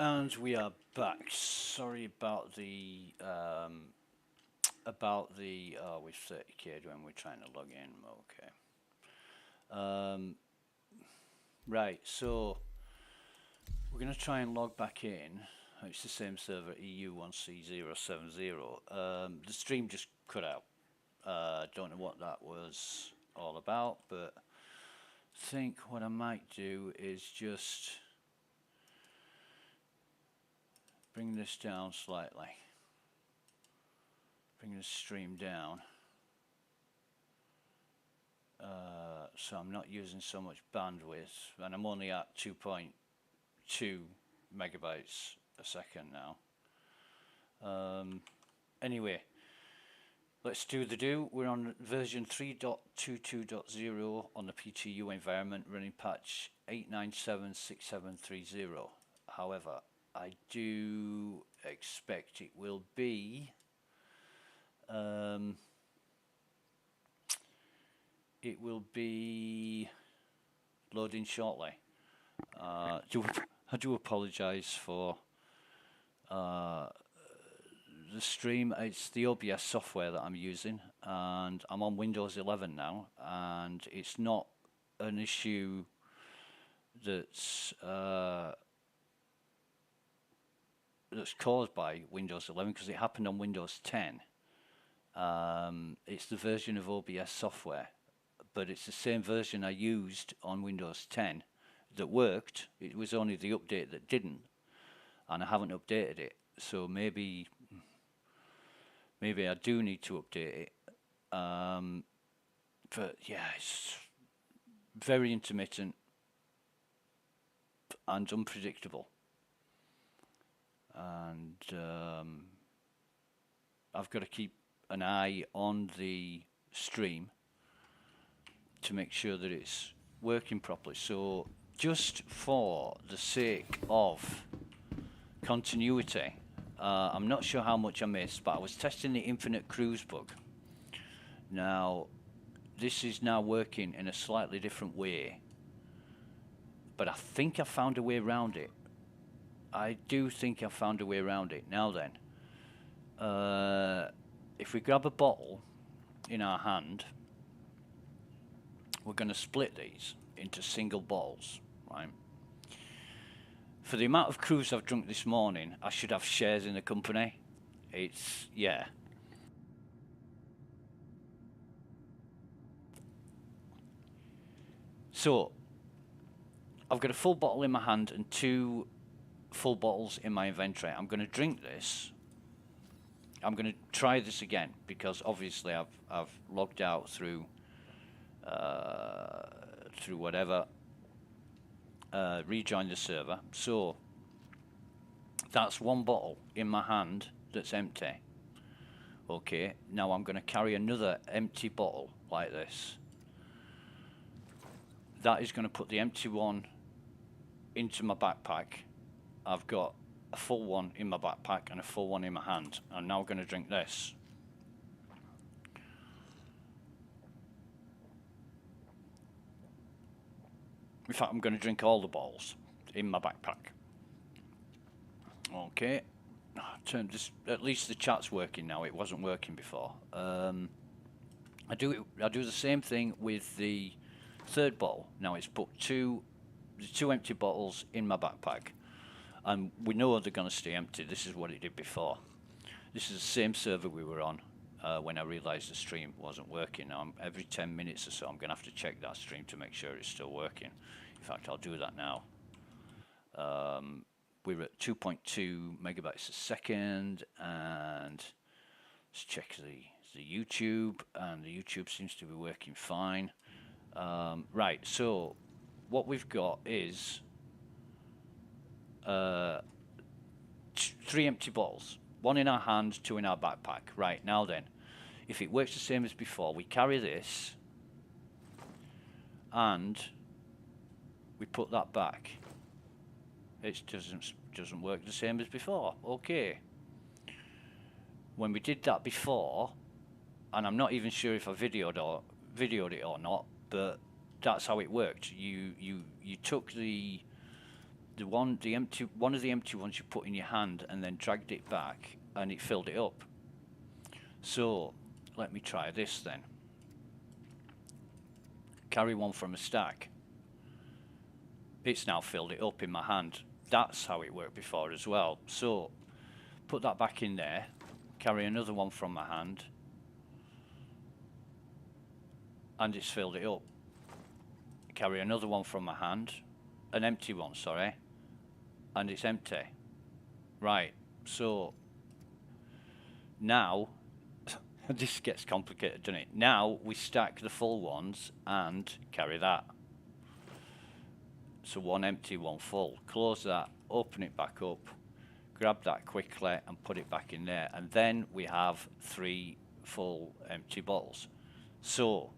And we are back. Sorry about the with 30k when we're trying to log in. Okay. Right. So we're going to try and log back in. It's the same server, EU1C070. The stream just cut out. Don't know what that was all about, but I think what I might do is just bring this down slightly. Bring the stream down. So I'm not using so much bandwidth, and I'm only at 2.2 megabytes a second now. Anyway, let's do the do. We're on version 3.22.0 on the PTU environment, running patch 8976730. However, I do expect it will be loading shortly. I do apologize for the stream. It's the OBS software that I'm using, and I'm on Windows 11 now, and it's not an issue that's caused by Windows 11, because it happened on Windows 10. It's the version of OBS software, but it's the same version I used on Windows 10 that worked. It was only the update that didn't, and I haven't updated it. So maybe I do need to update it. But yeah, it's very intermittent and unpredictable. And I've got to keep an eye on the stream to make sure that it's working properly. So just for the sake of continuity, I'm not sure how much I missed, but I was testing the infinite cruise bug. Now, this is now working in a slightly different way, but I think I found a way around it. I do think I found a way around it. Now then, if we grab a bottle in our hand, we're going to split these into single bottles, right? For the amount of cruise I've drunk this morning, I should have shares in the company. It's, yeah. So, I've got a full bottle in my hand and 2 full bottles in my inventory. I'm going to drink this. I'm going to try this again, because obviously I've logged out through whatever, rejoin the server. So that's 1 bottle in my hand that's empty. Okay, now I'm going to carry another empty bottle like this. That is going to put the empty one into my backpack. I've got a full one in my backpack and a full one in my hand. I'm now going to drink this. In fact, I'm going to drink all the bottles in my backpack. Okay. Turn this. At least the chat's working now. It wasn't working before. I do the same thing with the 3rd bottle. Now it's put the 2 empty bottles in my backpack, and we know they're going to stay empty. This is what it did before. This is the same server we were on when I realized the stream wasn't working. Now, every 10 minutes or so, I'm going to have to check that stream to make sure it's still working. In fact, I'll do that now. We're at 2.2 megabytes a second, and let's check the YouTube, and the YouTube seems to be working fine. Right, so what we've got is 3 empty bottles, 1 in our hand, 2 in our backpack. Right, now then, if it works the same as before, we carry this and we put that back. It doesn't work the same as before. Okay. When we did that before, and I'm not even sure if I videoed it or not, but that's how it worked. You took the one of the empty ones you put in your hand and then dragged it back and it filled it up. So let me try this then. Carry one from a stack. It's now filled it up in my hand. That's how it worked before as well. So put that back in there, carry another one from my hand, and it's filled it up. Carry another one from my hand, an empty one, sorry, and it's empty. Right, so now this gets complicated, doesn't it? Now we stack the full ones and carry that. So one empty, one full. Close that, open it back up, grab that quickly and put it back in there. And then we have 3 full empty bottles. So,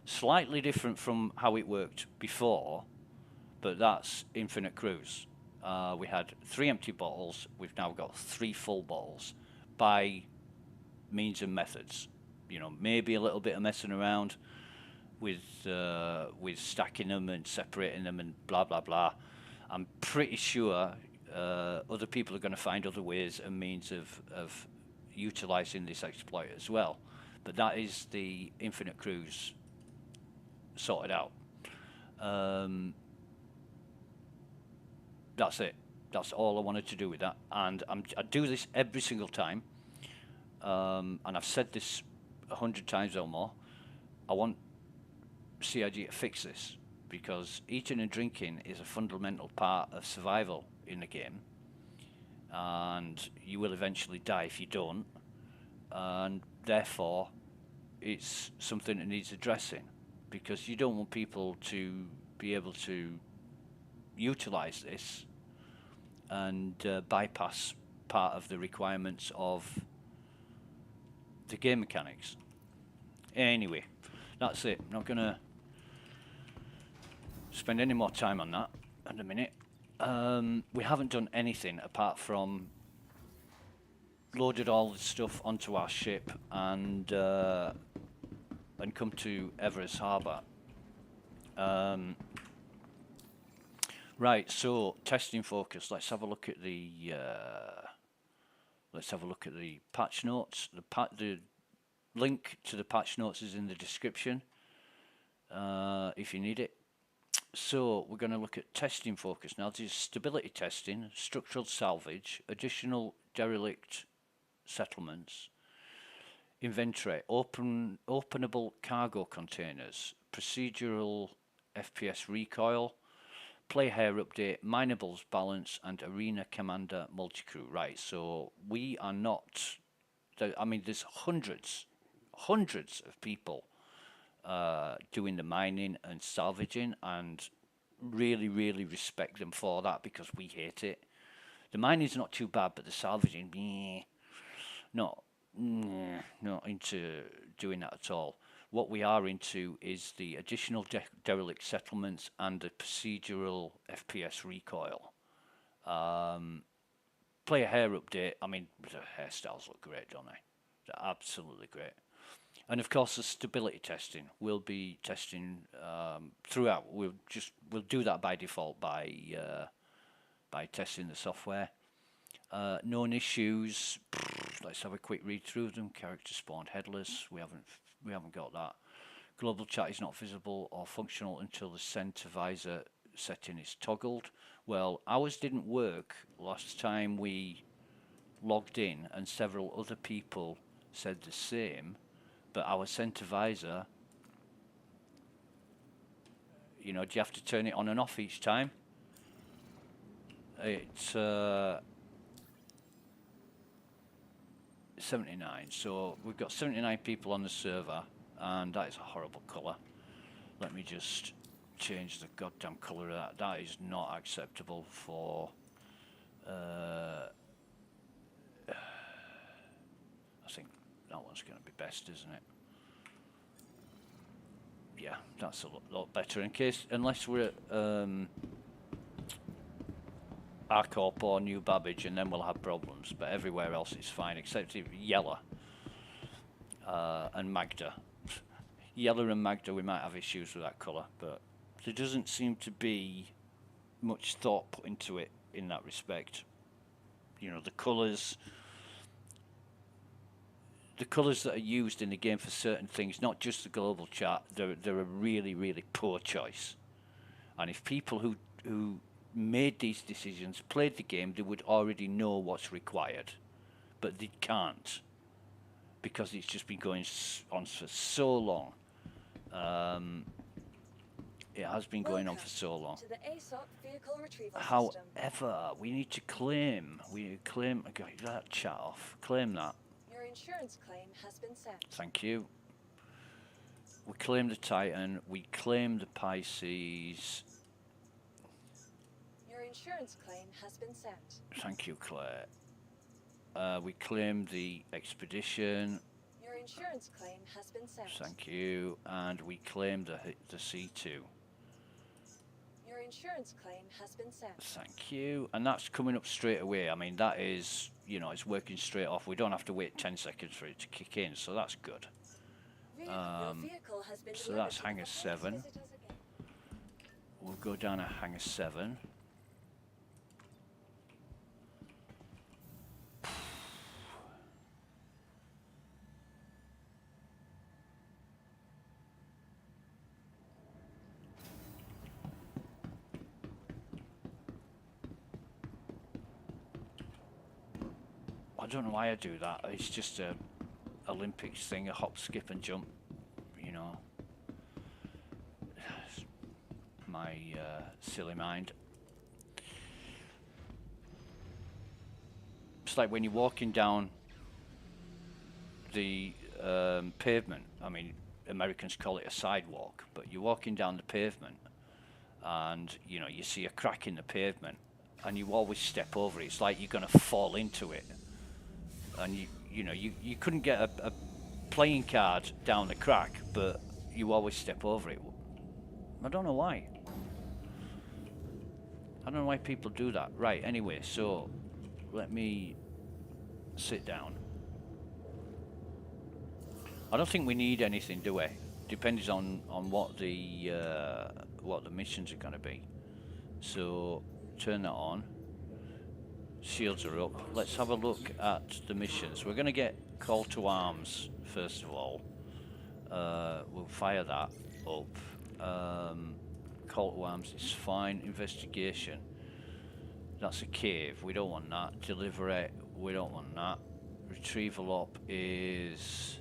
slightly different from how it worked before, but that's infinite cruise. We had 3 empty bottles, we've now got 3 full bottles by means and methods. You know, maybe a little bit of messing around with stacking them and separating them and blah blah blah. I'm pretty sure other people are going to find other ways and means of utilizing this exploit as well. But that is the infinite cruise sorted out. That's it. That's all I wanted to do with that. And I do this every single time. And I've said this 100 times or more. I want CIG to fix this, because eating and drinking is a fundamental part of survival in the game, and you will eventually die if you don't, and therefore it's something that needs addressing, because you don't want people to be able to utilize this and bypass part of the requirements of the game mechanics. Anyway, that's it. I'm not gonna spend any more time on that at a minute. We haven't done anything apart from loaded all the stuff onto our ship and come to Everest Harbour. Right, so testing focus. Let's have a look at the patch notes. The link to the patch notes is in the description if you need it. So we're going to look at testing focus. Now this is stability testing, structural salvage, additional derelict settlements, inventory, openable cargo containers, procedural FPS recoil, play hair update, minables balance, and arena commander multicrew. Right, so we are not, I mean, there's hundreds of people doing the mining and salvaging, and really respect them for that, because we hate it. The mining's not too bad, but the salvaging, not into doing that at all. What we are into is the additional derelict settlements and the procedural FPS recoil. Play a hair update. I mean, the hairstyles look great, don't they? They're absolutely great. And of course, the stability testing will be testing throughout. We'll do that by default by testing the software. Known issues. Let's have a quick read through them. Character spawned headless. We haven't got that. Global chat is not visible or functional until the center visor setting is toggled. Well, ours didn't work last time we logged in, and several other people said the same. But our center visor, you know, do you have to turn it on and off each time? It's 79. So we've got 79 people on the server, and that is a horrible colour. Let me just change the goddamn colour of that. That is not acceptable for I think that one's going to be best, isn't it? Yeah, that's a lot better. Unless we're at Arcorp or New Babbage, and then we'll have problems. But everywhere else it's fine, except Yella and Magda. Yella and Magda, we might have issues with that colour, but there doesn't seem to be much thought put into it in that respect. You know, the colours that are used in the game for certain things, not just the global chart, they're a really, really poor choice. And if people who made these decisions played the game, they would already know what's required, but they can't because it's just been going on for so long. It has been going on for so long. To the ASOC vehicle retrieval However, we need to claim. Get that chat off. Claim that. Your insurance claim has been sent. Thank you. We claim the Titan. We claim the Pisces. Your insurance claim has been sent. Thank you, Claire. We claim the Expedition. Your insurance claim has been sent. Thank you. And we claim the C2. Your insurance claim has been sent. Thank you. And that's coming up straight away. I mean, that is, you know, it's working straight off. We don't have to wait 10 seconds for it to kick in, so that's good. Your vehicle has been So that's Hangar 7. We'll go down to Hangar 7. I don't know why I do that. It's just a Olympics thing, a hop, skip and jump, you know. My silly mind. It's like when you're walking down the pavement. I mean, Americans call it a sidewalk, but you're walking down the pavement and, you know, you see a crack in the pavement and you always step over it. It's like you're going to fall into it. And you know, you couldn't get a playing card down the crack, but you always step over it. I don't know why. I don't know why people do that. Right, anyway, so let me sit down. I don't think we need anything, do we? Depends on what the missions are going to be. So turn that on. Shields are up. Let's have a look at the missions. We're going to get call to arms first of all. We'll fire that up. Call to arms is fine. Investigation. That's a cave. We don't want that. Delivery. We don't want that. Retrieval op is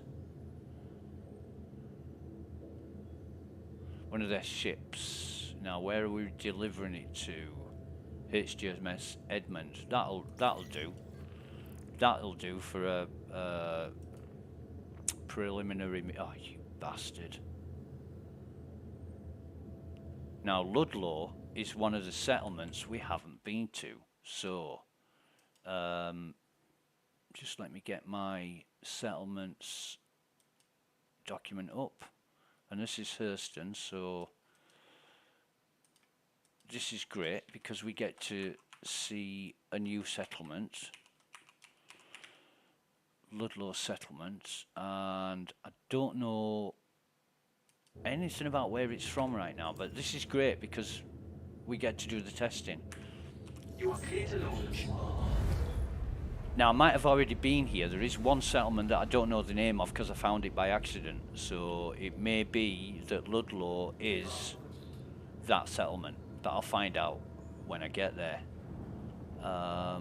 one of their ships. Now, where are we delivering it to? HGMS Edmund. That'll do. That'll do for a preliminary. Oh, you bastard! Now Ludlow is one of the settlements we haven't been to. So, just let me get my settlements document up, and this is Hurston. So. This is great because we get to see a new settlement, Ludlow settlement, and I don't know anything about where it's from right now, but this is great because we get to do the testing. You are clear to launch. Now, I might have already been here. There is one settlement that I don't know the name of because I found it by accident, so it may be that Ludlow is that settlement. But I'll find out when I get there. Oh,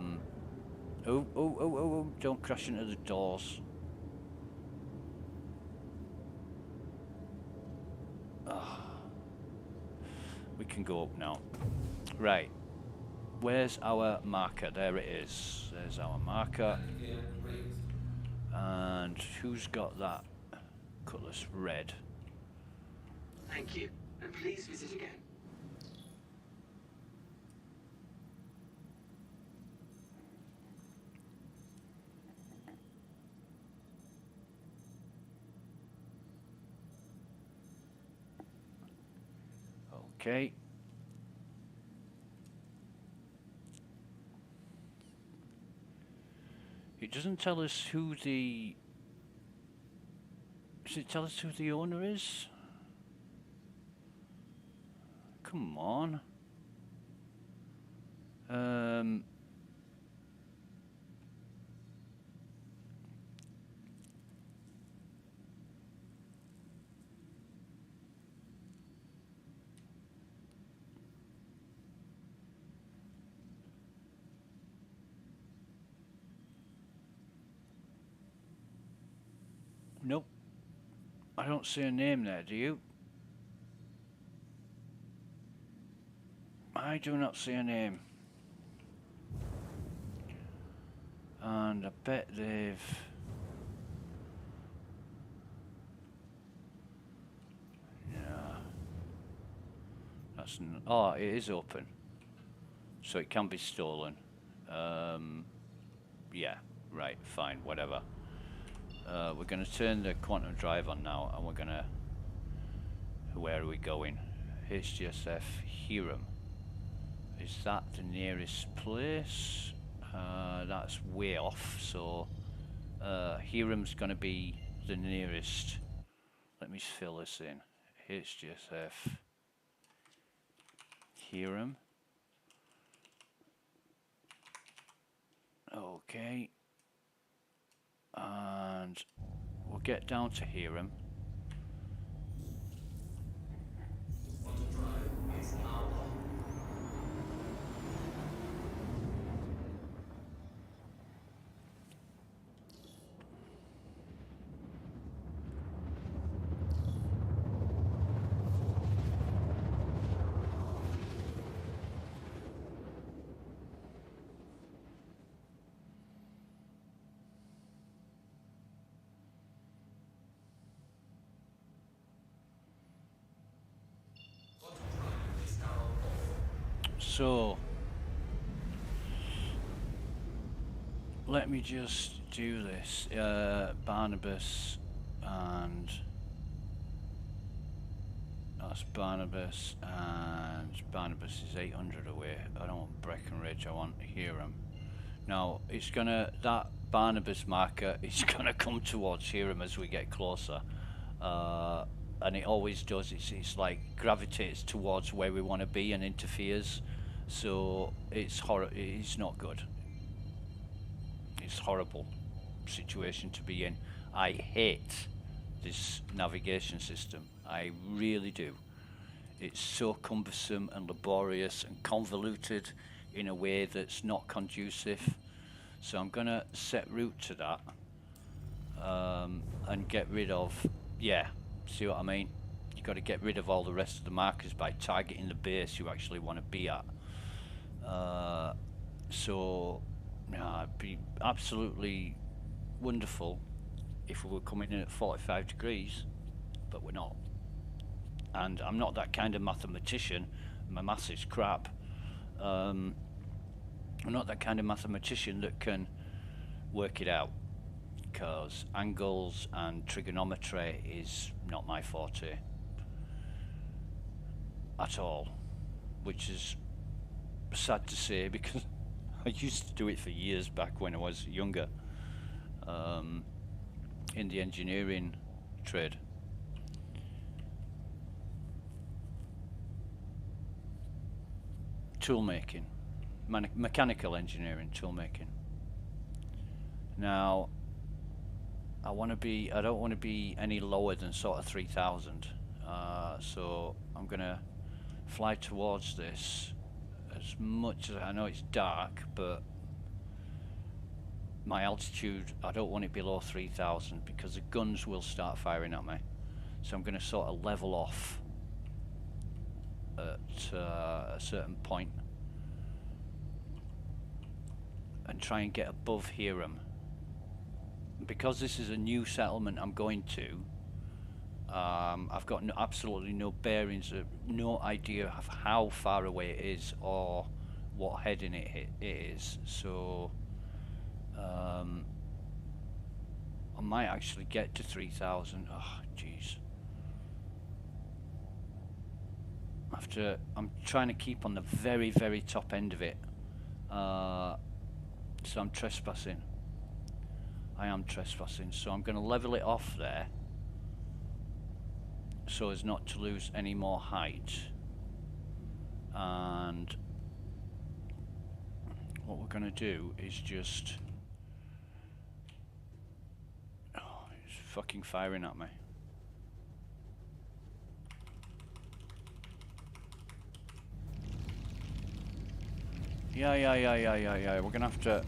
don't crash into the doors. We can go up now. Right. Where's our marker? There it is. There's our marker. And who's got that cutlass red? Thank you, and please visit again. Okay. It doesn't tell us who the... Does it tell us who the owner is? Come on. Nope. I don't see a name there, do you? I do not see a name. And I bet they've... Yeah. That's... Oh, it is open. So it can be stolen. Yeah, right, fine, whatever. We're going to turn the quantum drive on now, and we're going to... Where are we going? HGSF Hiram. Is that the nearest place? That's way off, so Hiram's going to be the nearest. Let me fill this in. HGSF Hiram. Okay. And we'll get down to Hiram. So, let me just do this. Barnabas, and that's Barnabas, and Barnabas is 800 away. I don't want Breckenridge, I want Hiram. Now, it's gonna, that Barnabas marker is gonna come towards Hiram as we get closer. And it always does, it's like gravitates towards where we want to be and interferes. So it's not good. It's a horrible situation to be in. I hate this navigation system. I really do. It's so cumbersome and laborious and convoluted in a way that's not conducive. So I'm gonna set route to that and get rid of, yeah, see what I mean? You've got to get rid of all the rest of the markers by targeting the base you actually want to be at. So, yeah, it'd be absolutely wonderful if we were coming in at 45 degrees, but we're not. And I'm not that kind of mathematician. My maths is crap. I'm not that kind of mathematician that can work it out, because angles and trigonometry is not my forte at all, which is sad to say because I used to do it for years back when I was younger, in the engineering trade. Toolmaking, mechanical engineering, toolmaking. Now, I don't want to be any lower than sort of 3,000. So I'm gonna fly towards this as much as I know it's dark, but my altitude, I don't want it below 3,000 because the guns will start firing at me. So I'm gonna sort of level off at a certain point and try and get above Hiram. Because this is a new settlement I'm going to, I've got absolutely no bearings, no idea of how far away it is or what heading it is. So I might actually get to 3,000. Oh, jeez. I'm trying to keep on the very, very top end of it. So I'm trespassing. I am trespassing, so I'm going to level it off there so as not to lose any more height, and what we're going to do is just... Oh, it's fucking firing at me. Yeah. We're going to have to...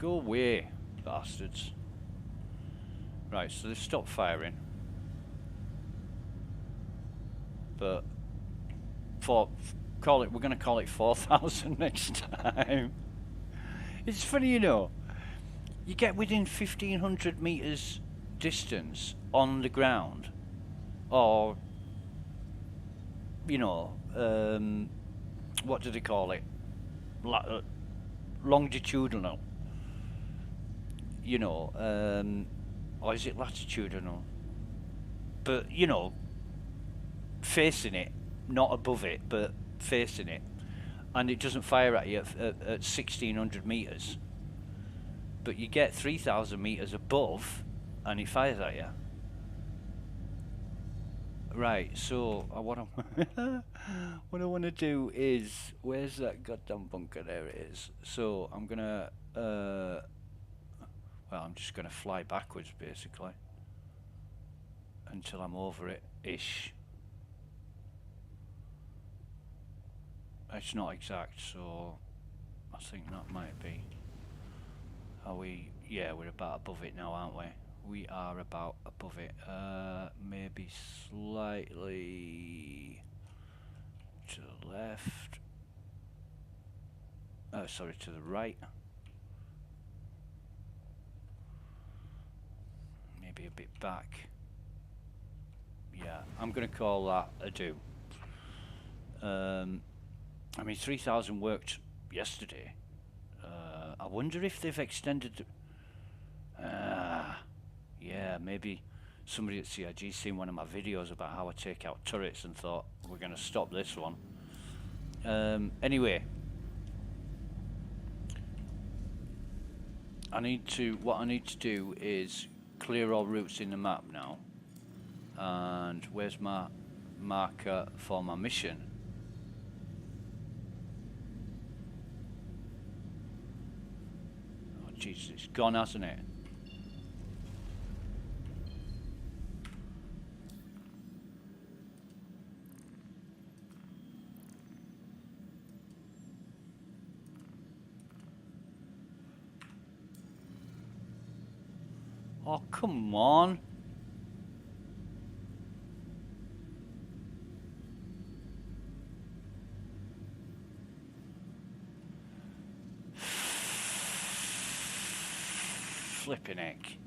Go away, bastards. Right, so they've stopped firing. But... we're going to call it 4,000 next time. It's funny, you know. You get within 1,500 meters distance on the ground, or you know, what do they call it? Longitudinal. You know, or is it latitudinal? But you know, facing it, not above it, but facing it, and it doesn't fire at you at 1,600 meters. But you get 3,000 meters above, and it fires at you. Right. So what I want to do is, where's that goddamn bunker? There it is. So I'm gonna, well, I'm just gonna fly backwards basically until I'm over it ish. It's not exact, so I think that might be. Are we? Yeah, we're about above it now, aren't we? We are about above it. Maybe slightly to the left. Sorry, to the right. Maybe a bit back. Yeah, I'm going to call that a do. I mean, 3,000 worked yesterday. I wonder if they've extended. Yeah, maybe somebody at CIG seen one of my videos about how I take out turrets and thought, we're going to stop this one. Anyway, what I need to do is clear all routes in the map now. And where's my marker for my mission? Oh Jesus, it's gone, hasn't it? Oh, come on. Flipping heck.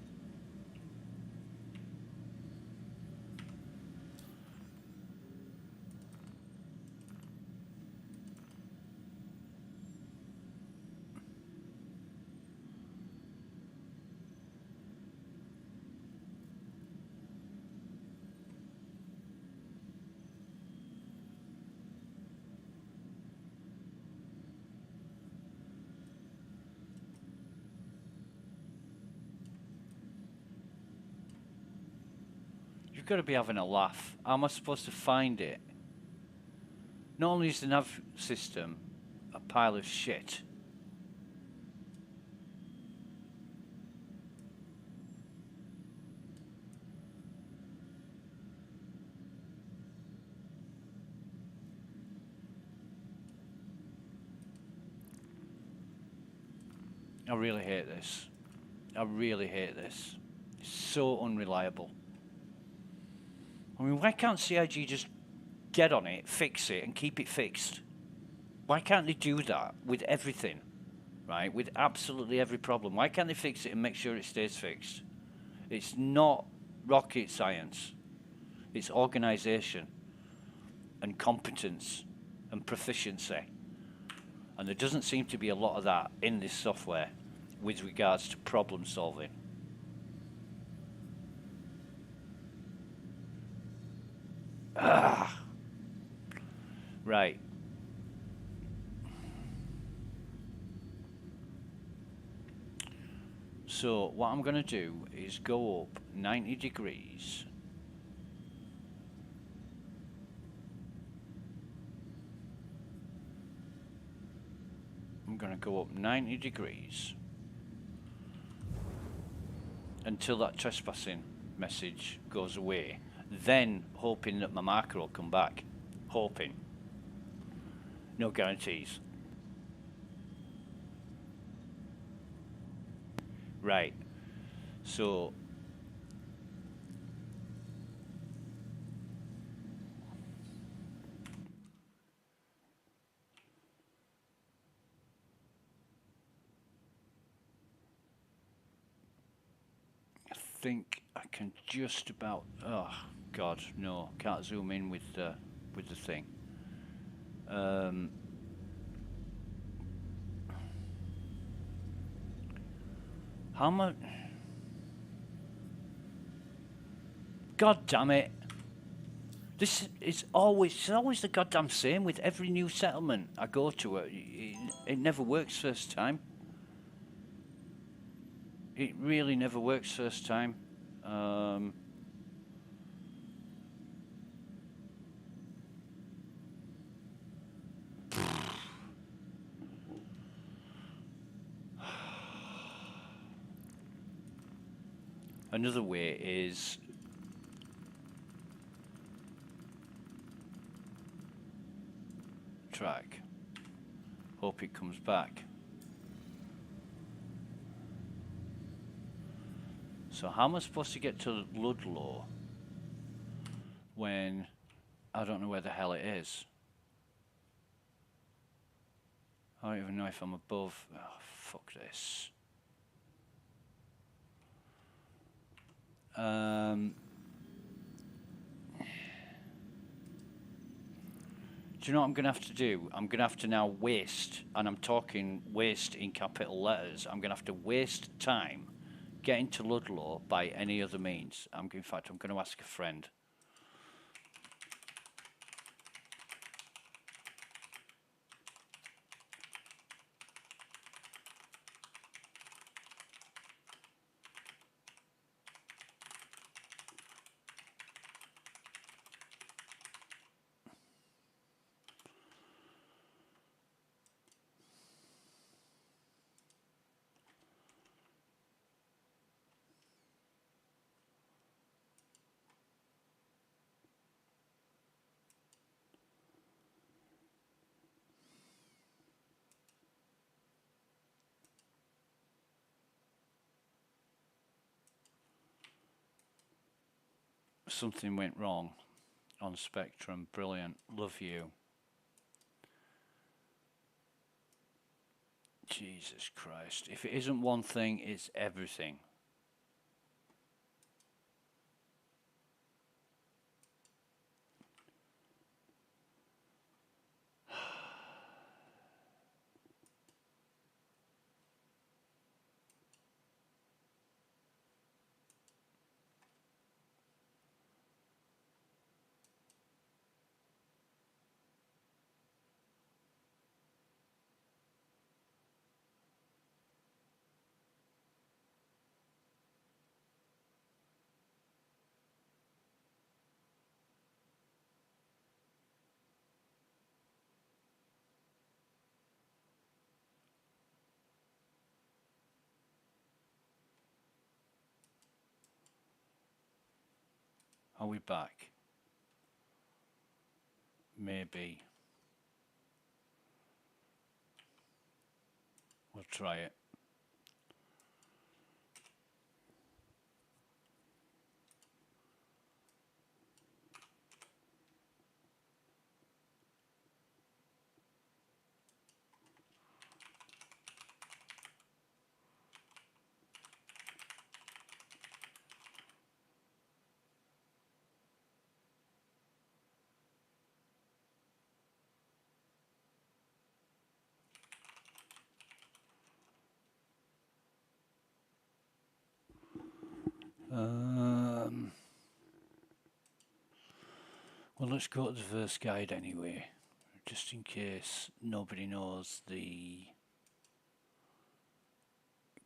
You've got to be having a laugh. How am I supposed to find it? Not only is the nav system a pile of shit, I really hate this. I really hate this. It's so unreliable. I mean, why can't CIG just get on it, fix it, and keep it fixed? Why can't they do that with everything, right? With absolutely every problem. Why can't they fix it and make sure it stays fixed? It's not rocket science. It's organization and competence and proficiency. And there doesn't seem to be a lot of that in this software with regards to problem solving. Right. So what I'm going to do is go up 90 degrees. I'm going to go up 90 degrees until that trespassing message goes away. Then hoping that my marker will come back. Hoping. No guarantees. Right. So I think I can just about. Oh God, no! Can't zoom in with the thing. How much? God damn it! This is always the goddamn same with every new settlement I go to. It never works first time. It really never works first time. Another way is track. Hope it comes back. So how am I supposed to get to Ludlow when I don't know where the hell it is? I don't even know if I'm above. Oh, fuck this. Do you know what I'm going to have to do? I'm going to have to now waste, and I'm talking waste in capital letters, I'm going to have to waste time getting to Ludlow by any other means. In fact, I'm going to ask a friend. Something went wrong on Spectrum. Brilliant. Love you. Jesus Christ. If it isn't one thing, it's everything. Are we back? Maybe. We'll try it. Well, let's go to the verse guide anyway, just in case nobody knows the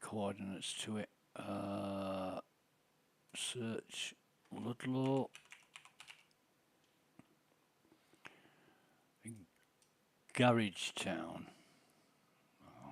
coordinates to it. Search Ludlow. Garage Town. Oh,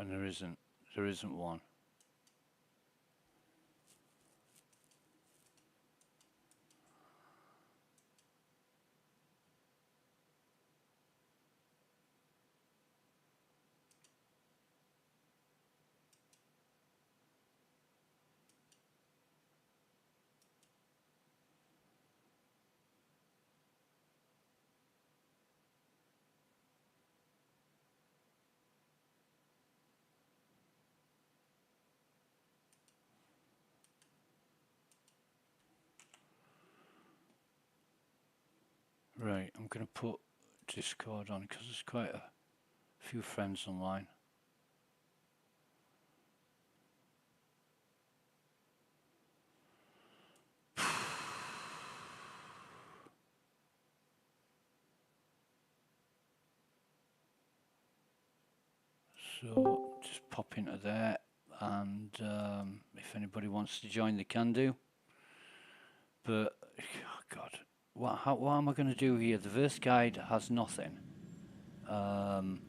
And there isn't one. Right, I'm going to put Discord on because there's quite a few friends online. So just pop into there, and if anybody wants to join, they can do. But oh God, what am I going to do here? The verse guide has nothing. The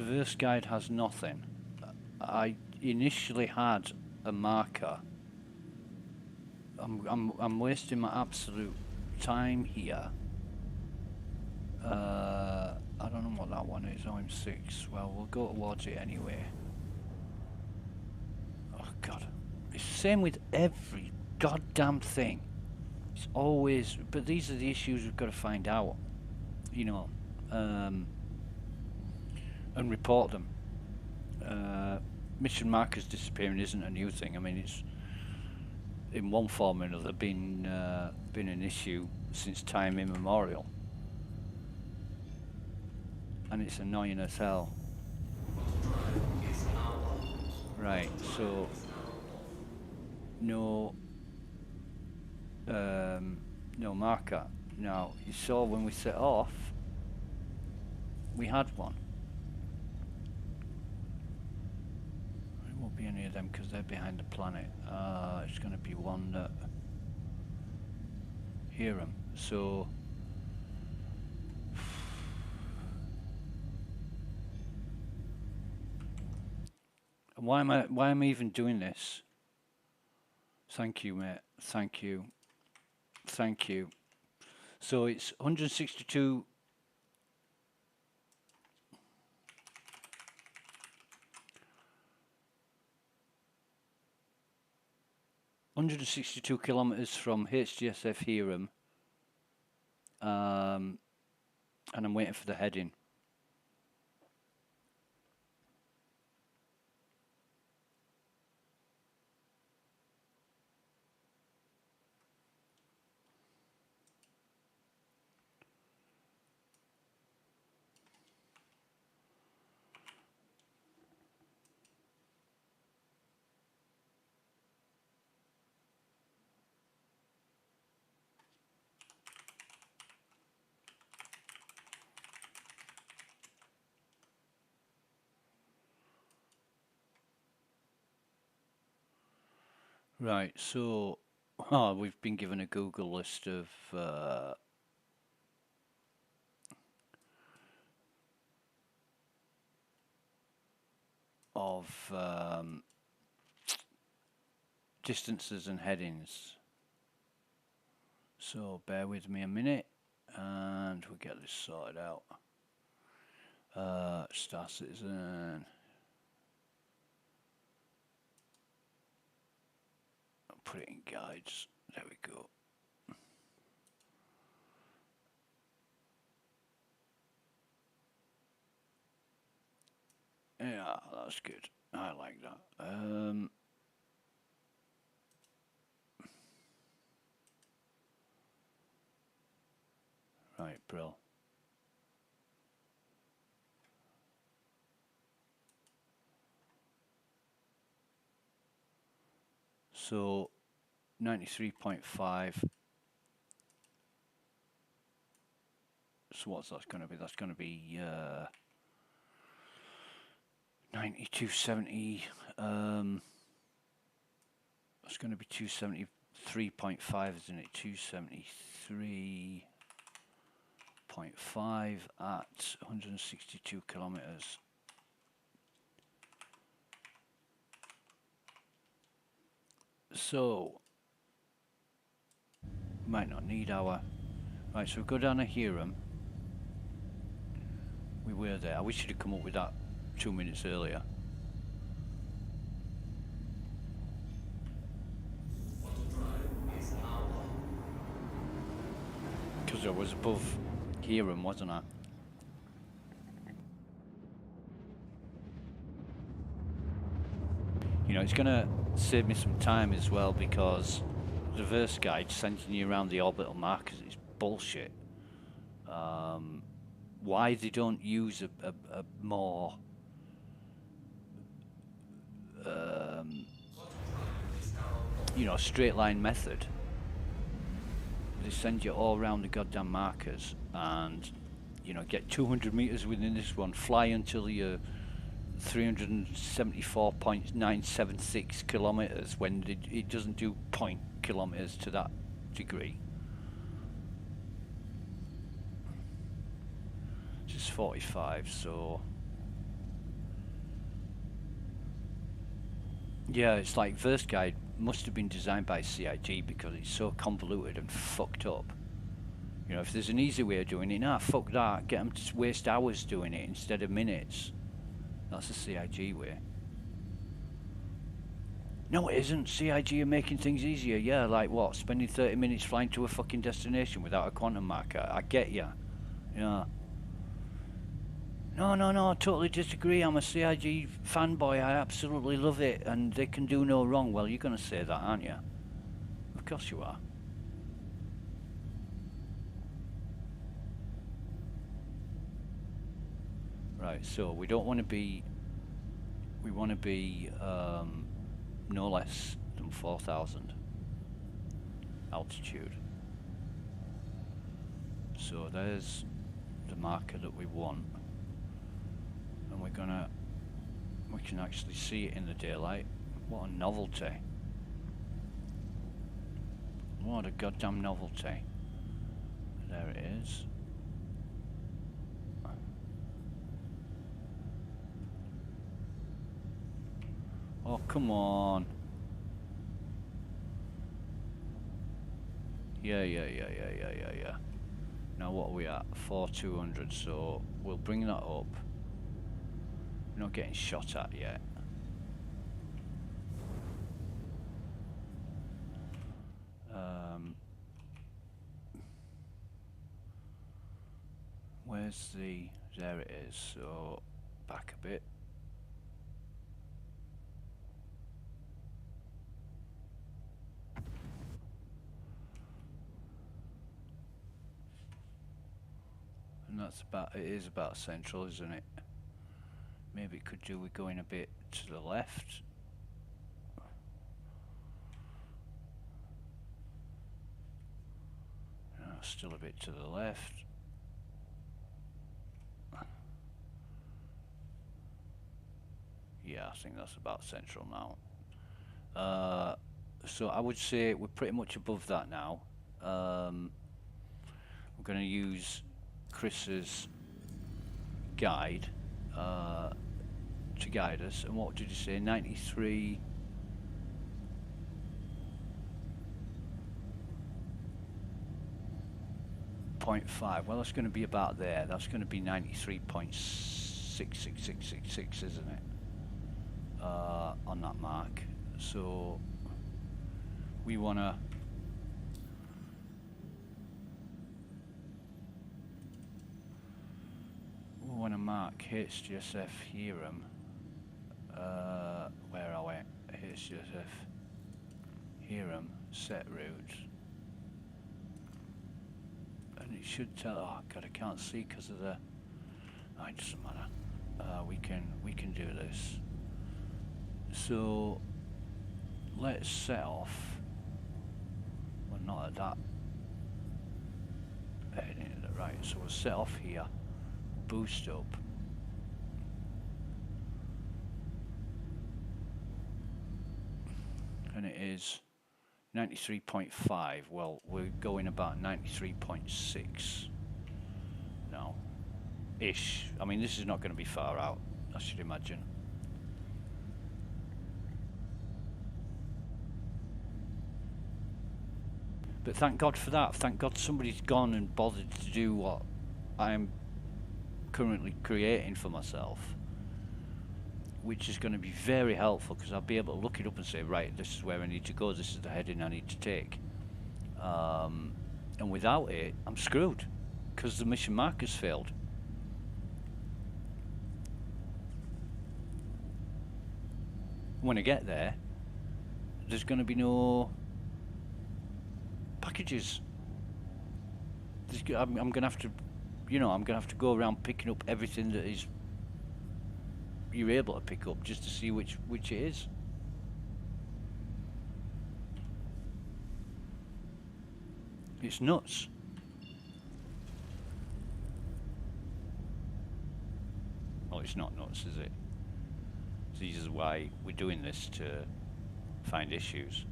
verse guide has nothing. I initially had a marker. I'm wasting my absolute time here. I don't know what that one is. OM6. Well, we'll go towards it anyway. Oh God, it's the same with every goddamn thing. It's always, but these are the issues we've got to find out, you know, and report them. Mission markers disappearing isn't a new thing. I mean, it's in one form or another been an issue since time immemorial, and it's annoying as hell. Right, so no marker. Now you saw when we set off, we had one. It won't be any of them because they're behind the planet. It's going to be one that hear them. So why am I even doing this? Thank you, mate. Thank you. Thank you. So it's 162. 162 kilometers from HGSF Hiram, and I'm waiting for the heading. Right, so we've been given a Google list of distances and headings. So bear with me a minute, and we'll get this sorted out. Star Citizen. I'll put it in guides. There we go. Yeah, that's good. I like that. Right, Brill. So 93.5. So what's that going to be? That's going to be 9270. It's going to be 273.5, isn't it? 273.5 at 162 kilometers. So, might not need our... Right, so we go down to Hiram. We were there. I wish you'd have come up with that 2 minutes earlier. Because I was above Hiram, wasn't I? You know, it's going to save me some time as well, because the reverse guide sending you around the orbital markers is bullshit. Why they don't use a more you know, straight line method. They send you all around the goddamn markers, and you know, get 200 meters within this one, fly until you're 374.976 kilometers, when it doesn't do point kilometers to that degree. Just 45, so yeah, it's like verse guide must have been designed by CIG because it's so convoluted and fucked up. You know, if there's an easy way of doing it, nah, fuck that. Get them to waste hours doing it instead of minutes. That's the CIG way. No, it isn't. CIG are making things easier. Yeah, like what? Spending 30 minutes flying to a fucking destination without a quantum marker. I get ya. Yeah. No, I totally disagree. I'm a CIG fanboy. I absolutely love it, and they can do no wrong. Well, you're going to say that, aren't you? Of course you are. Right, so we don't want to be... We want to be no less than 4,000 altitude. So there's the marker that we want. And we can actually see it in the daylight. What a novelty. What a goddamn novelty. There it is. Oh, come on. Yeah. Now what are we at? 4,200, so we'll bring that up. We're not getting shot at yet. Where's the... There it is, so back a bit. And that's about... It is about central, isn't it? Maybe it could do with going a bit to the left. Still a bit to the left. Yeah, I think that's about central now. So I would say we're pretty much above that now. We're going to use Chris's guide to guide us. And what did you say? 93. Well, that's going to be about there. That's going to be 93.66666, isn't it? On that mark. So we want to mark HGSF Hiram. Where are we? HGSF Hiram set route. And it should tell... Oh god, I can't see because of the... Oh, it doesn't matter. We can do this. So let's set off. Well, not at that heading. Right, so we'll set off here. Boost up. And it is 93.5. Well, we're going about 93.6 now, ish. I mean, this is not going to be far out, I should imagine. But thank God for that. Thank God somebody's gone and bothered to do what I'm currently creating for myself, which is going to be very helpful, because I'll be able to look it up and say, right, this is where I need to go, this is the heading I need to take. And without it, I'm screwed, because the mission marker's failed. When I get there, there's going to be no packages. I'm going to have to, I'm going to have to go around picking up everything that is you're able to pick up, just to see which it is. It's nuts. Well, it's not nuts, is it? This is why we're doing this, to find issues.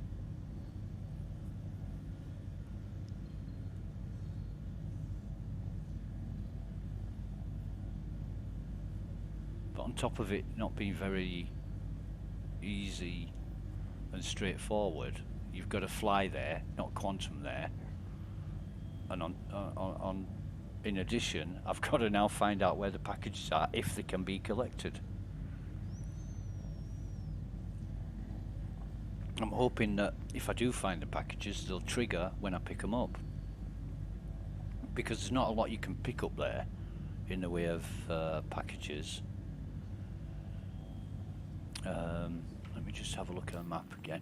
But on top of it not being very easy and straightforward, you've got to fly there, not quantum there. And in addition, I've got to now find out where the packages are, if they can be collected. I'm hoping that if I do find the packages, they'll trigger when I pick them up, because there's not a lot you can pick up there in the way of packages. Let me just have a look at the map again,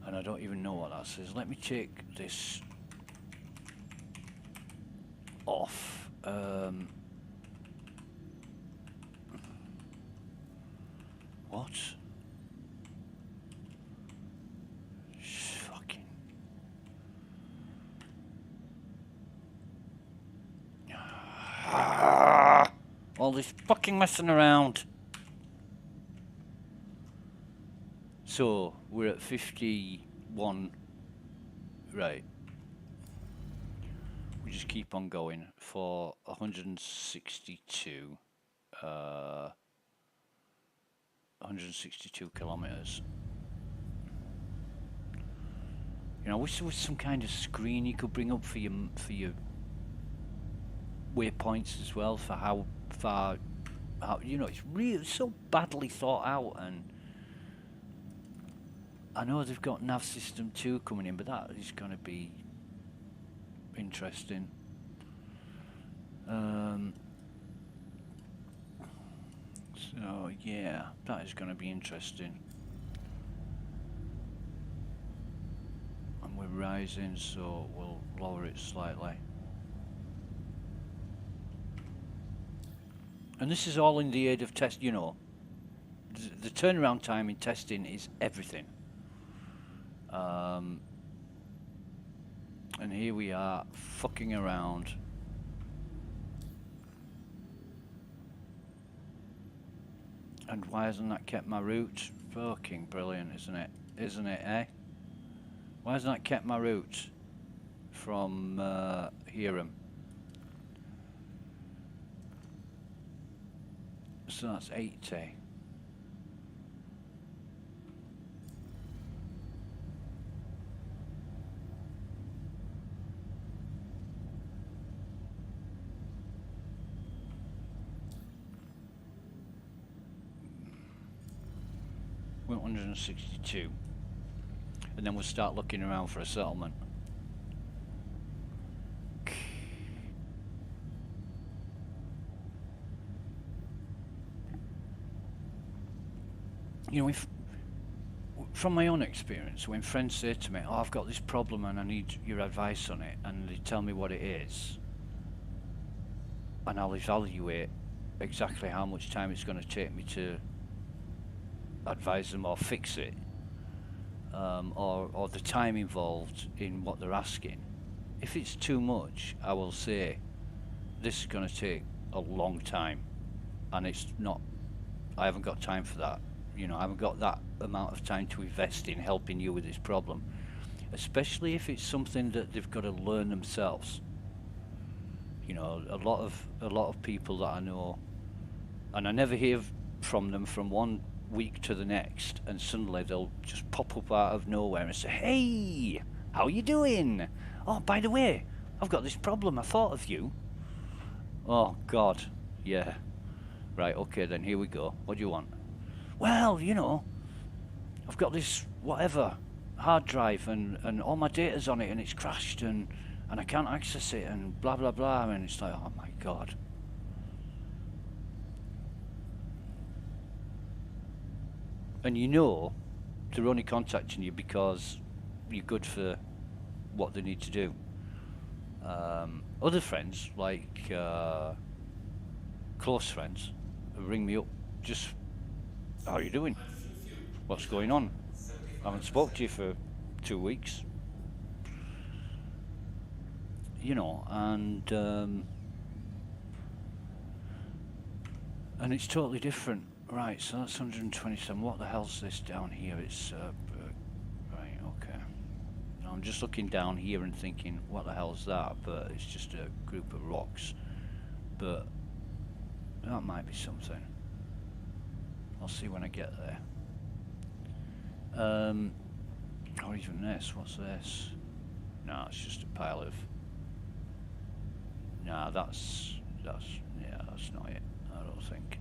and I don't even know what that says. Let me take this off. What? Fucking. All this fucking messing around. So we're at 51. Right. We just keep on going for 162 kilometers. I wish there was some kind of screen you could bring up for your waypoints as well, for how far, it's really so badly thought out. And I know they've got nav system 2 coming in, but that is going to be interesting. So yeah, that is going to be interesting. And we're rising, so we'll lower it slightly. And this is all in the aid of test. The turnaround time in testing is everything. And here we are fucking around. And why hasn't that kept my route? Fucking brilliant, isn't it? Isn't it, eh? Why hasn't that kept my route from Hiram? So that's 80. We're 162, and then we'll start looking around for a settlement. If, from my own experience, when friends say to me, "Oh, I've got this problem and I need your advice on it," and they tell me what it is, and I'll evaluate exactly how much time it's going to take me to advise them or fix it, or the time involved in what they're asking. If it's too much, I will say, this is going to take a long time, and it's not, I haven't got time for that. You know, I haven't got that amount of time to invest in helping you with this problem, especially if it's something that they've got to learn themselves. You know, a lot of people that I know, and I never hear from them from one week to the next, and suddenly they'll just pop up out of nowhere and say, "Hey, how you doing? Oh, by the way, I've got this problem. I thought of you." Oh God, yeah. Right, okay then, here we go. What do you want? Well, you know, I've got this whatever hard drive and all my data's on it and it's crashed and I can't access it and blah blah blah, and it's like, oh my God. And you know they're only contacting you because you're good for what they need to do. Other friends, like close friends, ring me up, just, how are you doing? What's going on? I haven't spoke to you for 2 weeks. You know, and it's totally different. Right, so that's 127. What the hell's this down here? It's right, okay. Now I'm just looking down here and thinking, what the hell's that? But it's just a group of rocks. But that might be something. I'll see when I get there. Or even this. What's this? No, it's just a pile of. Nah, that's not it. I don't think.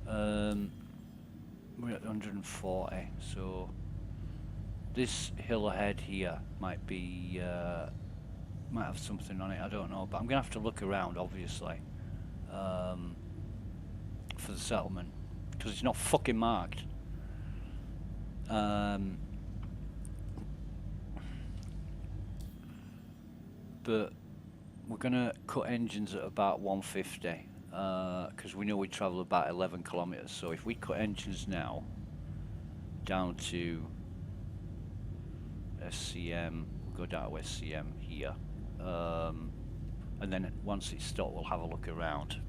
We're at 140, so this hill ahead here might be might have something on it. I don't know, but I'm gonna have to look around, obviously, for the settlement, because it's not fucking marked. But we're gonna cut engines at about 150, because we know we travel about 11 kilometers. So if we cut engines now down to SCM, we'll go down to SCM here, and then once it's stopped, we'll have a look around,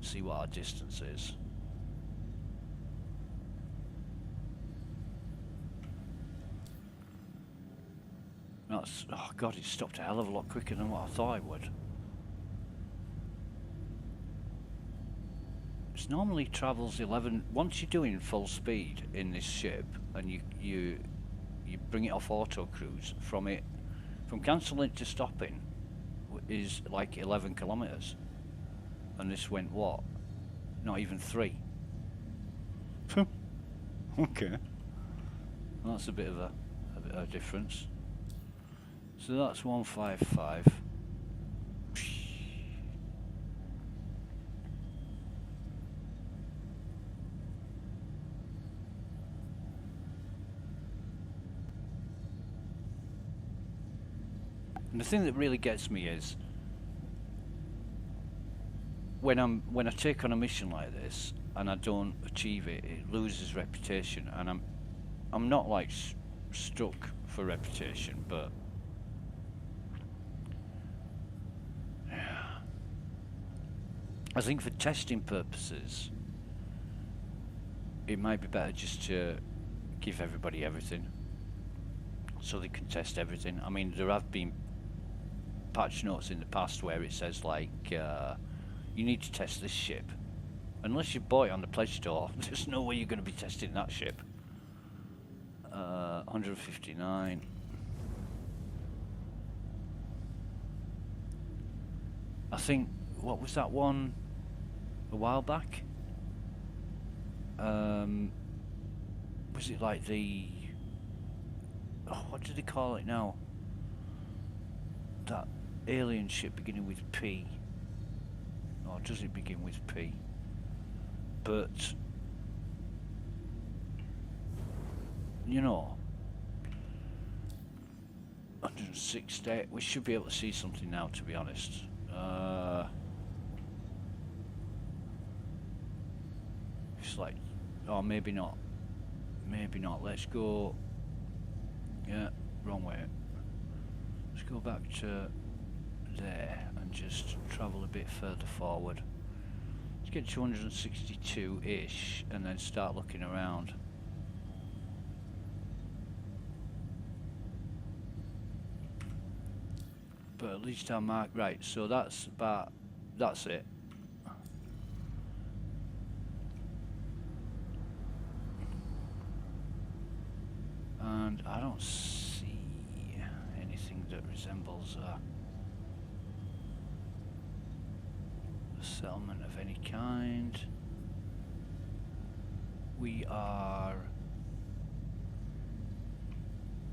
see what our distance is. That's, oh God, it stopped a hell of a lot quicker than what I thought it would. It normally travels 11. Once you're doing full speed in this ship, and you bring it off auto cruise, from cancelling to stopping is like 11 kilometers, and this went what? Not even 3. Okay, well, that's a bit of a difference. So that's 155. And the thing that really gets me is when I take on a mission like this and I don't achieve it, it loses reputation, and I'm not like stuck for reputation, but I think for testing purposes, it might be better just to give everybody everything, so they can test everything. I mean, there have been patch notes in the past where it says like, you need to test this ship. Unless you bought it on the pledge store, there's no way you're going to be testing that ship. 159. I think, what was that one a while back? Was it like the, oh, what do they call it now? That alien ship beginning with P. Or does it begin with P? But you know, 160. We should be able to see something now, to be honest. It's like, oh, maybe not. Maybe not. Let's go. Yeah, wrong way. Let's go back to there and just travel a bit further forward. Let's get 262-ish and then start looking around. But at least I marked right, so that's it. And I don't see anything that resembles a settlement of any kind. We are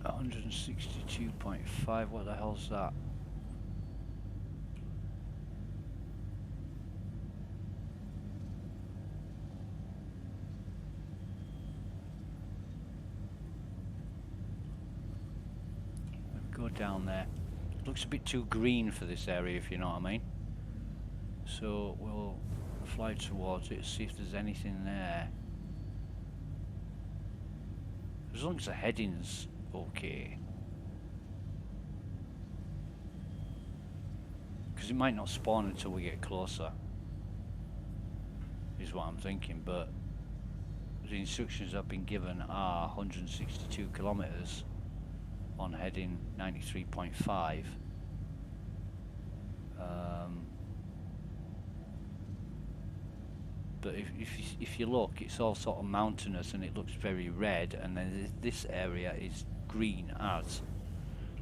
162.5. What the hell's that? Go down there. Looks a bit too green for this area, if you know what I mean. So we'll fly towards it, see if there's anything there. As long as the heading's okay. Because it might not spawn until we get closer, is what I'm thinking, but the instructions I've been given are 162 kilometers on heading 93.5. But if you look, it's all sort of mountainous and it looks very red, and then this area is green as,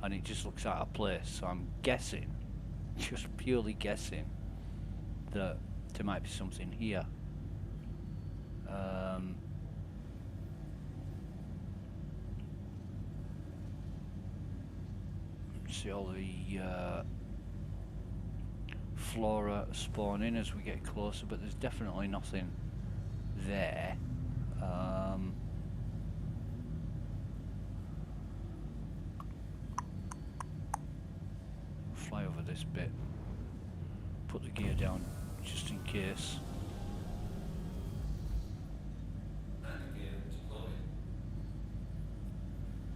and it just looks out of place. So I'm guessing, just purely guessing, that there might be something here. See all the flora spawning as we get closer, but there's definitely nothing there. Fly over this bit, put the gear down just in case.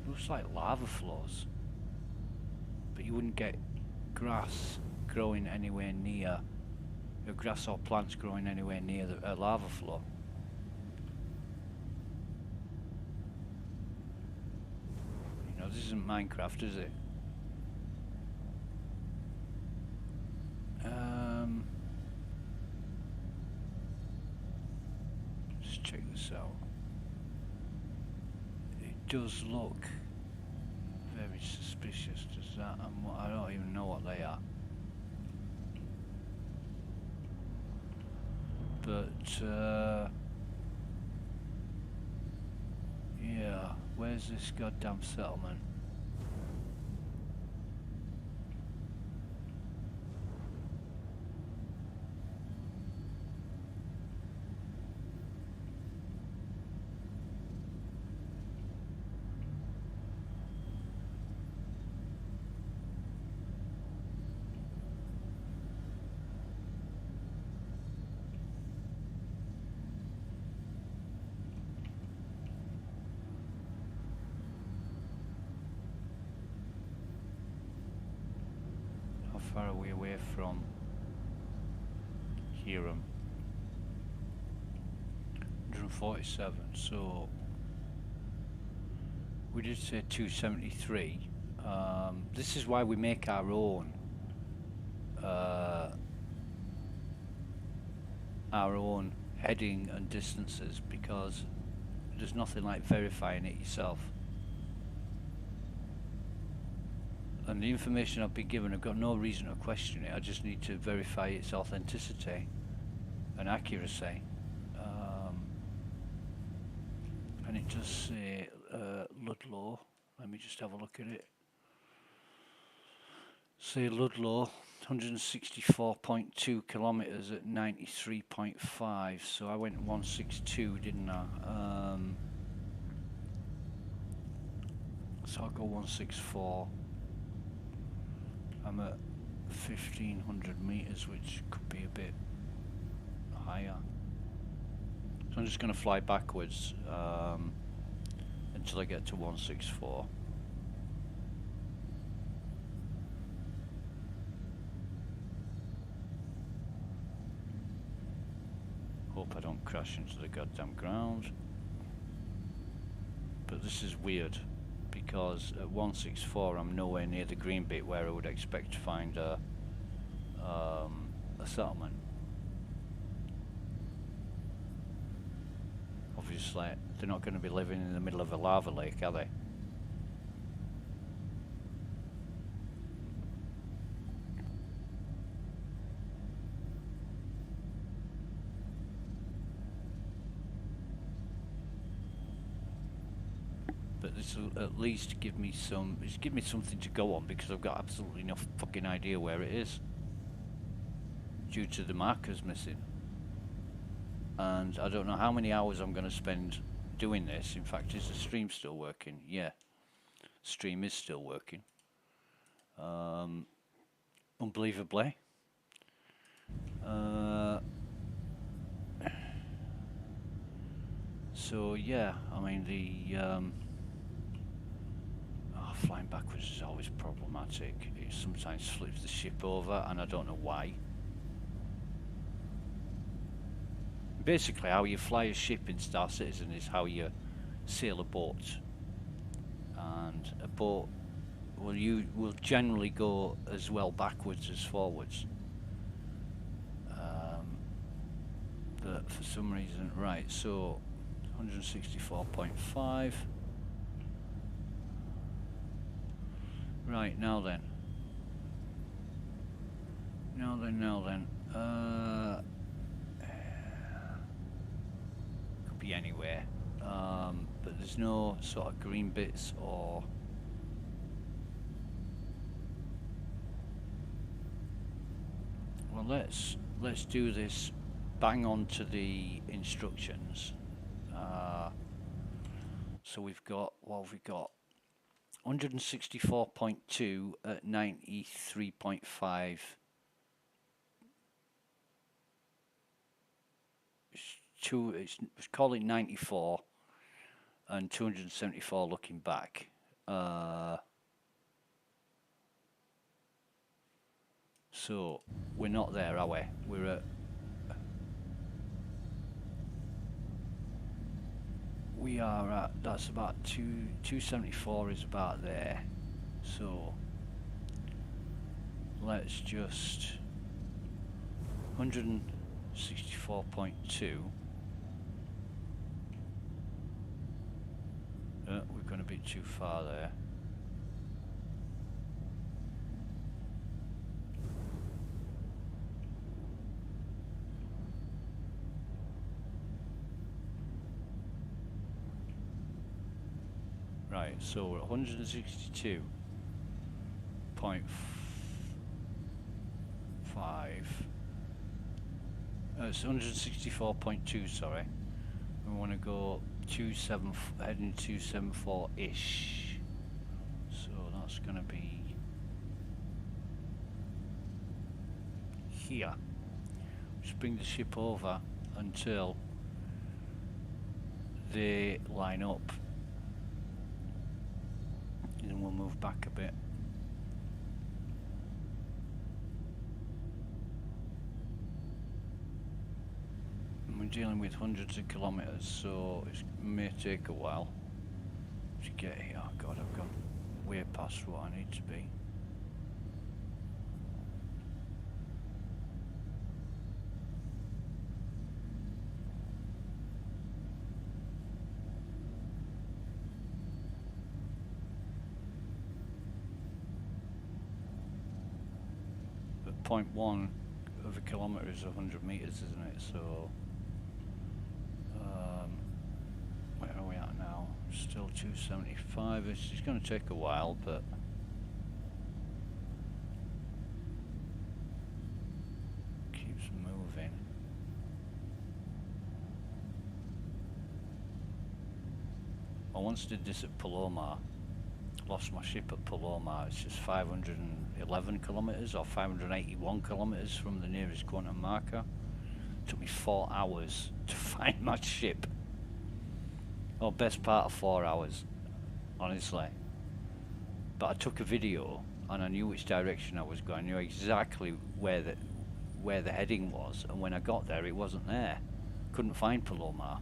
Looks like lava flows, but you wouldn't get grass growing anywhere near, grass or plants growing anywhere near the lava flow. You know, this isn't Minecraft, is it? Let's check this out. It does look very suspicious, does that? I don't even know what they are. But yeah, where's this goddamn settlement? How far are we away from Hiram? 147, so we did say 273. This is why we make our own heading and distances, because there's nothing like verifying it yourself. And the information I've been given, I've got no reason to question it. I just need to verify its authenticity and accuracy. And it does say Ludlow. Let me just have a look at it. Say Ludlow, 164.2 kilometers at 93.5. So I went 162, didn't I? So I'll go 164. I'm at 1500 meters, which could be a bit higher. So I'm just going to fly backwards until I get to 164. crash into the goddamn ground. But this is weird, because at 164 I'm nowhere near the green bit where I would expect to find a settlement. Obviously, they're not going to be living in the middle of a lava lake, are they? But this will at least give me something to go on, because I've got absolutely no fucking idea where it is, due to the markers missing. And I don't know how many hours I'm going to spend doing this. In fact, is the stream still working? Yeah, stream is still working. Unbelievably. So yeah, I mean flying backwards is always problematic. It sometimes flips the ship over, and I don't know why. Basically, how you fly a ship in Star Citizen is how you sail a boat. And a boat will generally go as well backwards as forwards. But for some reason, right, so 164.5. Right, now then. Could be anywhere. But there's no sort of green bits or... Well, let's do this bang on to the instructions. So we've got, what have we got? 164.2 at 93.5. Let's call it 94 and 274 looking back. So we're not there, are we? We're at... We are at, that's about 274 is about there. So let's just 164.2. We're going to be too far there. Right, so we're at 162.5. It's 164.2, sorry. We want to go heading 274-ish. So that's going to be here. Just bring the ship over until they line up. And then we'll move back a bit. And we're dealing with hundreds of kilometers, so it may take a while to get here. Oh God, I've gone way past what I need to be. But 0.1 of a kilometre is 100 metres, isn't it? So where are we at now? Still 275. It's going to take a while, but keeps moving. I once did this at Palomar. Lost my ship at Palomar. It's just 511 kilometres or 581 kilometres from the nearest quantum marker. It took me 4 hours to find my ship. Oh, best part of 4 hours, honestly. But I took a video and I knew which direction I was going. I knew exactly where the heading was, and when I got there, it wasn't there. couldn't find Palomar,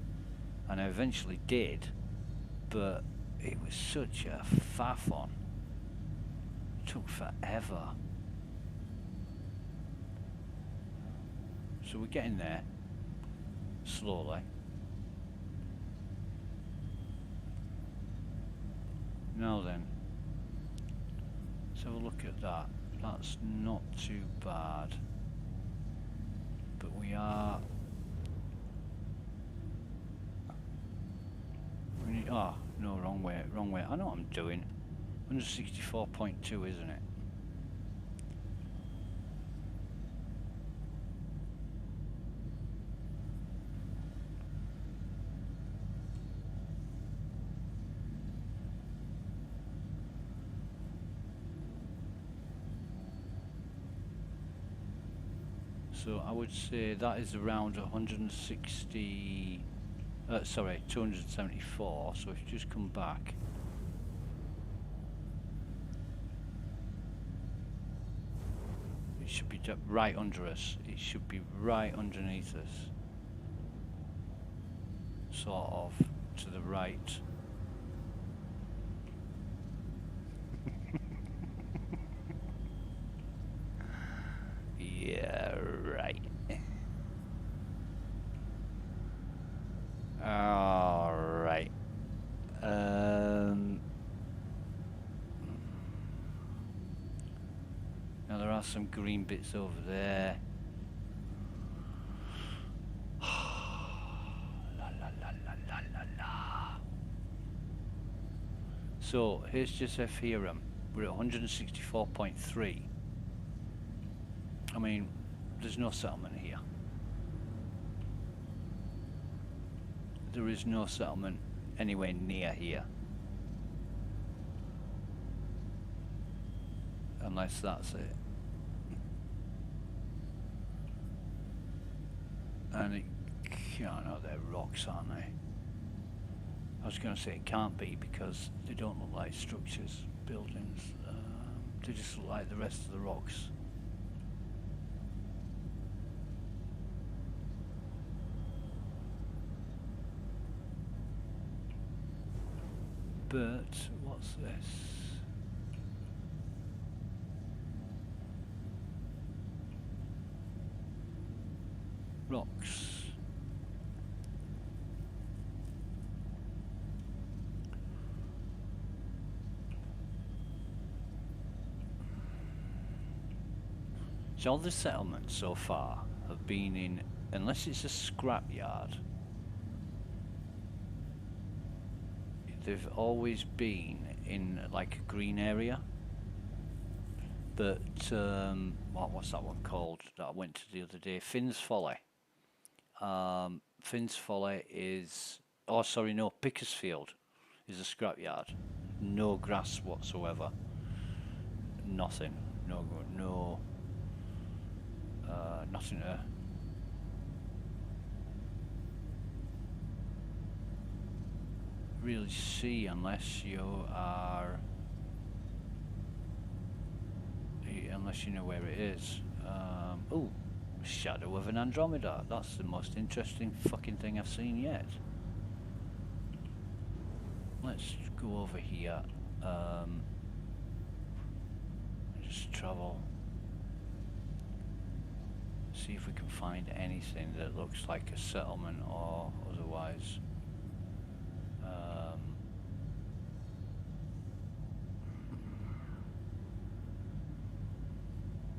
and I eventually did, but it was such a faff on. It took forever. So we're getting there, slowly. Now then, let's have a look at that. That's not too bad. But we are... Oh, no, wrong way, wrong way. I know what I'm doing. 164.2, isn't it? So I would say that is around 160, sorry, 274. So if you just come back. It should be right under us. It should be right underneath us. Sort of to the right. Yeah, right. All right. Now there are some green bits over there. La la la la la la la. So here's just Ethereum. We're at 164.3. I mean, there's no settlement here. There is no settlement anywhere near here. Unless that's it. And it can't, no, they're rocks, aren't they? I was going to say it can't be because they don't look like structures, buildings. They just look like the rest of the rocks. But what's this? Rocks. So all the settlements so far have been in, unless it's a scrapyard, they've always been in like a green area. But what's that one called that I went to the other day? Finn's Folly. Finn's Folly is, oh sorry, no, Pickersfield is a scrapyard. No grass whatsoever. Nothing. No. Nothing to really see unless you are, unless you know where it is. Oh, Shadow of an Andromeda. That's the most interesting fucking thing I've seen yet. Let's go over here. Just travel. See if we can find anything that looks like a settlement or otherwise.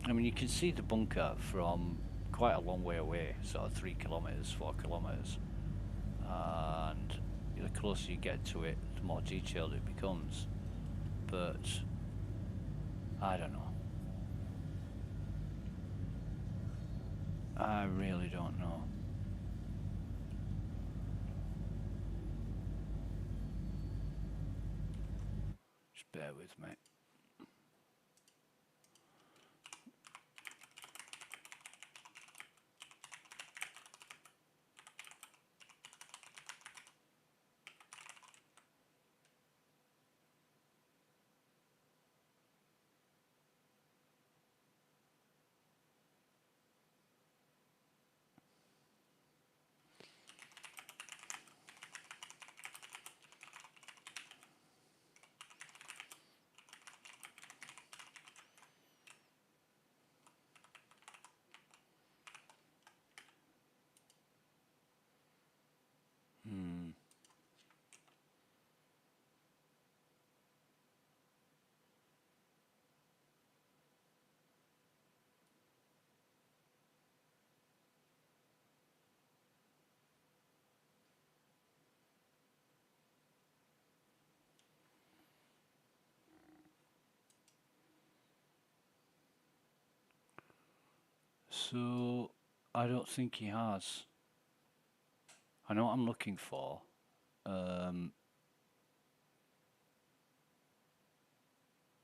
I mean, you can see the bunker from quite a long way away, sort of 3 kilometers, 4 kilometers. And the closer you get to it, the more detailed it becomes. But I don't know. I really don't know. Just bear with me. So I don't think he has. I know what I'm looking for.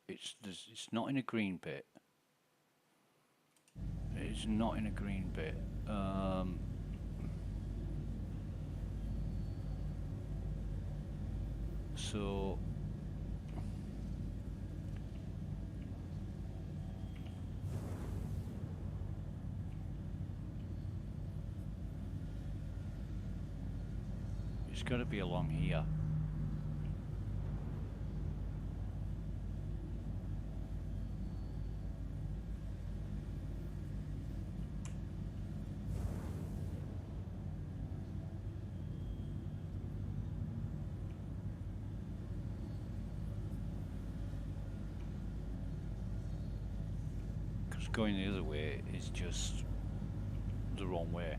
It's not in a green bit. It's not in a green bit. So it's got to be along here. Going the other way is just the wrong way.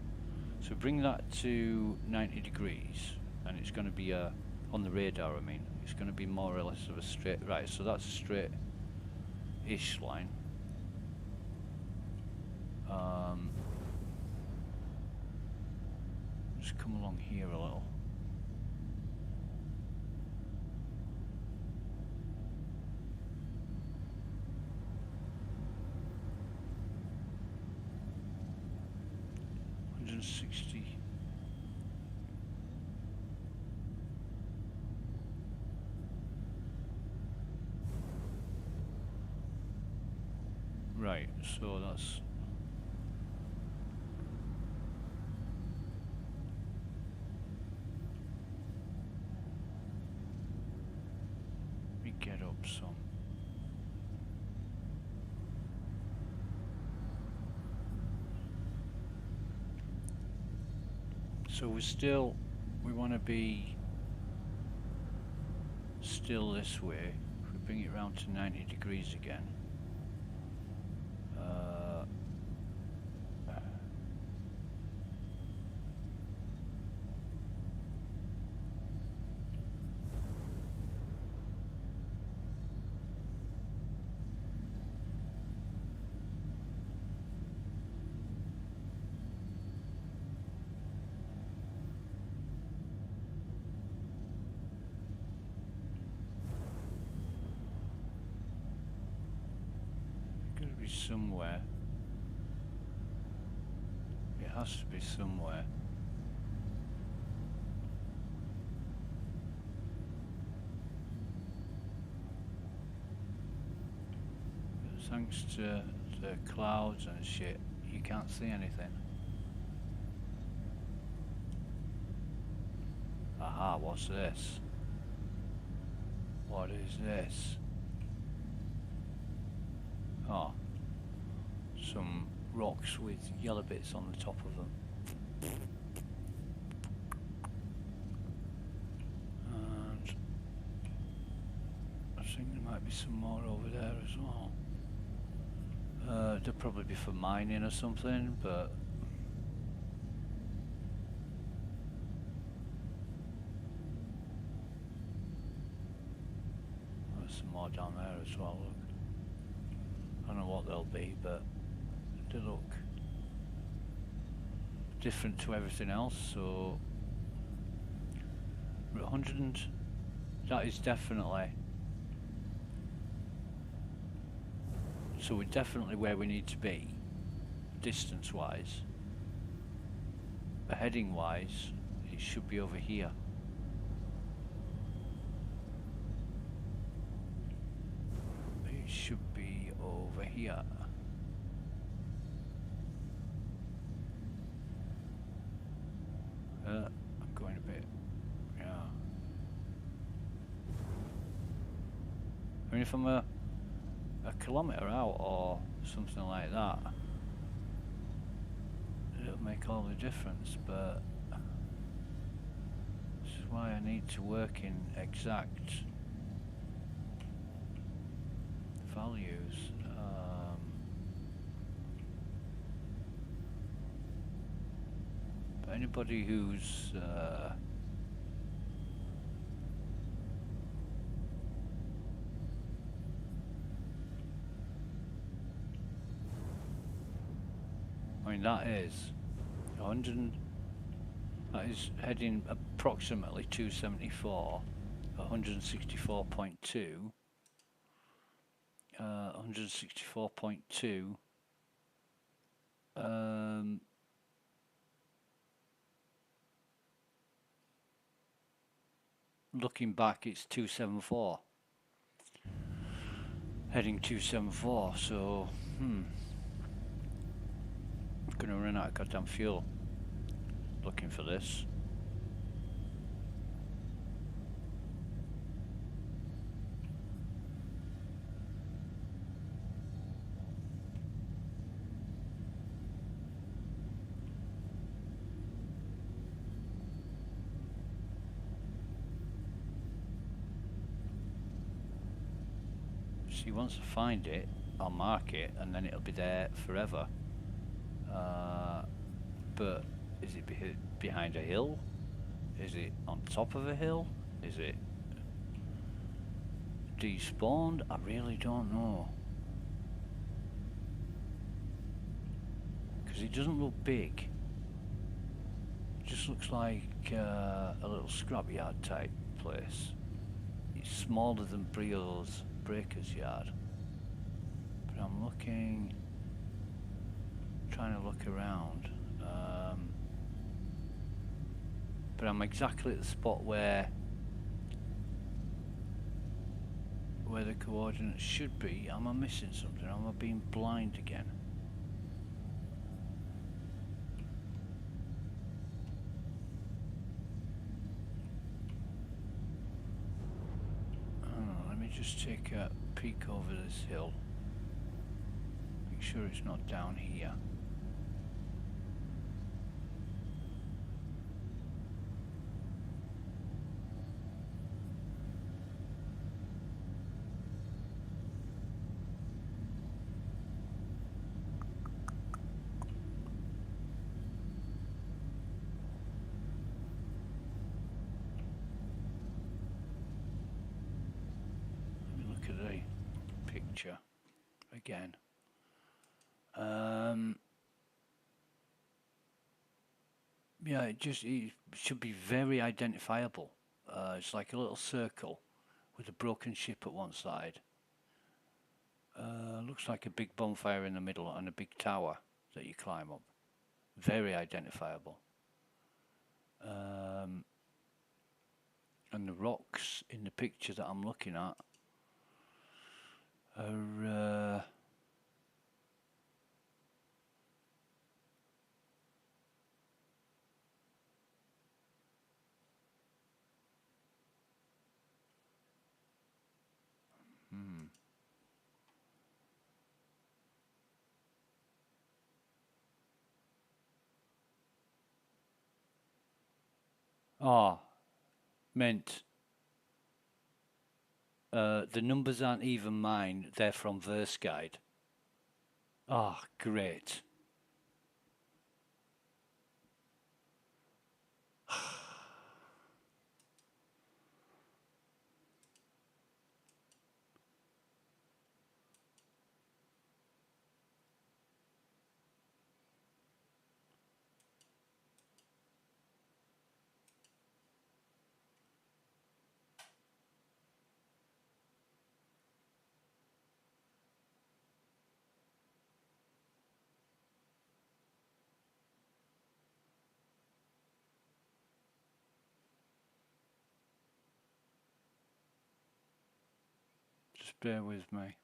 So bring that to 90 degrees and it's going to be on the radar, I mean, it's going to be more or less of a straight, right, so that's a straight-ish line. Just come along here a little. $160. Right, so that's let me get up some. So we want to be still this way. If we bring it round to 90 degrees again. Somewhere. It has to be somewhere. But thanks to the clouds and shit, you can't see anything. Aha, what's this? What is this? Oh. Some rocks with yellow bits on the top of them. And I think there might be some more over there as well. They'll probably be for mining or something, but there's some more down there as well, look. I don't know what they'll be, but they look different to everything else, so 100 and that is definitely, so we're definitely where we need to be distance wise, but heading wise it should be over here. It should be over here. I'm going a bit, yeah. I mean, if I'm a kilometre out or something like that, it'll make all the difference, but this is why I need to work in exact values. But anybody who's I mean, that is 100. That is heading approximately 274, 164.2, 164.2. Looking back, it's 274. Heading 274, so, gonna run out of goddamn fuel looking for this. See, once I find it, I'll mark it, and then it'll be there forever. But is it behind a hill? Is it on top of a hill? Is it despawned? I really don't know. Because it doesn't look big. It just looks like a little scrapyard type place. It's smaller than Brio's Breaker's Yard. But I'm looking, trying to look around. But I'm exactly at the spot where the coordinates should be. Am I missing something? Am I being blind again? Let me just take a peek over this hill. Make sure it's not down here. Picture again. Yeah, it should be very identifiable. It's like a little circle with a broken ship at one side. Looks like a big bonfire in the middle and a big tower that you climb up. Very identifiable. And the rocks in the picture that I'm looking at are meant the numbers aren't even mine, they're from Verse Guide. Great. Just bear with me.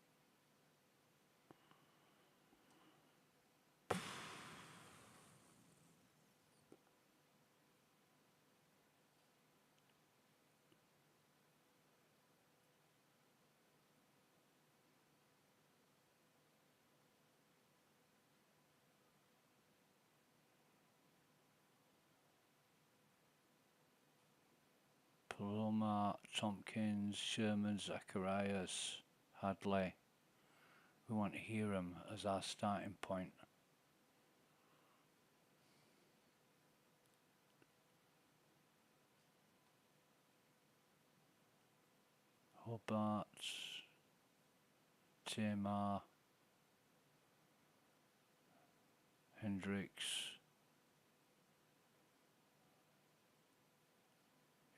Paloma, Tompkins, Sherman, Zacharias, Hadley. We want Hiram as our starting point. Hobart, Tamar, Hendricks,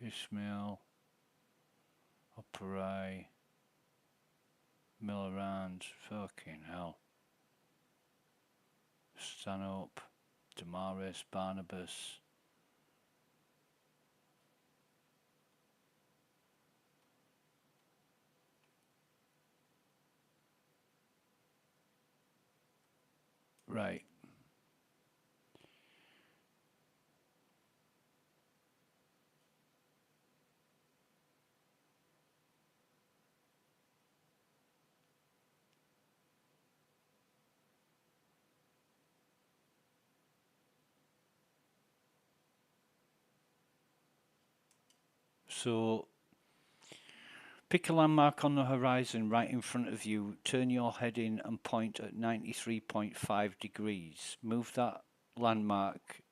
Ismail, Operai, Millerand, fucking hell. Stanhope, Damaris, Barnabas. Right. So, pick a landmark on the horizon right in front of you, turn your head in and point at 93.5 degrees. Move to that landmark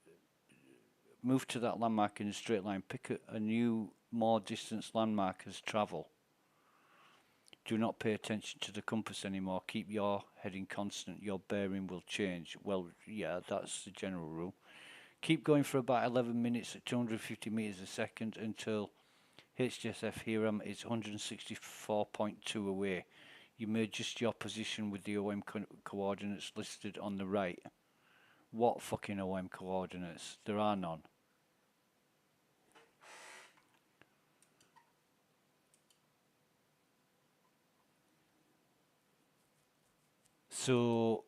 in a straight line. Pick a new, more distance landmark as travel. Do not pay attention to the compass anymore. Keep your heading constant. Your bearing will change. Well, yeah, that's the general rule. Keep going for about 11 minutes at 250 meters a second until HJSF Hiram is 164.2 away. You may adjust your position with the OM coordinates listed on the right. What fucking OM coordinates? There are none. So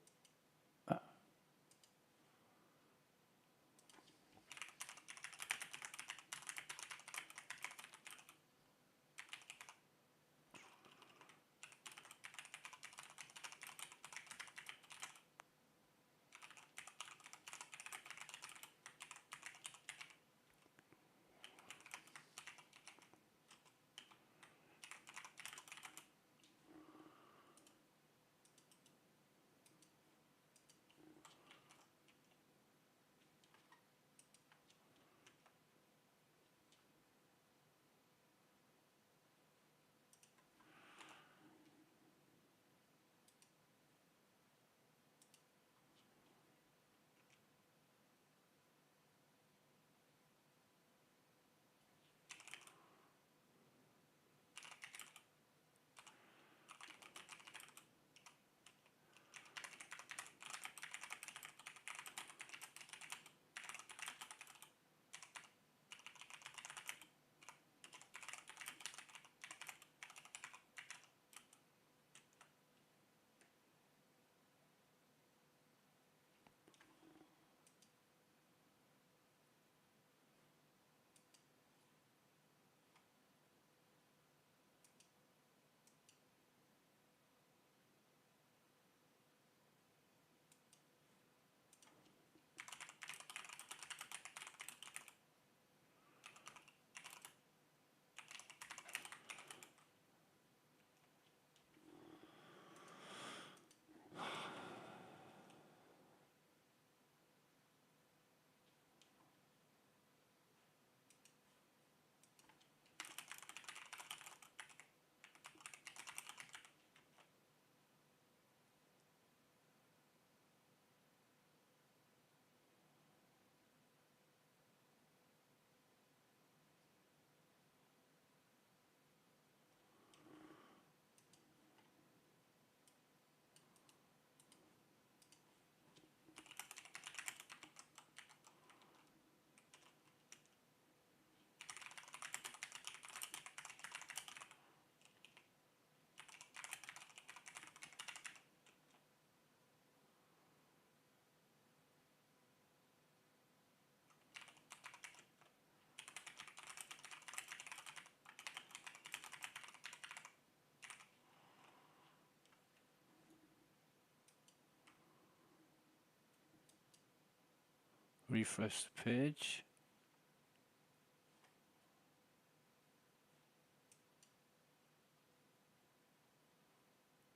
refresh the page.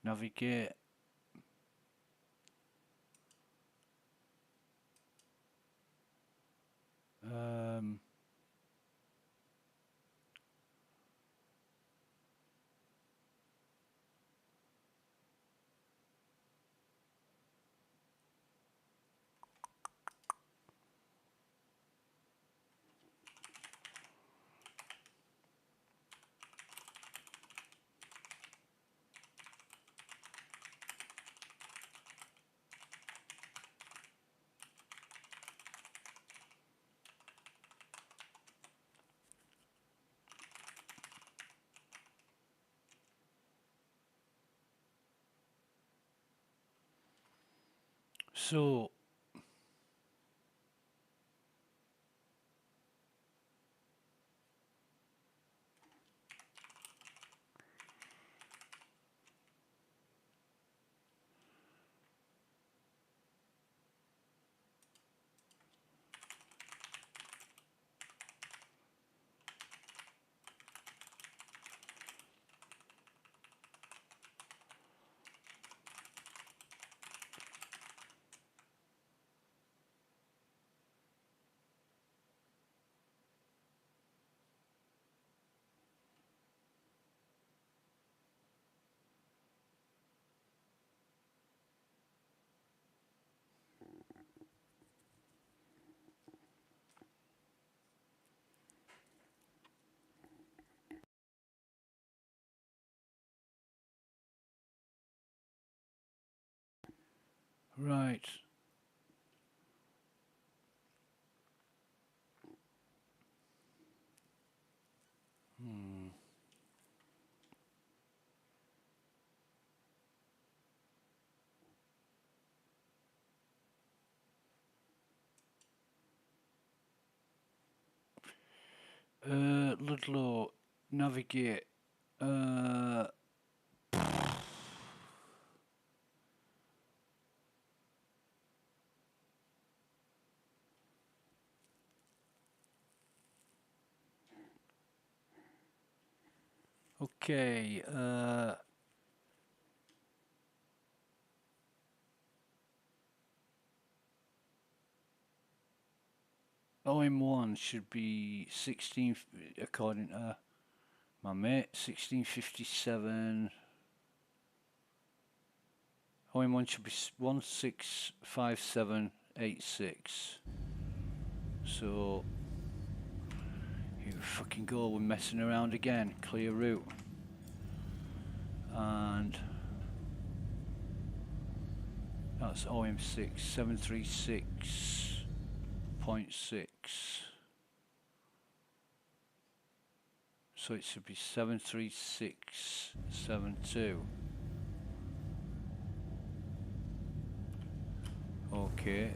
Navigate. So right. Ludlow, navigate. Okay. OM1 should be 16, according to my mate, 1657. OM1 should be 165786. So, here we fucking go, we're messing around again. Clear route. And that's OM6, 736.6. So it should be 73672. Okay.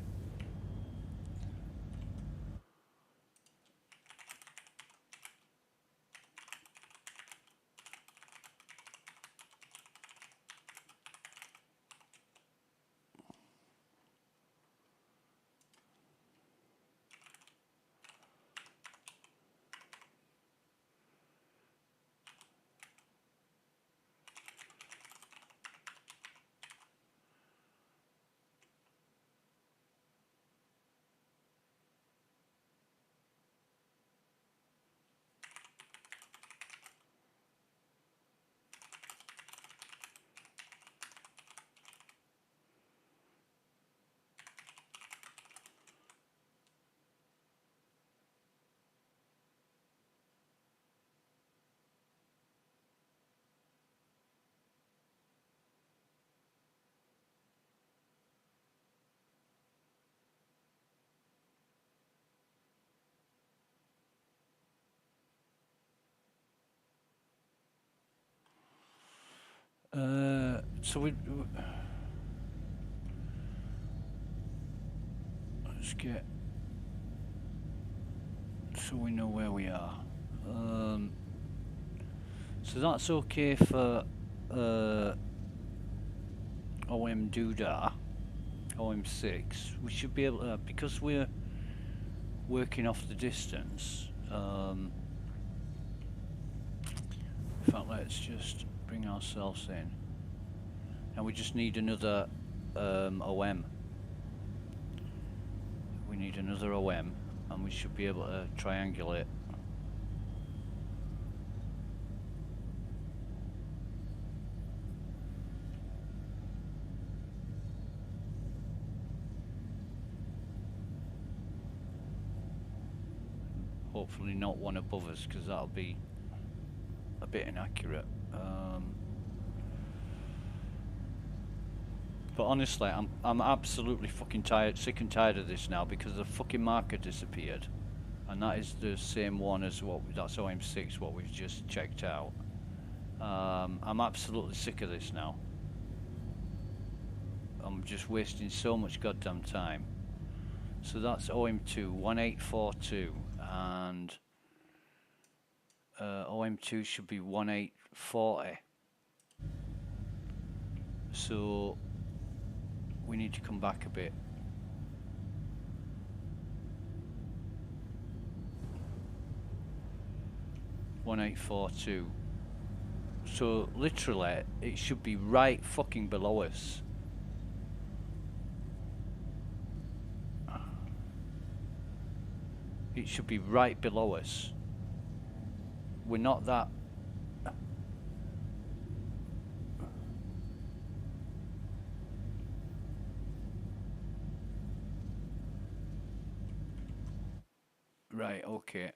So let's get, so we know where we are. So that's okay for OM Doodah, OM6. We should be able to, because we're working off the distance. In fact, let's just bring ourselves in. And we just need another OM. We need another OM, and we should be able to triangulate. Hopefully not one above us, because that'll be a bit inaccurate. But honestly, I'm absolutely fucking sick and tired of this now, because the fucking marker disappeared, and that is the same one as that's OM6, what we've just checked out. I'm absolutely sick of this now. I'm just wasting so much goddamn time. So that's OM2 1842, and OM2 should be 1840. So we need to come back a bit. (1842). So literally, it should be right fucking below us. It should be right below us. We're not that. Right, okay.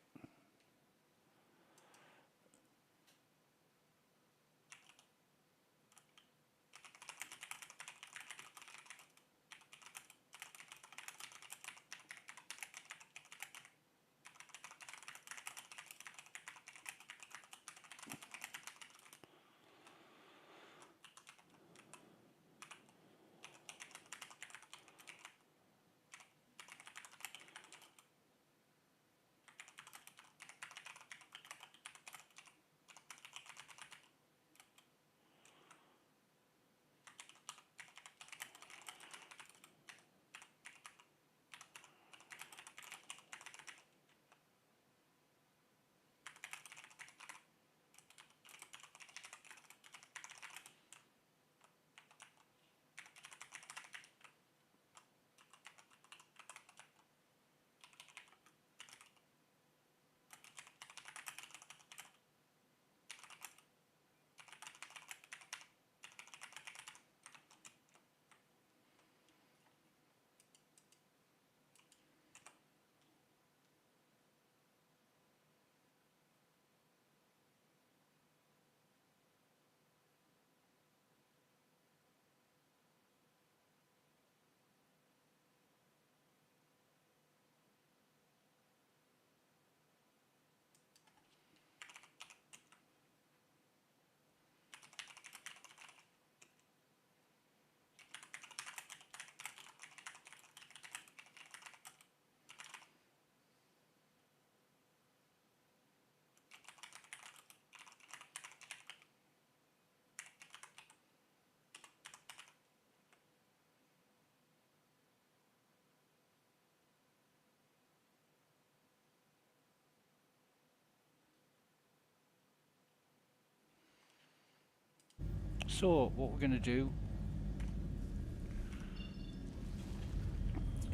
So what we're going to do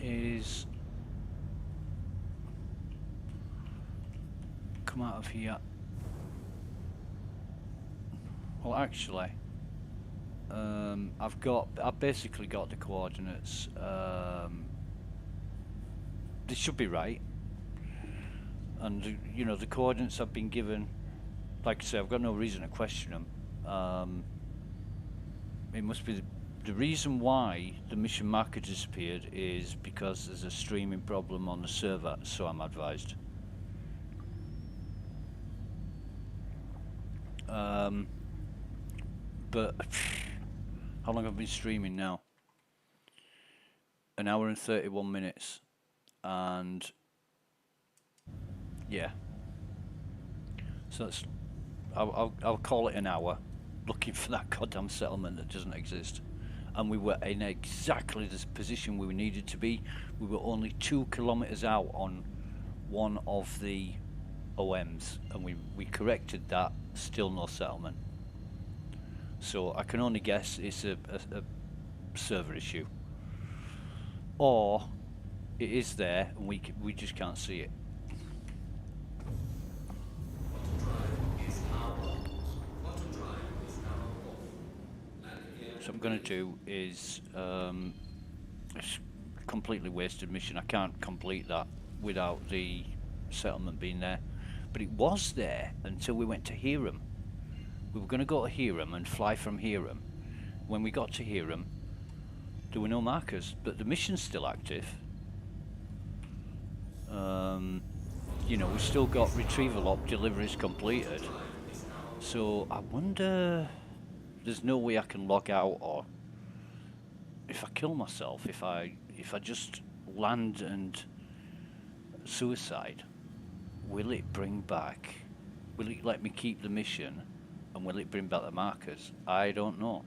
is come out of here. Well, actually, I've basically got the coordinates. This should be right, and you know, the coordinates I've been given. Like I say, I've got no reason to question them. It must be the reason why the mission marker disappeared is because there's a streaming problem on the server, so I'm advised. But how long have I been streaming now? An hour and 31 minutes, and yeah. So that's, I'll call it an hour, looking for that goddamn settlement that doesn't exist. And we were in exactly the position we needed to be. We were only 2 kilometers out on one of the OMs, and we corrected that. Still no settlement. So I can only guess it's a server issue, or it is there and we just can't see it. So I'm going to do is it's a completely wasted mission. I can't complete that without the settlement being there, but it was there until we went to Hiram. We were going to go to Hiram and fly from Hiram. When we got to Hiram, there were no markers, but the mission's still active. You know, we've still got retrieval op deliveries completed. So I wonder, there's no way I can log out, or if I kill myself, if I just land and suicide, will it bring back? Will it let me keep the mission, and will it bring back the markers? I don't know.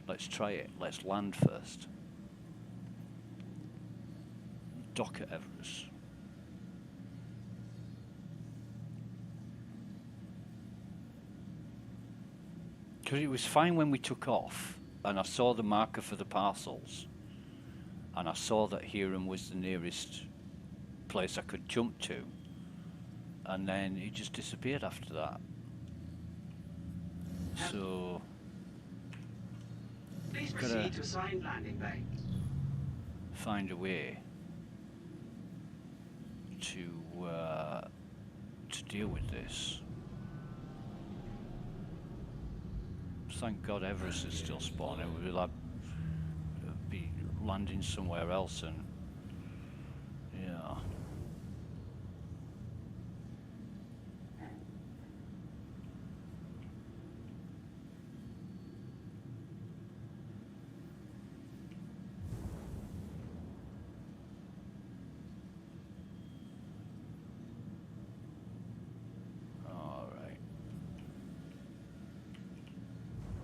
Let's try it. Let's land first. Dock at Everest. Because it was fine when we took off, and I saw the marker for the parcels, and I saw that Hiram was the nearest place I could jump to, and then it just disappeared after that. So Please gotta proceed to assigned landing bay. find a way to deal with this. Thank God Everest is still spawning. We'll have, be landing somewhere else, and yeah.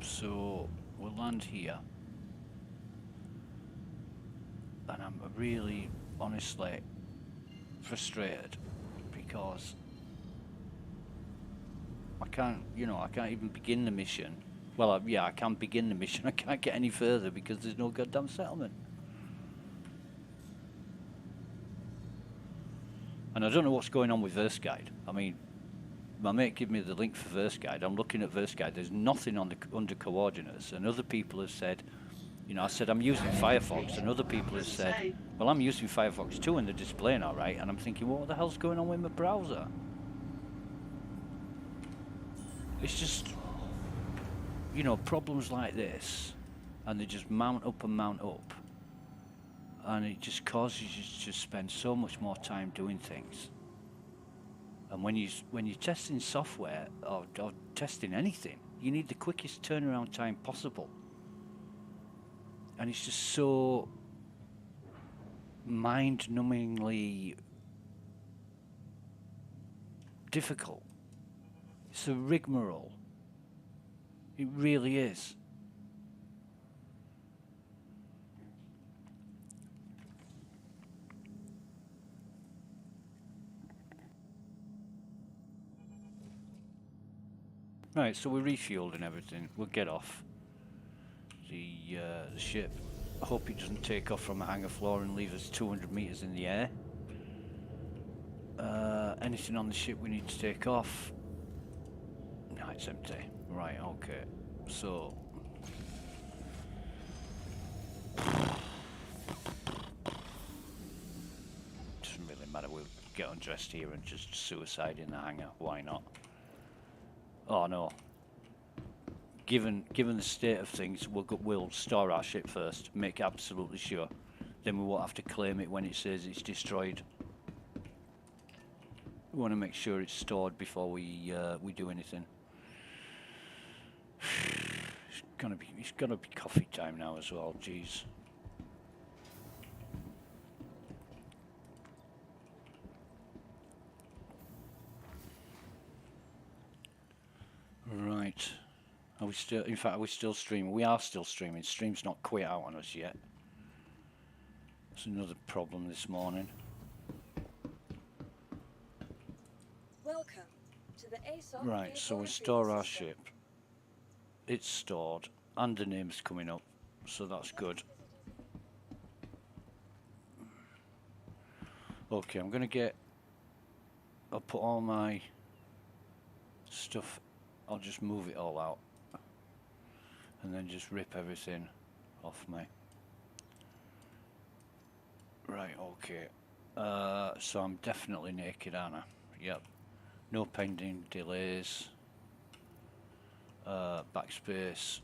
So we'll land here, and I'm really, honestly frustrated because I can't, I can't even begin the mission. Well, yeah, I can begin the mission. I can't get any further because there's no goddamn settlement. And I don't know what's going on with Verse Guide. I mean, my mate gave me the link for Verse Guide. I'm looking at Verse Guide. There's nothing on the under coordinates, and other people have said, I said I'm using Firefox, and other people have said, well, I'm using Firefox too, and they're displaying all right. And I'm thinking, what the hell's going on with my browser? It's just, problems like this, and they just mount up and mount up, and it just causes you to spend so much more time doing things. And when you're testing software or testing anything, you need the quickest turnaround time possible. And it's just so mind-numbingly difficult. It's a rigmarole. It really is. Right, so we're refueled and everything. We'll get off the ship. I hope it doesn't take off from a hangar floor and leave us 200 meters in the air. Anything on the ship we need to take off? No, it's empty. Right, okay. So doesn't really matter. We'll get undressed here and just suicide in the hangar. Why not? Oh no. Given the state of things, we'll store our ship first, make absolutely sure. Then we won't have to claim it when it says it's destroyed. We want to make sure it's stored before we do anything. It's gonna be coffee time now as well. Jeez. Right. Are we still? In fact, are we still streaming? We are still streaming. Stream's not quit out on us yet. That's another problem this morning. Welcome to the ASOC. Right, so we store our ship. It's stored, and the name's coming up, so that's good. Okay, I'll put all my stuff, I'll just move it all out, and then just rip everything off me. Right, okay. So I'm definitely naked, aren't I? Yep. No pending delays. Backspace.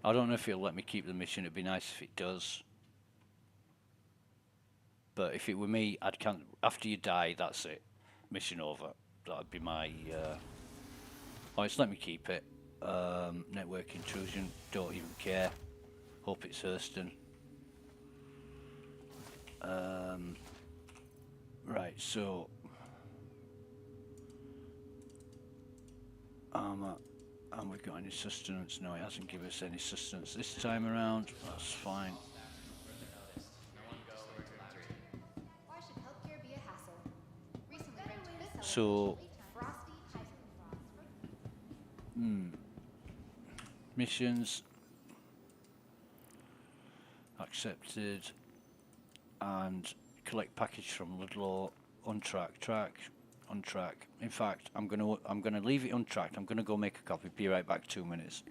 I don't know if it'll let me keep the mission. It'd be nice if it does. But if it were me, I'd after you die, that's it. mission over. That'd be my. Oh, it's let me keep it. Network intrusion. Don't even care. Hope it's Hurston. Right, so armor, and we've got any sustenance? No, it hasn't given us any sustenance this time around. That's fine. Why should healthcare be a hassle? Recently ranked fifth So, Frosty missions accepted, and collect package from Ludlow. Untrack, track, untrack. In fact, I'm gonna leave it untracked. I'm gonna go make a copy. Be right back. 2 minutes.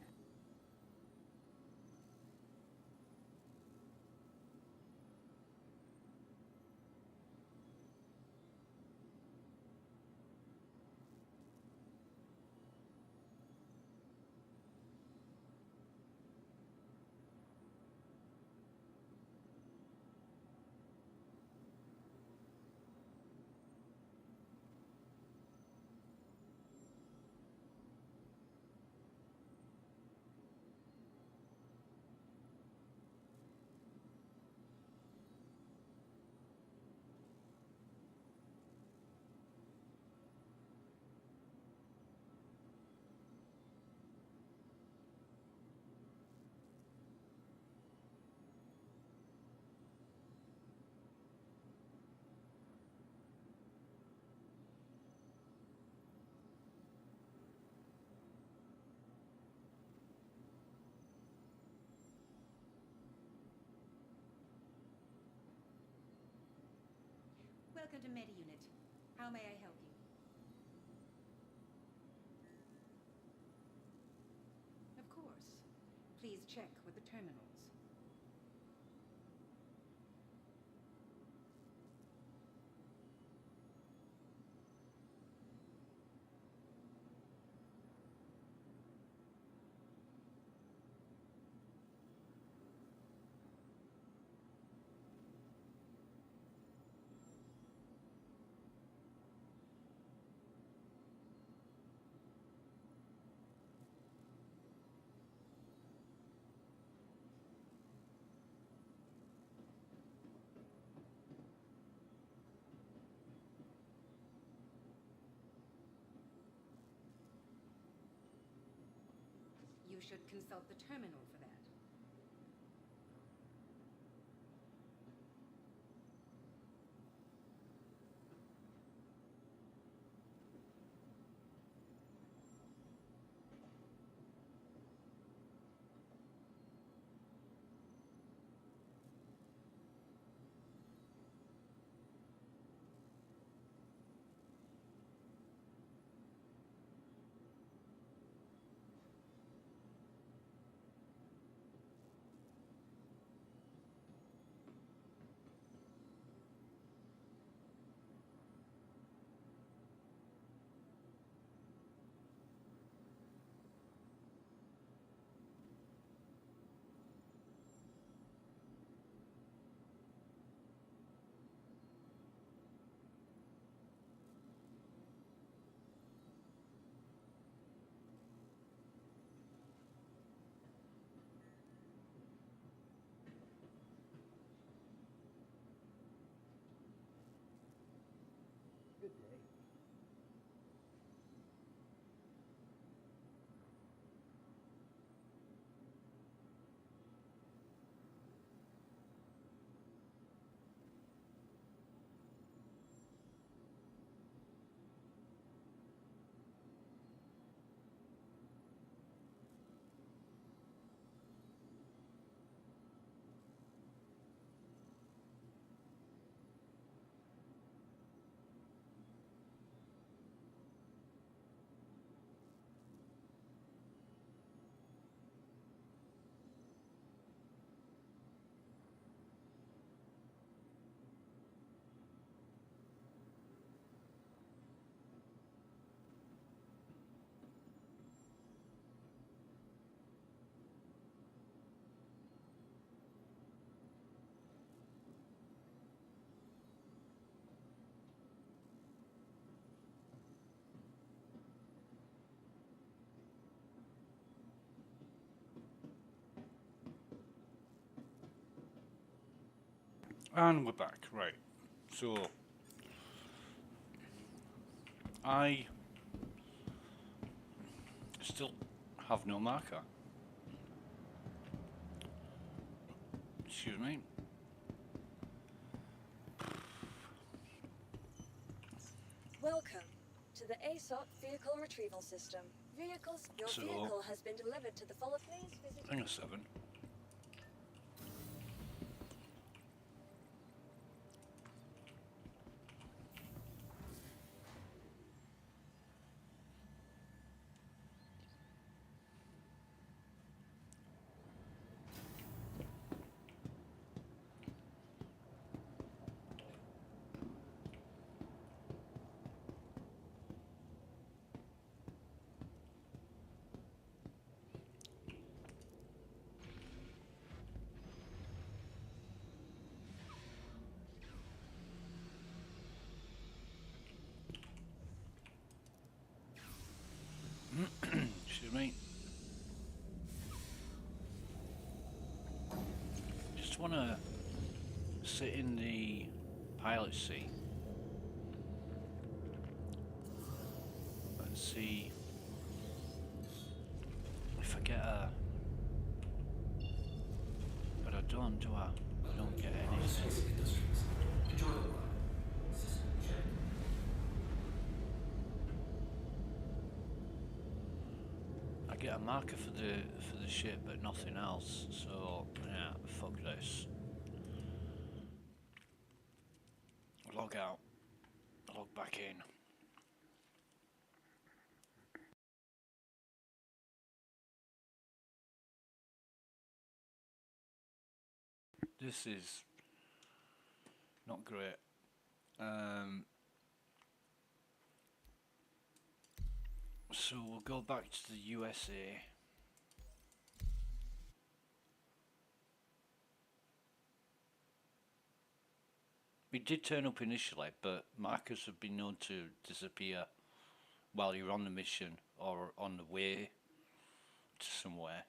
Welcome to Meta Unit. How may I help you? Of course. Please check with the terminals. You should consult the terminal for that. And we're back, right. So, I still have no marker. Excuse me. Welcome to the ASOC Vehicle Retrieval System. Your So- vehicle has been delivered to the follow. Please visit. Hang on a second. Excuse me. Just want to sit in the pilot seat and see if I get a. But I don't, do I? I don't get any. I get a marker for the ship, but nothing else. So yeah, fuck this. Log out. Log back in. This is not great. So we'll go back to the USA. We did turn up initially, but markers have been known to disappear while you're on the mission or on the way to somewhere.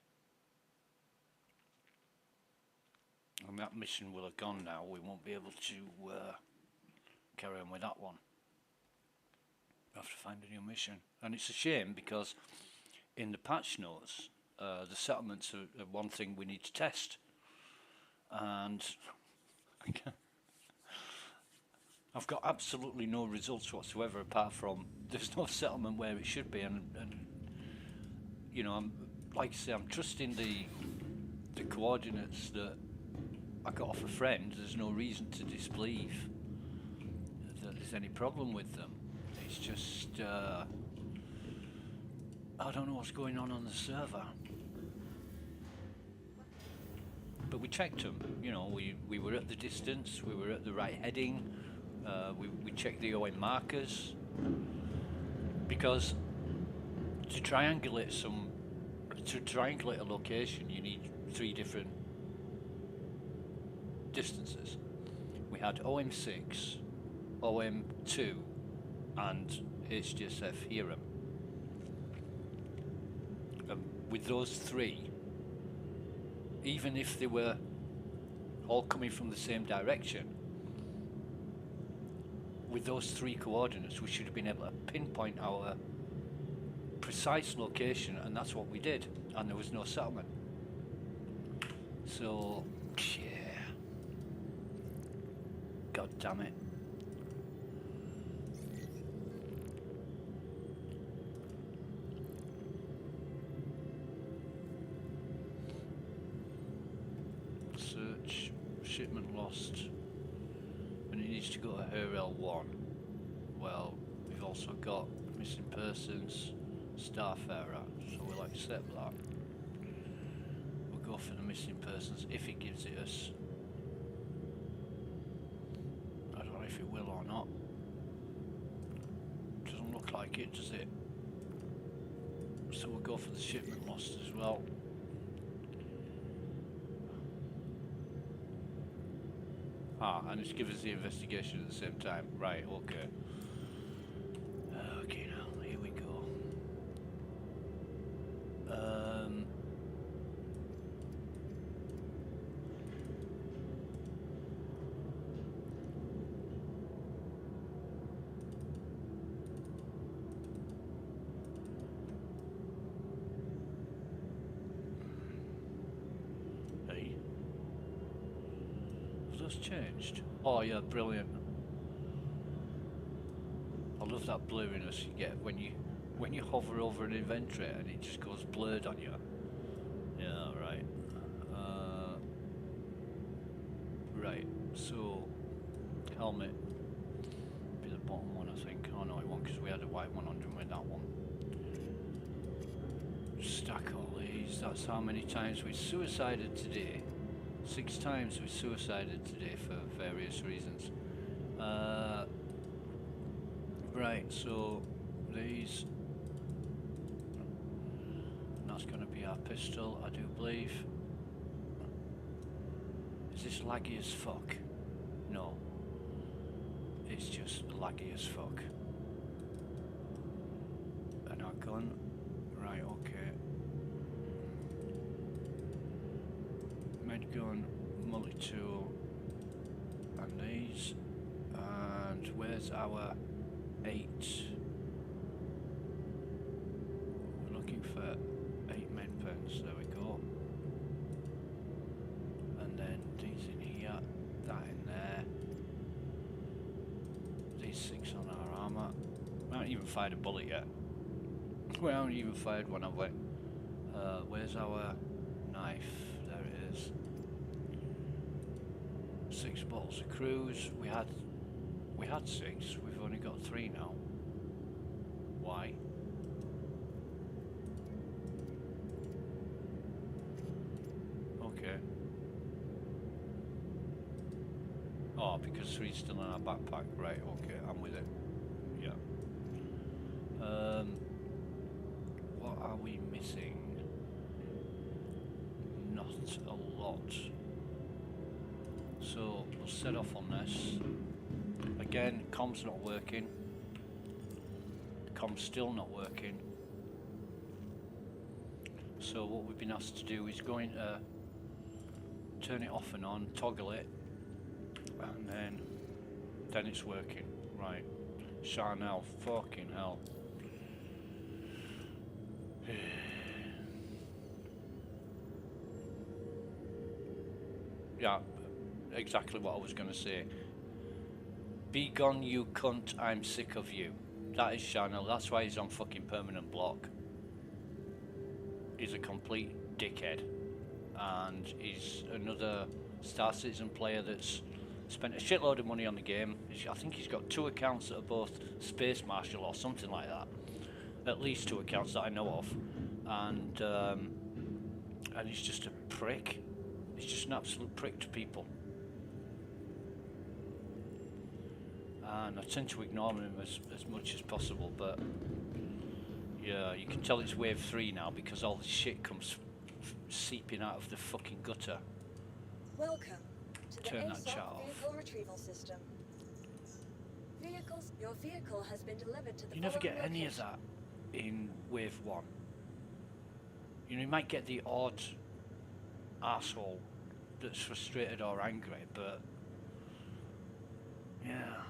And that mission will have gone now. We won't be able to carry on with that one. We'll have to find a new mission. And it's a shame because in the patch notes, the settlements are one thing we need to test. And I've got absolutely no results whatsoever apart from there's no settlement where it should be. And you know, like I say, I'm trusting the coordinates that I got off a friend. There's no reason to disbelieve that there's any problem with them. It's just I don't know what's going on the server. But we checked them. You know, we were at the distance. We were at the right heading. We checked the OM markers because to triangulate a location, you need 3 different distances. We had OM6, OM2, and HGSF Hiram. With those 3, even if they were all coming from the same direction, with those 3 coordinates we should have been able to pinpoint our precise location, and that's what we did, and there was no settlement. So yeah, god damn it. Search shipment lost, and it needs to go to Referral 1. Well, we've also got missing persons, Starfarer, so we'll accept that. We'll go for the missing persons if it gives it us. I don't know if it will or not. Doesn't look like it, does it? So we'll go for the shipment lost as well. And it's given us the investigation at the same time. Right, okay. Okay, now, here we go. those changed? Oh yeah, brilliant. I love that blurriness you get when you hover over an inventory and it just goes blurred on you. Yeah, right. Right, so helmet be the bottom one, I think. Oh no, it won't, because we had a white one on, didn't we? That one. Stack all these. That's how many times we suicided today. 6 times we suicided today for various reasons. Right, so these. And that's going to be our pistol, I do believe. Is this laggy as fuck? No. It's just laggy as fuck. And our gun. Right, okay. Med gun, multi-tool, and these. And where's our 8? We're looking for 8 med pens, there we go. And then these in here, that in there. These 6 on our armour. We haven't even fired a bullet yet. We haven't even fired one, have we? Where's our knife? There it is. 6 bottles of cruise. We had 6. We've only got 3 now. Why? Okay. Oh, because 3's still in our backpack. Right, okay, I'm with it. Yeah. What are we missing? Not a lot. So, we'll set off on this. Again, comms not working. Comms still not working. So what we've been asked to do is go into turn it off and on, toggle it, and then it's working. Right. Charnel, fucking hell. Yeah, exactly what I was going to say. Be gone, you cunt, I'm sick of you. That is Charnel, that's why he's on fucking permanent block. He's a complete dickhead. And he's another Star Citizen player that's spent a shitload of money on the game. I think he's got 2 accounts that are both Space Marshal or something like that. At least 2 accounts that I know of. And he's just a prick. He's just an absolute prick to people. And I tend to ignore him as much as possible, but yeah, you can tell it's wave 3 now because all this shit comes seeping out of the fucking gutter. Welcome to the Turn that chat ASOC off. vehicle retrieval system. Your vehicle has been delivered to the You never get following any of location. that in wave 1. You know, you might get the odd asshole that's frustrated or angry, but yeah.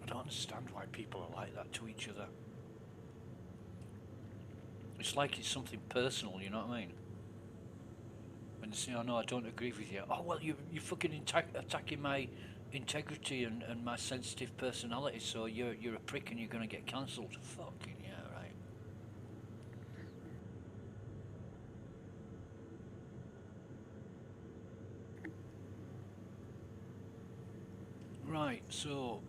I don't understand why people are like that to each other. It's like it's something personal, you know what I mean? When they say, oh no, I don't agree with you. Oh well, you're fucking attacking my integrity and my sensitive personality, so you're a prick and you're gonna get cancelled. Fucking yeah, right. Right, so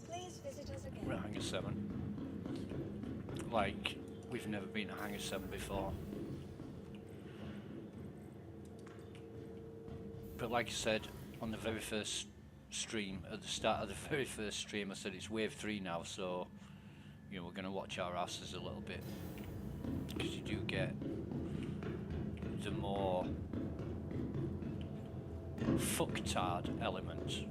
Please visit us again. we're at Hangar 7. Like, we've never been at Hangar 7 before. But like I said, on the very first stream, at the start of the very first stream, I said it's wave 3 now, so, you know, we're going to watch our asses a little bit. Because you do get the more fucktard element,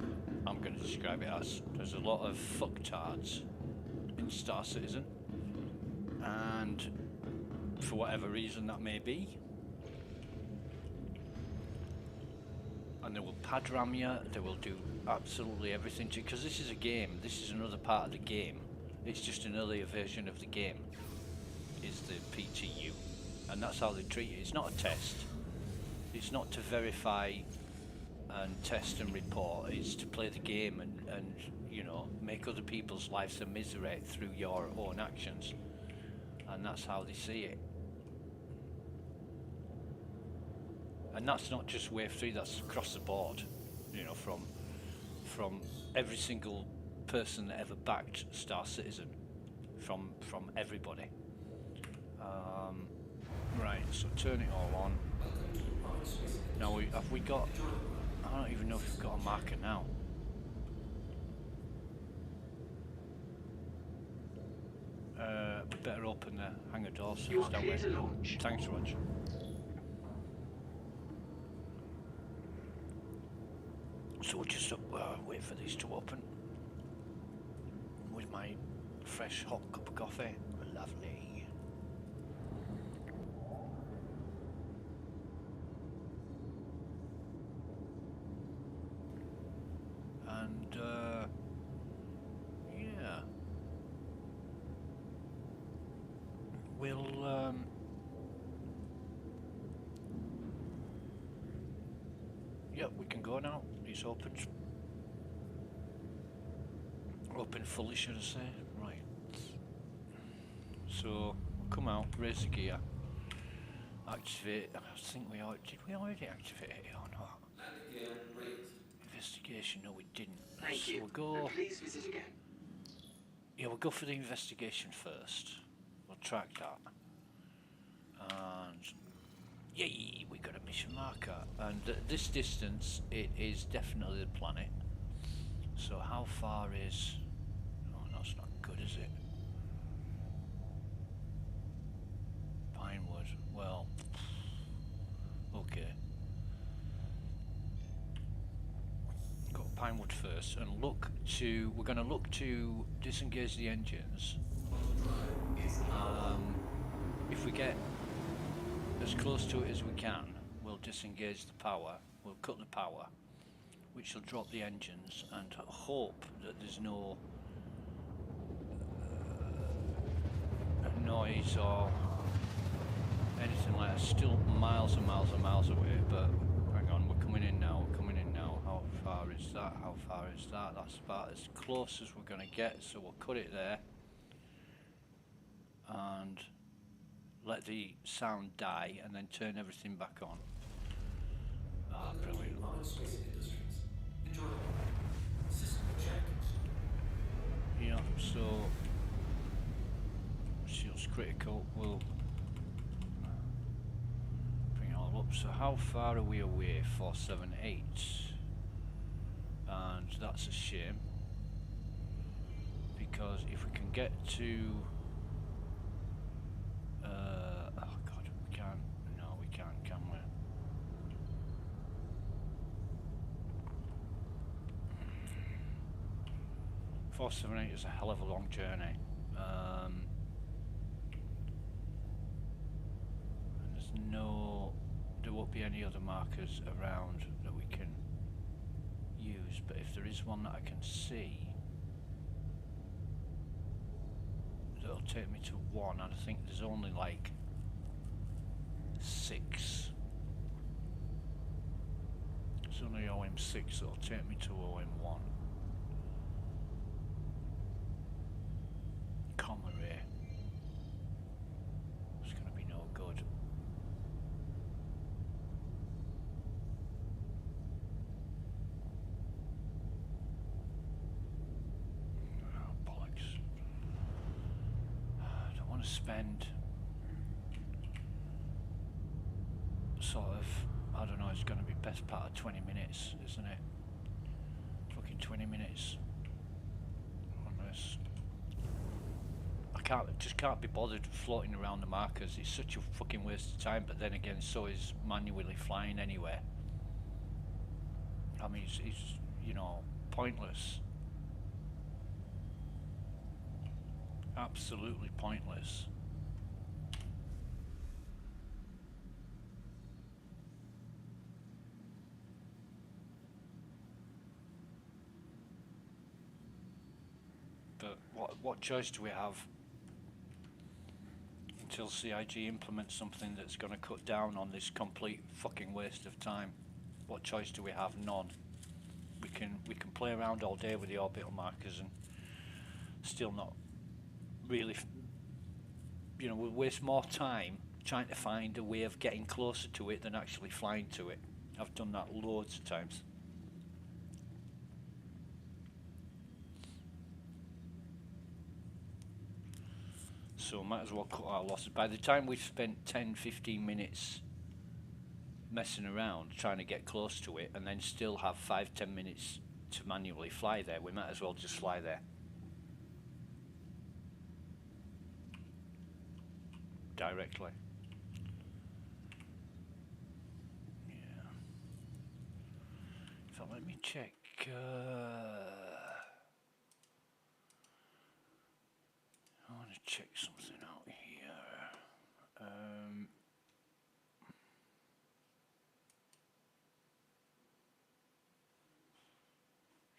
I'm going to describe it as. There's a lot of fucktards in Star Citizen, and for whatever reason that may be, and they will pad ram you, they will do absolutely everything to you, because this is a game, this is another part of the game, it's just an earlier version of the game, is the PTU, and that's how they treat it. It's not a test, It's not to verify and test and report. It's to play the game and you know, make other people's lives a misery through your own actions. And that's how they see it. And that's not just Wave 3, that's across the board, you know, from every single person that ever backed Star Citizen, from everybody. Right, so turn it all on. Now, have we got, I don't even know if we've got a marker now. We better open the hangar door so You it's are down clear there. to launch. Thanks, Roger. So we'll just wait for these to open with my fresh hot cup of coffee. Lovely. And yeah, we'll yeah, we can go now. It's open. Open fully, should I say? Right. So come out, raise the gear, activate. I think we already did. We already activate it or not? Investigation. No, we didn't. Thank So you. we'll go. And please visit again. Yeah, we'll go for the investigation first. We'll track that. And yay, we got a mission marker. And at this distance, it is definitely the planet. So how far is? Oh, that's not good, is it? Pinewood. Well, okay. Go to Pinewood first and look to. We're going to look to disengage the engines. If we get as close to it as we can, we'll disengage the power. We'll cut the power, which will drop the engines, and hope that there's no noise or anything like that. Still miles and miles and miles away, but hang on, we're coming in now. We're coming in now. How far is that? How far is that? That's about as close as we're going to get, so we'll cut it there and let the sound die and then turn everything back on. Ah, brilliant. Yeah, so shields critical, we'll bring it all up. So how far are we away? 478. And that's a shame, because if we can get to oh god, we can't. No, we can't, can we? 478 is a hell of a long journey. And there's no, there won't be any other markers around that we can use, but if there is one that I can see, that'll take me to one, and I think there's only like 6. It's only OM6 that'll take me to OM1. Comma ray. It's gonna be no good. Oh, bollocks. I don't want to spend sort of, I don't know, it's going to be best part of 20 minutes, isn't it? Fucking 20 minutes on this. Just can't be bothered floating around the markers. It's such a fucking waste of time, but then again, so is manually flying anywhere. I mean, it's you know, pointless. Absolutely pointless. But what choice do we have in until CIG implements something that's going to cut down on this complete fucking waste of time. What choice do we have? None. We can play around all day with the orbital markers and still not really, we'll waste more time trying to find a way of getting closer to it than actually flying to it. I've done that loads of times. So might as well cut our losses. By the time we've spent 10-15 minutes messing around trying to get close to it and then still have 5-10 minutes to manually fly there, we might as well just fly there directly. Yeah. So let me check. I want to check something out here.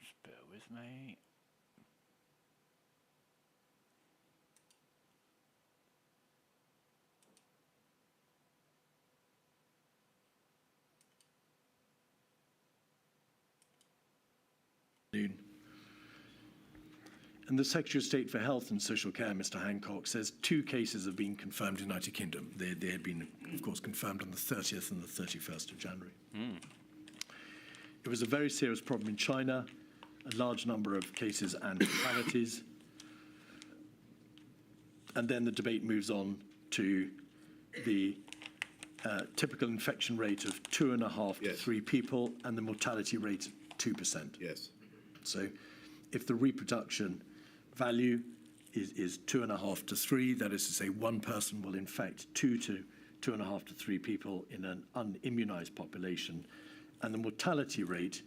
Just bear with me. And the Secretary of State for Health and Social Care, Mr. Hancock, says 2 cases have been confirmed in the United Kingdom. They had been, of course, confirmed on the 30th and the 31st of January. It was a very serious problem in China, a large number of cases and fatalities. And then the debate moves on to the typical infection rate of 2.5 to 3 people and the mortality rate 2%. Yes. So if the reproduction value is 2.5 to 3, that is to say 1 person will infect 2.5 to 3 people in an unimmunized population, and the mortality rate,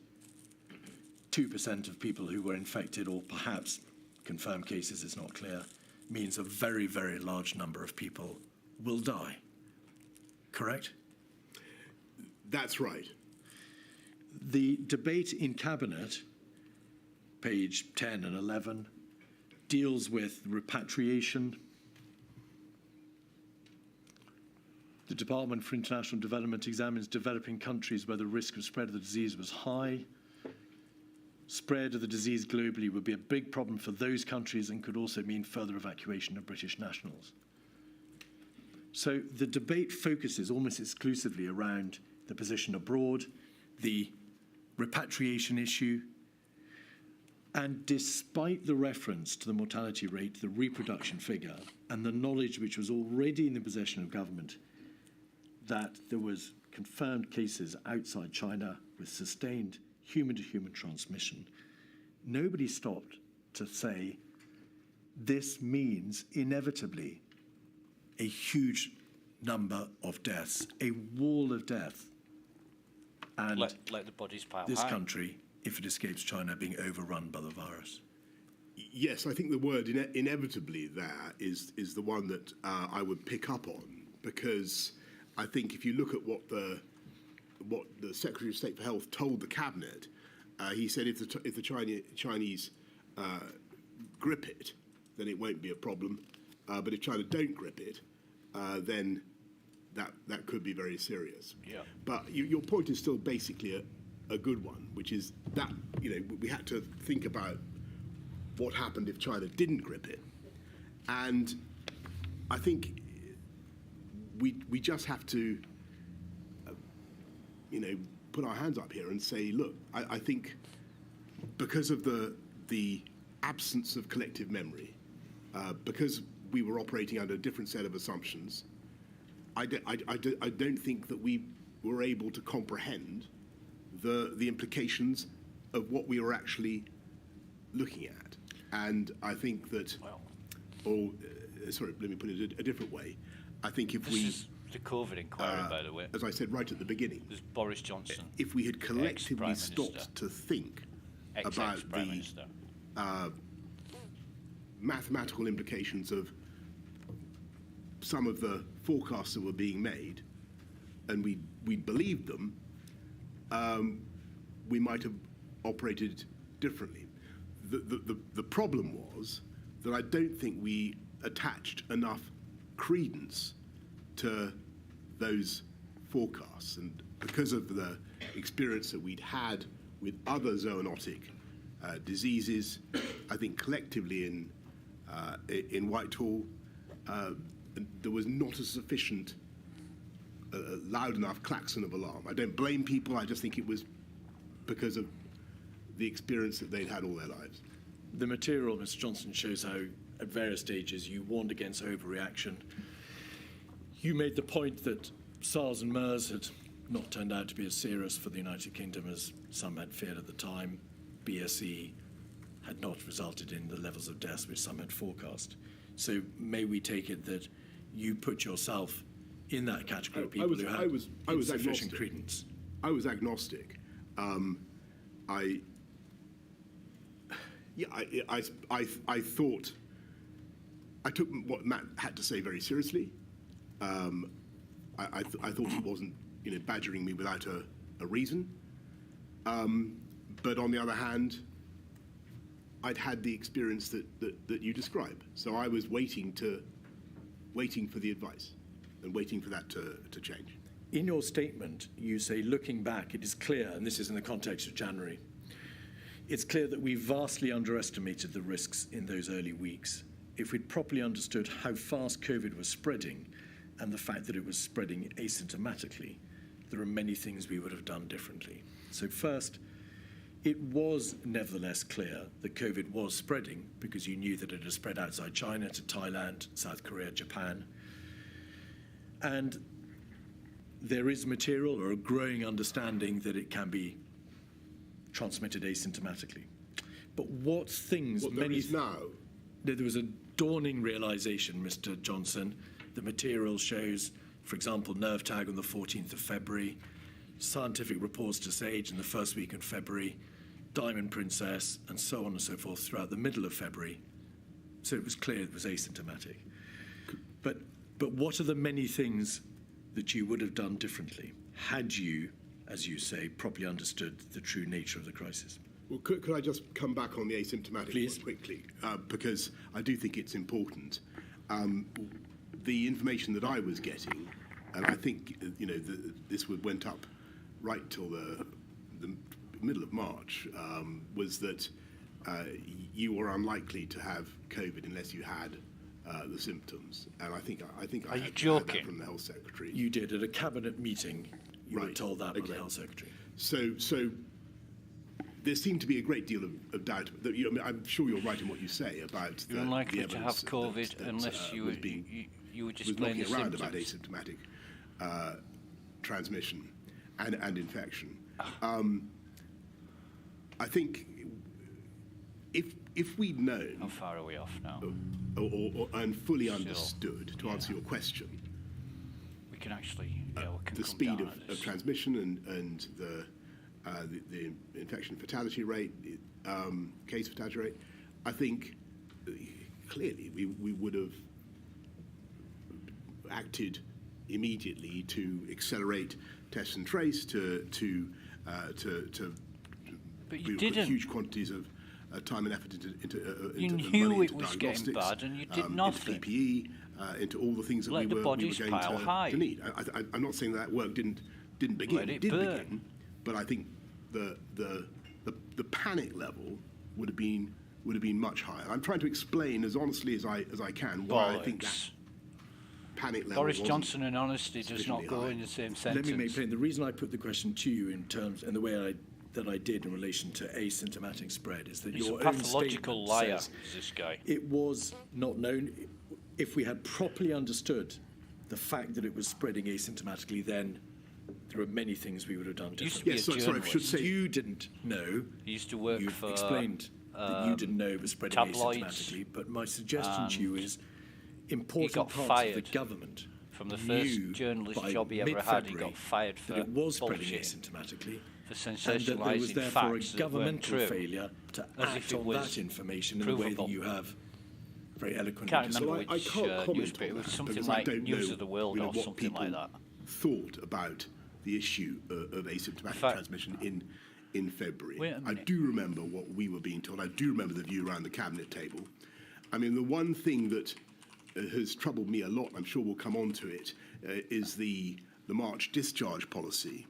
2% of people who were infected or perhaps confirmed cases, is not clear, means a very, very large number of people will die. Correct? That's right. The debate in Cabinet, page 10 and 11, deals with repatriation. The Department for International Development examines developing countries where the risk of spread of the disease was high. Spread of the disease globally would be a big problem for those countries and could also mean further evacuation of British nationals. So the debate focuses almost exclusively around the position abroad, the repatriation issue, and despite the reference to the mortality rate, the reproduction figure, and the knowledge which was already in the possession of government that there was confirmed cases outside China with sustained human-to-human transmission, nobody stopped to say this means inevitably a huge number of deaths, a wall of death, and let the bodies pile this high. country, if it escapes China, being overrun by the virus. Yes, I think the word inevitably there is the one that I would pick up on, because I think if you look at what the Secretary of State for Health told the Cabinet, he said if the Chinese grip it, then it won't be a problem. But if China don't grip it, then that could be very serious. Yeah. But your point is still basically a good one, which is that we had to think about what happened if China didn't grip it, and I think we just have to put our hands up here and say, look, I think because of the absence of collective memory, because we were operating under a different set of assumptions, I don't think that we were able to comprehend the implications of what we were actually looking at. And I think that, sorry, let me put it a different way. I think if This is the COVID inquiry, by the way. as I said right at the beginning, There's Boris Johnson. if we had collectively Ex-Prime stopped Minister. to think about Ex-Prime the Minister. mathematical implications of some of the forecasts that were being made, and we believed them, we might have operated differently. The problem was that I don't think we attached enough credence to those forecasts. And because of the experience that we'd had with other zoonotic diseases, I think collectively in Whitehall, there was not a sufficient loud enough klaxon of alarm. I don't blame people, I just think it was because of the experience that they'd had all their lives. The material, Mr. Johnson, shows how at various stages you warned against overreaction. You made the point that SARS and MERS had not turned out to be as serious for the United Kingdom as some had feared at the time. BSE had not resulted in the levels of deaths which some had forecast. So may we take it that you put yourself in that category of people who had insufficient credence? I was agnostic. I thought I took what Matt had to say very seriously. I thought he wasn't, badgering me without a reason. But on the other hand, I'd had the experience that you describe. So I was waiting for the advice and waiting for that to change. In your statement, you say, looking back, it is clear, and this is in the context of January, it's clear that we vastly underestimated the risks in those early weeks. If we'd properly understood how fast COVID was spreading and the fact that it was spreading asymptomatically, there are many things we would have done differently. So first, it was nevertheless clear that COVID was spreading because you knew that it had spread outside China to Thailand, South Korea, Japan. And there is material or a growing understanding that it can be transmitted asymptomatically. But what things... What there is now? There was a dawning realization, Mr. Johnson. The material shows, for example, nerve tag on the 14th of February, scientific reports to SAGE in the first week in February, Diamond Princess, and so on and so forth throughout the middle of February. So it was clear it was asymptomatic. But what are the many things that you would have done differently had you, as you say, properly understood the true nature of the crisis? Well, could I just come back on the asymptomatic Please. one quickly? Because I do think it's important. The information that I was getting, and I think this went up right till the middle of March, was that you were unlikely to have COVID unless you had the symptoms. And I think I had that from the health secretary. You did at a cabinet meeting. You were Right. told that by Okay. the health secretary. So there seemed to be a great deal of doubt. I'm sure you're right in what you say about You're the unlikely to evidence have COVID unless you was were displaying the knocking around about symptoms. asymptomatic transmission and infection. I think if we'd known How far are we off now? and fully Still, understood, to answer your question, We can actually, we can the come speed down of at this. transmission and the infection fatality rate, case fatality rate, I think clearly we would have acted immediately to accelerate test and trace, to But we you put didn't. huge quantities of time and effort into You money knew it into was getting diagnostics, bad and you did into nothing. PPE, into all the things that Let we the were bodies going pile high. to need. I'm not saying that work didn't begin. Let it did burn. begin, but I think the panic level would have been much higher. I'm trying to explain as honestly as I can why I think that Bollocks. panic level. Boris wasn't Johnson and honesty does not sufficiently go high. in the same Let sentence. me make plain. The reason I put the question to you in terms and the way that I did in relation to asymptomatic spread is that He's your a own pathological statement liar, says is this guy. it was not known. If we had properly understood the fact that it was spreading asymptomatically, then there are many things we would have done Used to differently. be Yes, a sorry, I should journalist. say You didn't know. He used to work You've for explained that you didn't know it was spreading tabloids, asymptomatically. But my suggestion to you is got important parts of fired the government from the first knew journalist by job he ever had. He mid-February got fired for that it was spreading bullshit, asymptomatically. for And that there was sensationalising therefore a facts that weren't governmental true. failure to As if act it on was that information in the way provable. that you have very eloquently Can't described. remember I which can't comment newspaper. It on was that something because I like don't News know, of the World or what something like people that. thought about the issue of asymptomatic fact- transmission in February. Wait a I minute. do remember what we were being told. I do remember the view around the cabinet table. I mean, the one thing that has troubled me a lot, I'm sure we'll come on to it, is the March discharge policy,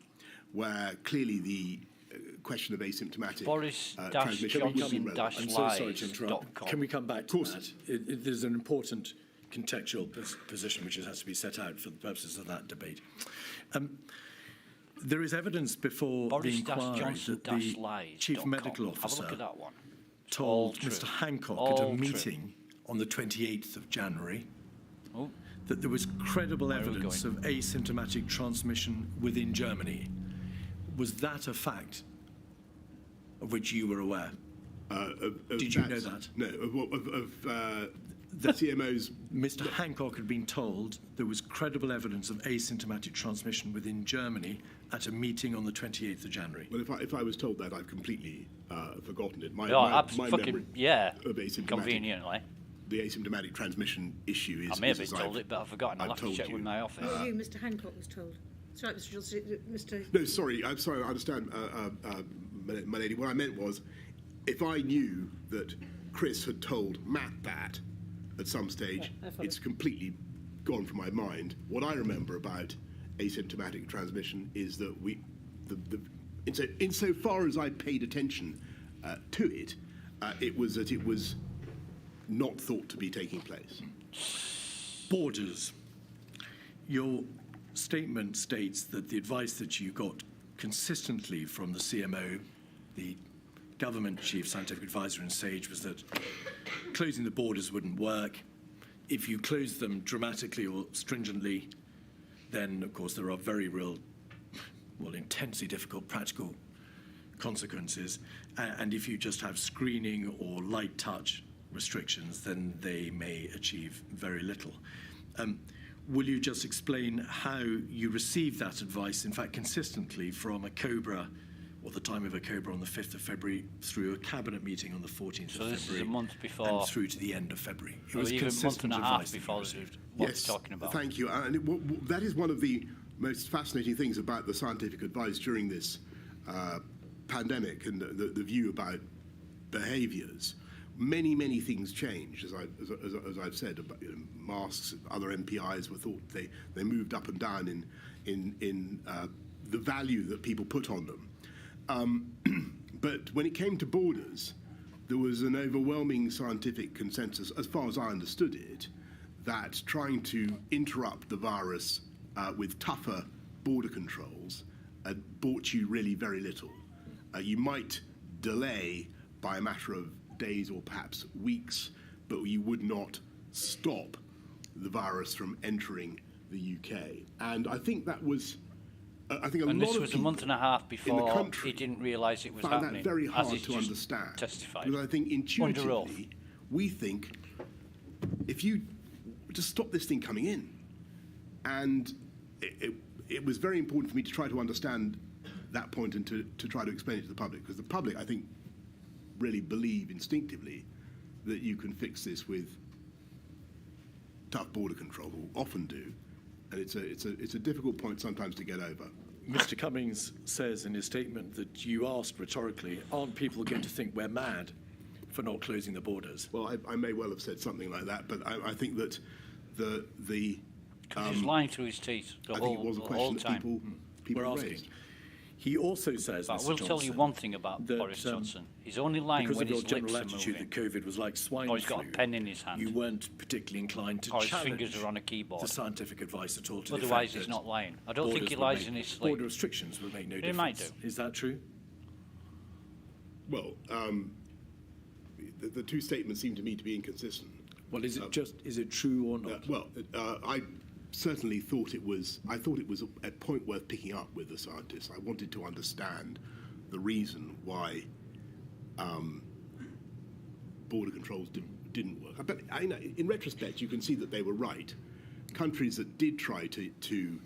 where clearly the question of asymptomatic transmission would be relevant. I'm so sorry to interrupt. Can we come back to that? There's an important contextual position which has to be set out for the purposes of that debate. There is evidence before the inquiry that the chief medical officer told Mr. Hancock at a meeting on the 28th of January that there was credible evidence of asymptomatic transmission within Germany. Was that a fact of which you were aware? Did you know that? No, of the CMO's... Mr. Hancock had been told there was credible evidence of asymptomatic transmission within Germany at a meeting on the 28th of January. Well, if I was told that, I've completely forgotten it. My fucking, yeah, of asymptomatic, conveniently. The asymptomatic transmission issue is... I may have been told it, but I've forgotten. I'll have to check with my office. Oh, you, Mr. Hancock, was told. Sorry, Mr. No, sorry, I'm sorry, I understand, my lady. What I meant was, if I knew that Chris had told Matt that at some stage, it's completely gone from my mind. What I remember about asymptomatic transmission is that insofar as I paid attention to it, it was not thought to be taking place. Borders. Your statement states that the advice that you got consistently from the CMO, the government chief scientific advisor in SAGE, was that closing the borders wouldn't work. If you close them dramatically or stringently, then of course there are very real, intensely difficult practical consequences. And if you just have screening or light touch restrictions, then they may achieve very little. Will you just explain how you received that advice, in fact, consistently from a COBRA, or the time of a COBRA on the 5th of February, through a cabinet meeting on the 14th of February? So this is a month before. And through to the end of February. It was even a month and a half before what we're talking about. Thank you. And that is one of the most fascinating things about the scientific advice during this pandemic and the view about behaviours. Many things changed, as I've said. About, masks, other MPIs were thought they moved up and down in the value that people put on them. But when it came to borders, there was an overwhelming scientific consensus, as far as I understood it, that trying to interrupt the virus with tougher border controls brought you really very little. You might delay by a matter of days or perhaps weeks, but you would not stop the virus from entering the UK. And I think that was, I think a lot of people this was a month and a half before he didn't realise it was found happening. that very hard to understand. Testified. Because I think intuitively, we think if you just stop this thing coming in, and it was very important for me to try to understand that point and to try to explain it to the public, because the public, I think, really believe instinctively that you can fix this with tough border control, or often do, and it's a difficult point sometimes to get over. Mr. Cummings says in his statement that you asked rhetorically, aren't people going to think we're mad for not closing the borders? Well, I may well have said something like that, but I think that the he's lying through his teeth the whole time. People were raised. He also says, but I will tell you one thing about Boris Johnson. He's only lying when his lips are moving. Because of your general attitude that COVID was like swine flu, he's got a pen in his hand. You weren't particularly inclined to challenge his fingers are on a keyboard. The scientific advice at all to Otherwise, he's not lying. I don't think he lies in his sleep. Border restrictions would make no difference. He might do. Is that true? Well, the two statements seem to me to be inconsistent. Well, is it true or not? I certainly thought it was. I thought it was a point worth picking up with the scientists. I wanted to understand the reason why border controls didn't work. But in retrospect, you can see that they were right. Countries that did try to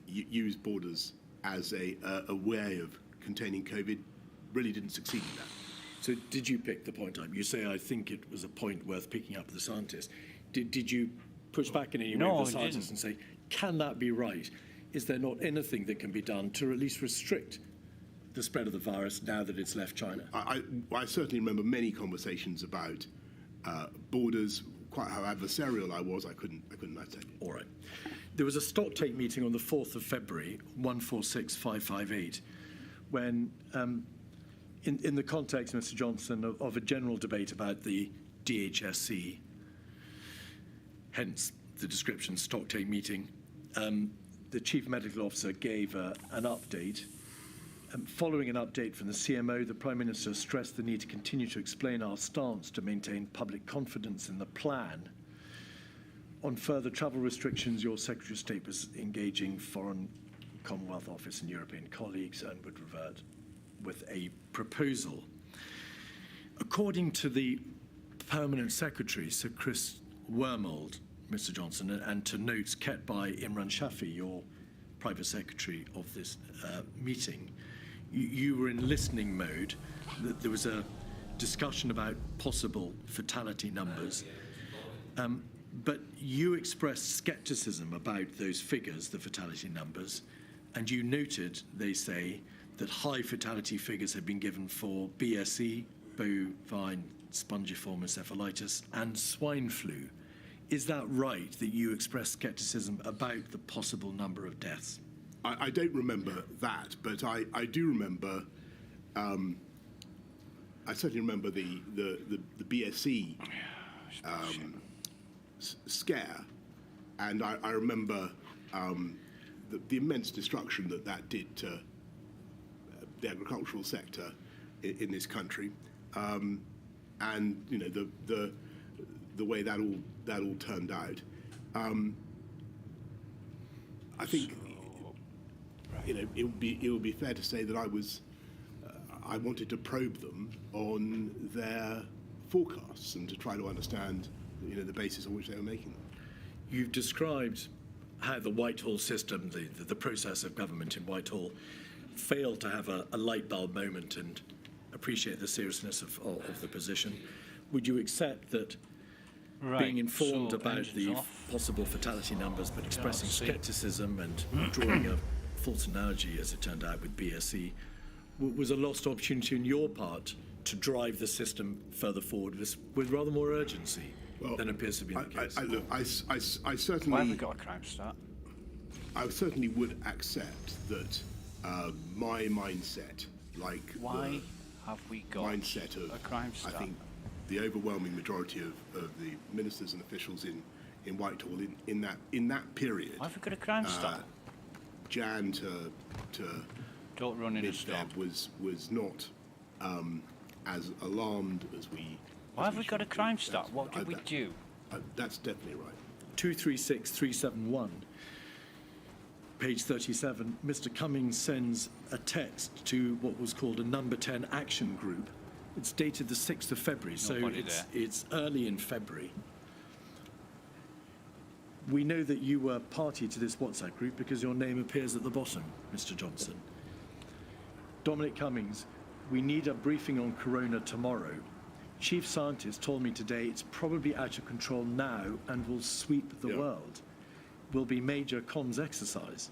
use borders as a way of containing COVID really didn't succeed in that. So did you pick the point up? You say, I think it was a point worth picking up with the scientists. Did you push back in any way with the scientists and say, can that be right? Is there not anything that can be done to at least restrict the spread of the virus now that it's left China? I certainly remember many conversations about borders, quite how adversarial I was, I couldn't take it. All right. There was a stock take meeting on the 4th of February, 146558, when, in the context, Mr. Johnson, of a general debate about the DHSC, hence the description stock take meeting, the Chief Medical Officer gave an update. Following an update from the CMO, the Prime Minister stressed the need to continue to explain our stance to maintain public confidence in the plan. On further travel restrictions, your Secretary of State was engaging Foreign Commonwealth Office and European colleagues and would revert with a proposal. According to the Permanent Secretary, Sir Chris Wormold, Mr. Johnson, and to notes kept by Imran Shafi, your Private Secretary of this meeting, you were in listening mode. There was a discussion about possible fatality numbers. But you expressed scepticism about those figures, the fatality numbers, and you noted, they say, that high fatality figures had been given for BSE, bovine spongiform encephalitis, and swine flu. Is that right, that you expressed scepticism about the possible number of deaths? I don't remember that, but I do remember. I certainly remember the BSE scare, and I remember the immense destruction that did to the agricultural sector in this country, and you know the way that all turned out. I think you know it would be fair to say that I wanted to probe them on their forecasts and to try to understand the basis on which they were making them. You've described how the Whitehall system, the process of government in Whitehall, failed to have a light bulb moment and appreciate the seriousness of the position. Would you accept that being informed about the possible fatality numbers but expressing scepticism and drawing a false analogy, as it turned out, with BSE, was a lost opportunity on your part to drive the system further forward with rather more urgency than appears to be the case? I certainly... Why have we got a crime start? I certainly would accept that my mindset, like why have we got mindset of a crime start? I think the overwhelming majority of the ministers and officials in Whitehall in that period. Why have we got a crime start? Jan to don't run in a storm. was not as alarmed as we. Why have we got a crime start? What did we do? That's definitely right. 236371, page 37. Mr. Cummings sends a text to what was called a number 10 action group. It's dated the 6th of February, Nobody so it's early in February. We know that you were party to this WhatsApp group because your name appears at the bottom, Mr. Johnson. Dominic Cummings, we need a briefing on corona tomorrow. Chief Scientist told me today it's probably out of control now and will sweep the world. Will be major comms exercise.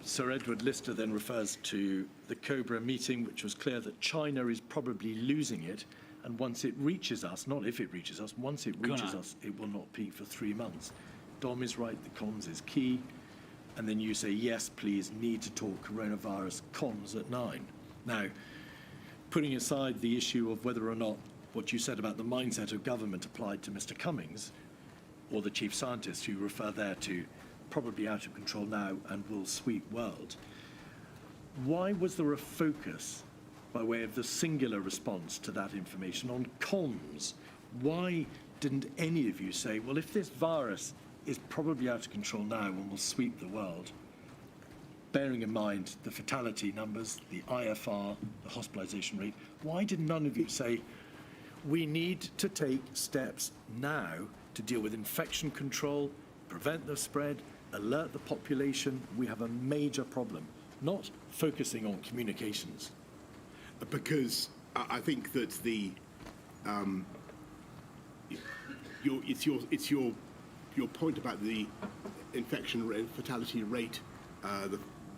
Sir Edward Lister then refers to the Cobra meeting, which was clear that China is probably losing it, and once it reaches us, not if it reaches us, once it reaches us, it will not peak for 3 months. Dom is right, the comms is key. And then you say, yes, please, need to talk coronavirus comms at 9. Now, putting aside the issue of whether or not what you said about the mindset of government applied to Mr. Cummings, or the Chief Scientist, who refer there to probably out of control now and will sweep world, why was there a focus, by way of the singular response to that information, on comms? Why didn't any of you say, well, if this virus is probably out of control now and will sweep the world, bearing in mind the fatality numbers, the IFR, the hospitalization rate, why did none of you say, we need to take steps now to deal with infection control, prevent the spread, alert the population, we have a major problem, not focusing on communications? Because I think that it's your point about the infection rate, fatality rate,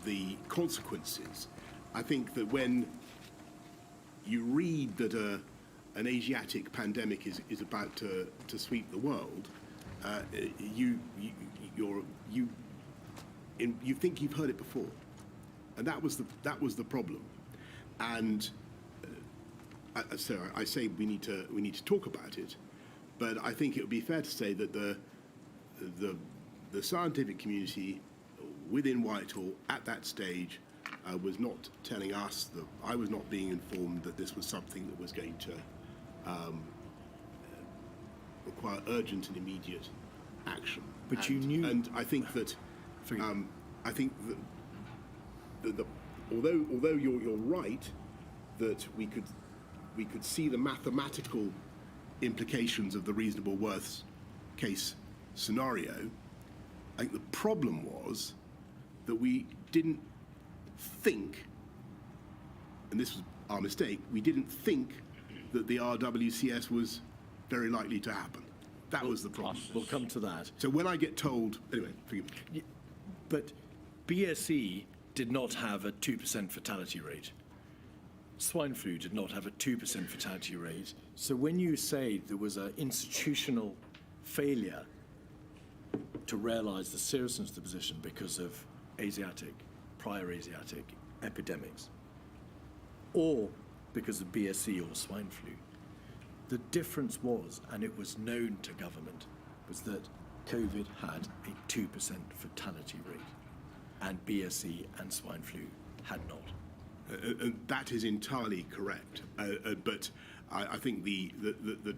the consequences. I think that when you read that an Asiatic pandemic is about to sweep the world, you think you've heard it before, and that was the problem. And so I say we need to talk about it, but I think it would be fair to say that the scientific community within Whitehall at that stage was not telling us, that I was not being informed that this was something that was going to require urgent and immediate action. But you knew, and I think that although you're right that we could see the mathematical implications of the reasonable worst case scenario, I think the problem was that we didn't think, and this was our mistake, we didn't think that the RWCS was very likely to happen. That was the problem. we'll come to that. So when I get told, anyway, forgive me. But BSE did not have a 2% fatality rate. Swine flu did not have a 2% fatality rate. So when you say there was an institutional failure to realise the seriousness of the position because of prior Asiatic epidemics, or because of BSE or swine flu, the difference was, and it was known to government, was that COVID had a 2% fatality rate, and BSE and swine flu had not. That is entirely correct, but I think the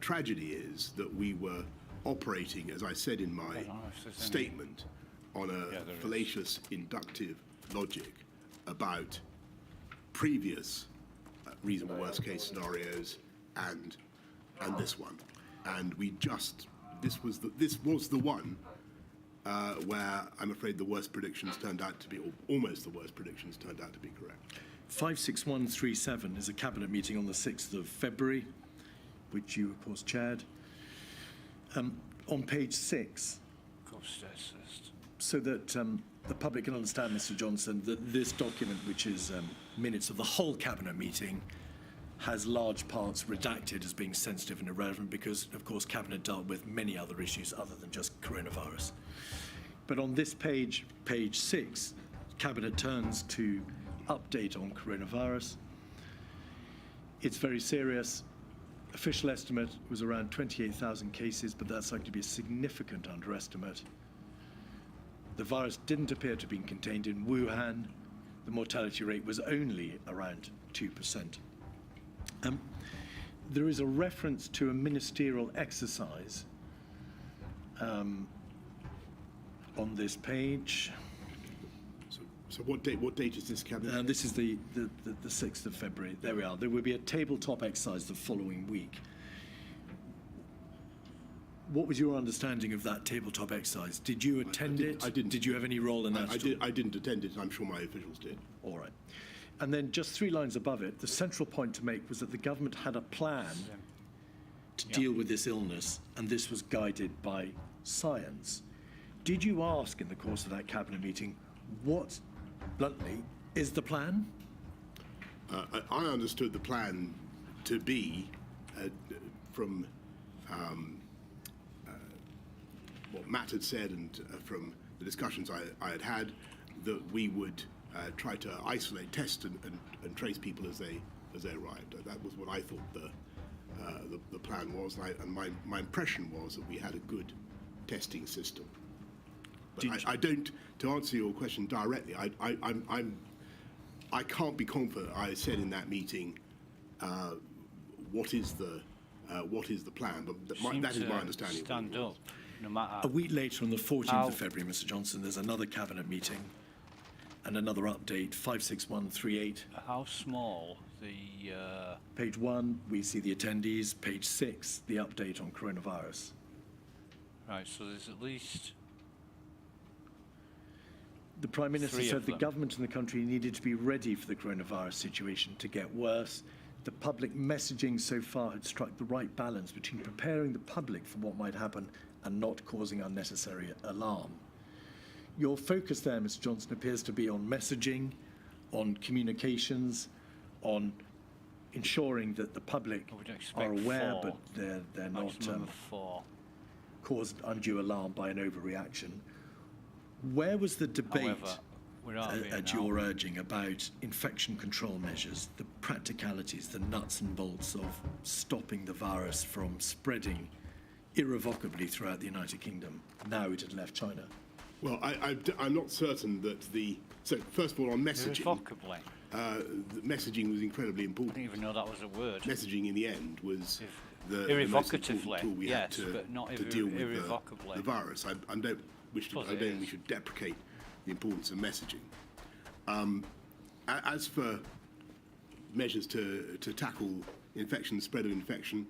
tragedy is that we were operating, as I said in my statement, on a fallacious inductive logic about previous reasonable worst case scenarios and this one, and this was the one where I'm afraid the worst predictions turned out to be, or almost the worst predictions turned out to be correct. 56137 is a cabinet meeting on the 6th of February, which you, of course, chaired. On page 6, so that the public can understand, Mr. Johnson, that this document, which is minutes of the whole cabinet meeting, has large parts redacted as being sensitive and irrelevant because, of course, cabinet dealt with many other issues other than just coronavirus. But on this page, page 6, cabinet turns to update on coronavirus. It's very serious. Official estimate was around 28,000 cases, but that's likely to be a significant underestimate. The virus didn't appear to have been contained in Wuhan. The mortality rate was only around 2%. There is a reference to a ministerial exercise on this page. So what date is this cabinet? This is the 6th of February. There we are. There will be a tabletop exercise the following week. What was your understanding of that tabletop exercise? Did you attend it? I didn't. Did you have any role in that? I didn't attend it, and I'm sure my officials did. All right. And then just 3 lines above it, the central point to make was that the government had a plan to deal with this illness, and this was guided by science. Did you ask in the course of that cabinet meeting, what, bluntly, is the plan? I understood the plan to be, from what Matt had said and from the discussions I had had, that we would try to isolate, test, and trace people as they arrived. That was what I thought the plan was, and my impression was that we had a good testing system. But I don't. To answer your question directly, I can't be confident. I said in that meeting, what is the plan? But that is my understanding. Stand up, no matter. A week later, on the 14th of February, Mr. Johnson, there's another cabinet meeting and another update, 56138. How small the? Page 1, we see the attendees. Page 6, the update on coronavirus. Right. So there's at least. The Prime Minister 3 said of the them. government and the country needed to be ready for the coronavirus situation to get worse. The public messaging so far had struck the right balance between preparing the public for what might happen and not causing unnecessary alarm. Your focus there, Mr. Johnson, appears to be on messaging, on communications, on ensuring that the public I would expect are aware, 4. but they're not Maximum of 4. caused undue alarm by an overreaction. Where was the debate However, we're out of here at now. your urging about infection control measures, the practicalities, the nuts and bolts of stopping the virus from spreading irrevocably throughout the United Kingdom now it had left China? Well, I'm not certain that So, first of all, on messaging, Irrevocably. the messaging was incredibly I important. didn't even know that was a word. Messaging in the end was the most important Irrevocatively, tool we yes, had but not to deal with irrevocably. the virus. I don't wish to, Of course I it don't think is. we should deprecate the importance of messaging. As for measures to tackle infection, spread of infection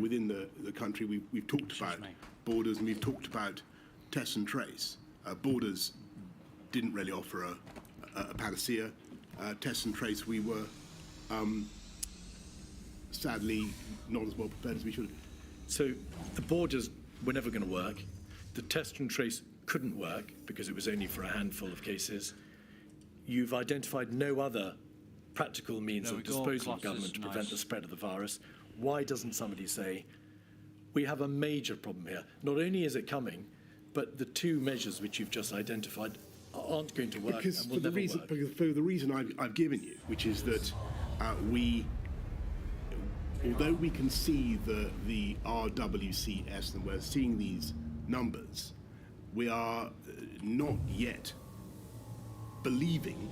within the country, we've talked about me. borders, and we've talked about test and trace. Borders didn't really offer a panacea. Test and trace, we were sadly not as well prepared as we should have. So the borders were never going to work. The test and trace couldn't work because it was only for a handful of cases. You've identified no other practical means There of we go, disposal of Klaus, government to nice. prevent the spread of the virus. Why doesn't somebody say, we have a major problem here? Not only is it coming, but the two measures which you've just identified aren't going to work Because and for will the never reason, work. because for the reason I've given you, which is that although we can see the RWCS and we're seeing these numbers, we are not yet believing,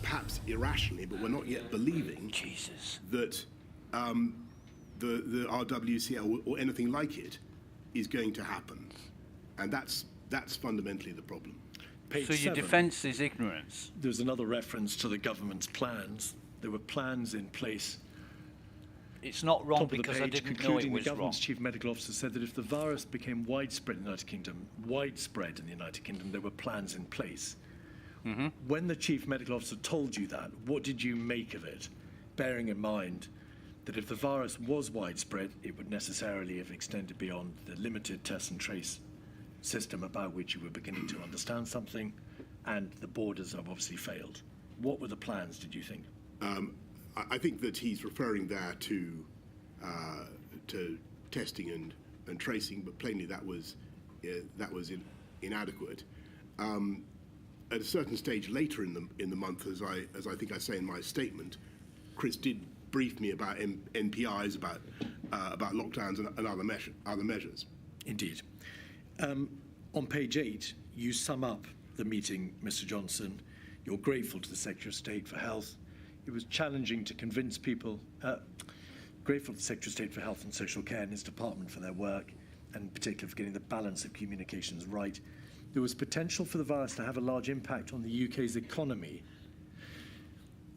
perhaps irrationally, but we're not yet believing Jesus. that the RWCL or anything like it is going to happen, and that's fundamentally the problem. Page So your 7, defence is ignorance. there's another reference to the government's plans. There were plans in place. It's not wrong Top of the because I page, didn't know it concluding, the was wrong. government's chief medical officer said that if the virus became widespread in the United Kingdom, there were plans in place. Mm-hmm. When the chief medical officer told you that, what did you make of it, bearing in mind that if the virus was widespread, it would necessarily have extended beyond the limited test and trace system about which you were beginning to understand something, and the borders have obviously failed. What were the plans, did you think? I think that he's referring there to testing and tracing, but plainly that was inadequate. At a certain stage later in the month, as I think I say in my statement, Chris did brief me about NPIs, about lockdowns and other measures. Indeed. On page 8, you sum up the meeting, Mr. Johnson. You're grateful to the Secretary of State for Health. It was challenging to convince people, grateful to the Secretary of State for Health and Social Care and his department for their work, and in particular for getting the balance of communications right. There was potential for the virus to have a large impact on the UK's economy.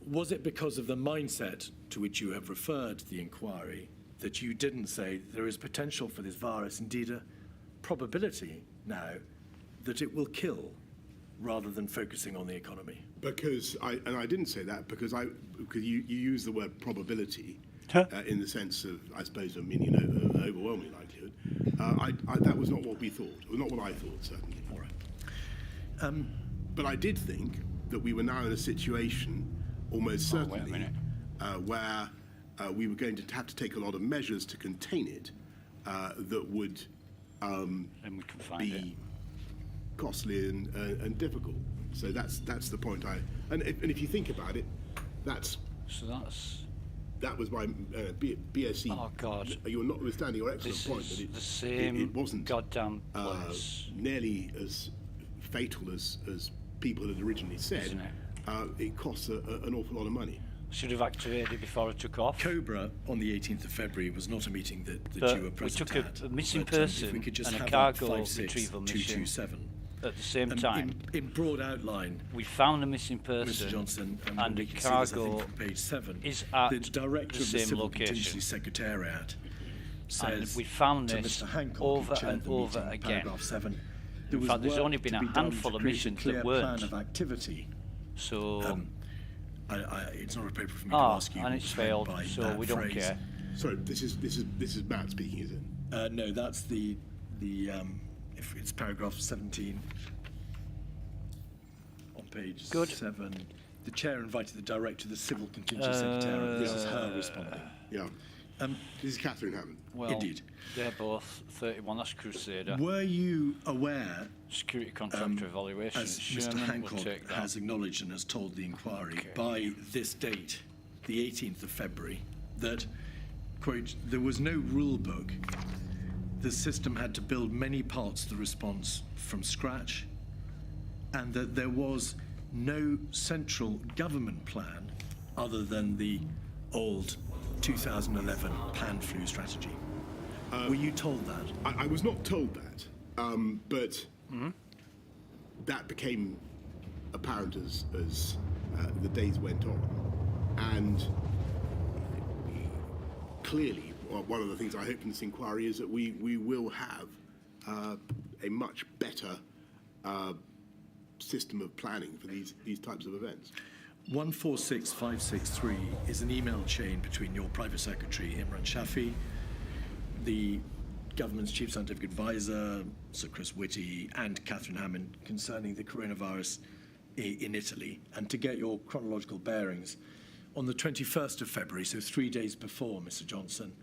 Was it because of the mindset to which you have referred the inquiry that you didn't say there is potential for this virus, indeed a probability now, that it will kill, rather than focusing on the economy? Because I didn't say that because you use the word probability in the sense of, I suppose, overwhelming likelihood. That was not what we thought, or not what I thought, certainly. All right. But I did think that we were now in a situation, almost Oh, wait a certainly, minute. where we were going to have to take a lot of measures to contain it that would Then we can find it. be costly and difficult. So that's the point. And if you think about it, So that's that was my BSc. Oh, God. You're notwithstanding your excellent this point is that the same it wasn't goddamn place. nearly as fatal as people had originally said. Isn't it? It costs an awful lot of money. Should have activated it before I took off. Cobra on the 18th of February was not a meeting that But you were we present took at. a missing but, if person we could just and a have cargo that retrieval mission 56227. at the same time. In broad outline, We found a missing Mr. person Johnson, and we the can see this, I think, cargo from page 7, is at the director the of the same Civil location. Contingency Secretariat And says we found to this Mr. Hancock, over who chaired and the over meeting, again. paragraph 7, there In was fact, there's work only been to a be done handful to of create a missions clear that weren't. plan of activity. So, It's not appropriate for me to ah, ask you and what's it's meant failed, by so that we don't phrase. care. Sorry, this is Matt speaking, is it? No, that's the if it's paragraph 17 on page Good. 7. The chair invited the director of the Civil Contingency Secretariat. This is her responding. Yeah. This is Catherine Hammond. Well, Indeed. they're both 31. That's Crusader. Were you aware, Security contractor evaluation. as Sherman Mr. will Hancock take that. has acknowledged and has told the inquiry, by this date, the 18th of February, that, quote, there was no rule book. The system had to build many parts of the response from scratch, and that there was no central government plan other than the old 2011 pan flu strategy. Were you told that? I was not told that, but that became apparent as the days went on. And clearly, one of the things I hope in this inquiry is that we will have a much better system of planning for these types of events. 146563 is an email chain between your private secretary, Imran Shafi, the government's chief scientific advisor, Sir Chris Whitty, and Catherine Hammond concerning the coronavirus in Italy. And to get your chronological bearings, on the 21st of February, so 3 days before, Mr. Johnson,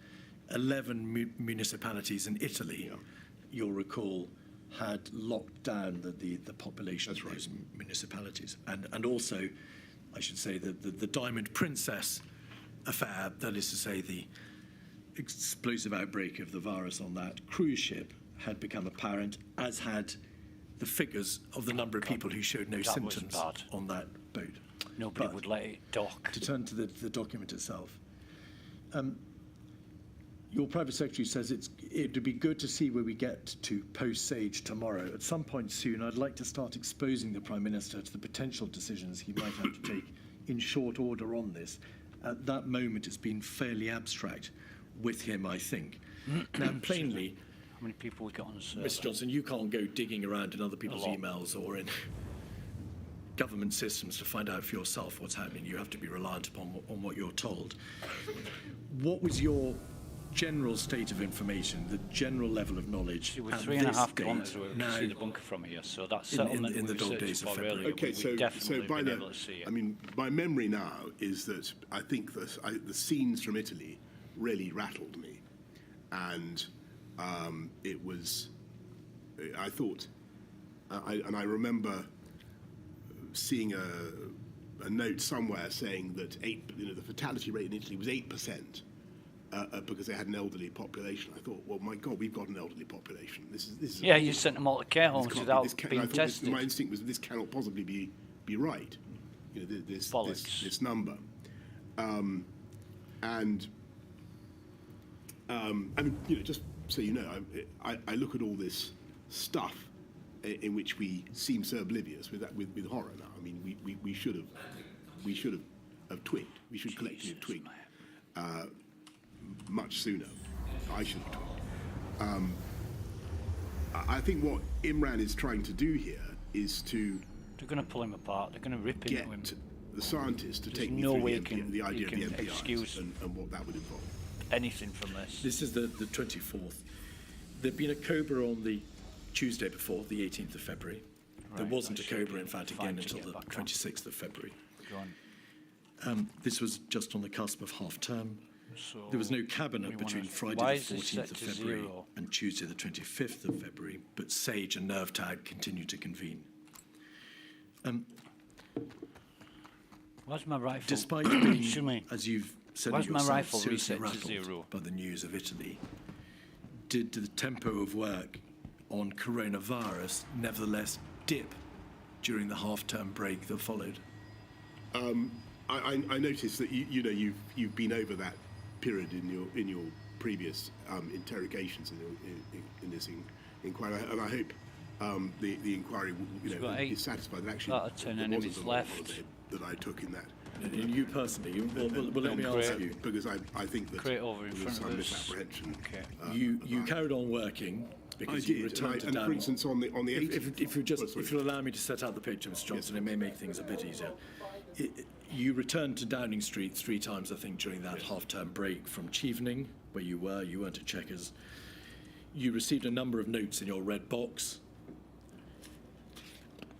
11 municipalities in Italy, you'll recall, had locked down the population of those municipalities. And also, I should say, that the Diamond Princess affair, that is to say, the explosive outbreak of the virus on that cruise ship, had become apparent, as had the figures of the number of people who showed no symptoms on that boat. Nobody would let it dock. To turn to the document itself, your private secretary says it would be good to see where we get to post-Sage tomorrow. At some point soon, I'd like to start exposing the Prime Minister to the potential decisions he might have to take in short order on this. At that moment, it's been fairly abstract with him, I think. Now, plainly, how many people we got on the server? Mr. Johnson, you can't go digging around in other people's emails or in government systems to find out for yourself what's happening. You have to be reliant upon what you're told. What was your general state of information, the general level of knowledge? See, we're at 3.5 this kilometres date, away. We can now, see the bunker from here, so that settlement in the we dog researched days of for February. earlier, Okay, we so definitely by been the, able to see it. I mean, my memory now is that I think that the scenes from Italy really rattled me, and it was, I thought, and I remember seeing a note somewhere saying that the fatality rate in Italy was 8%. Because they had an elderly population. I thought, well, my God, we've got an elderly population. This is Yeah, you sent them all to care homes without being tested. My instinct was this cannot possibly be right. This number, I mean, just so you know, I look at all this stuff in which we seem so oblivious with horror now. I mean, we should have twigged. We should collectively have twigged. Much sooner. I should have twigged. I think what Imran is trying to do here is to They're going to pull him apart. They're going to rip get into him. the scientists to There's take me no through way the idea of the you can MPIs excuse and what that would involve. Anything from this. This is the 24th. There'd been a COBRA on the Tuesday before, the 18th of February. There Right, wasn't that a should COBRA, be in fact, fine again to until get the back on. 26th of February. Go on. This was just on the cusp of half-term. So There was no we cabinet wanna- between Friday why the is this 14th set of to February 0? and Tuesday the 25th of February, but SAGE and NERVTAG continued to convene. Where's my rifle? Despite being, Shumi. as you've said Where's my yourself, rifle seriously reset to rattled 0? by the news of Italy, did the tempo of work on coronavirus nevertheless dip during the half-term break that followed? I noticed that you've been over that period in your previous interrogations in this inquiry, and I hope the inquiry is satisfied that actually about 10 there enemies wasn't a lot left. that I took in that. And you personally, well, let me ask you. Because I think that Create over in there was front some of us. misapprehension. Okay. You carried on working I because did, you returned to and for Downing. instance, on the 18th. If you'll allow me to set out the picture, Mr. Johnson, it may make things a bit easier. You returned to Downing Street 3 times, I think, during that half-term break from Chevening, where you weren't at Chequers. You received a number of notes in your red box.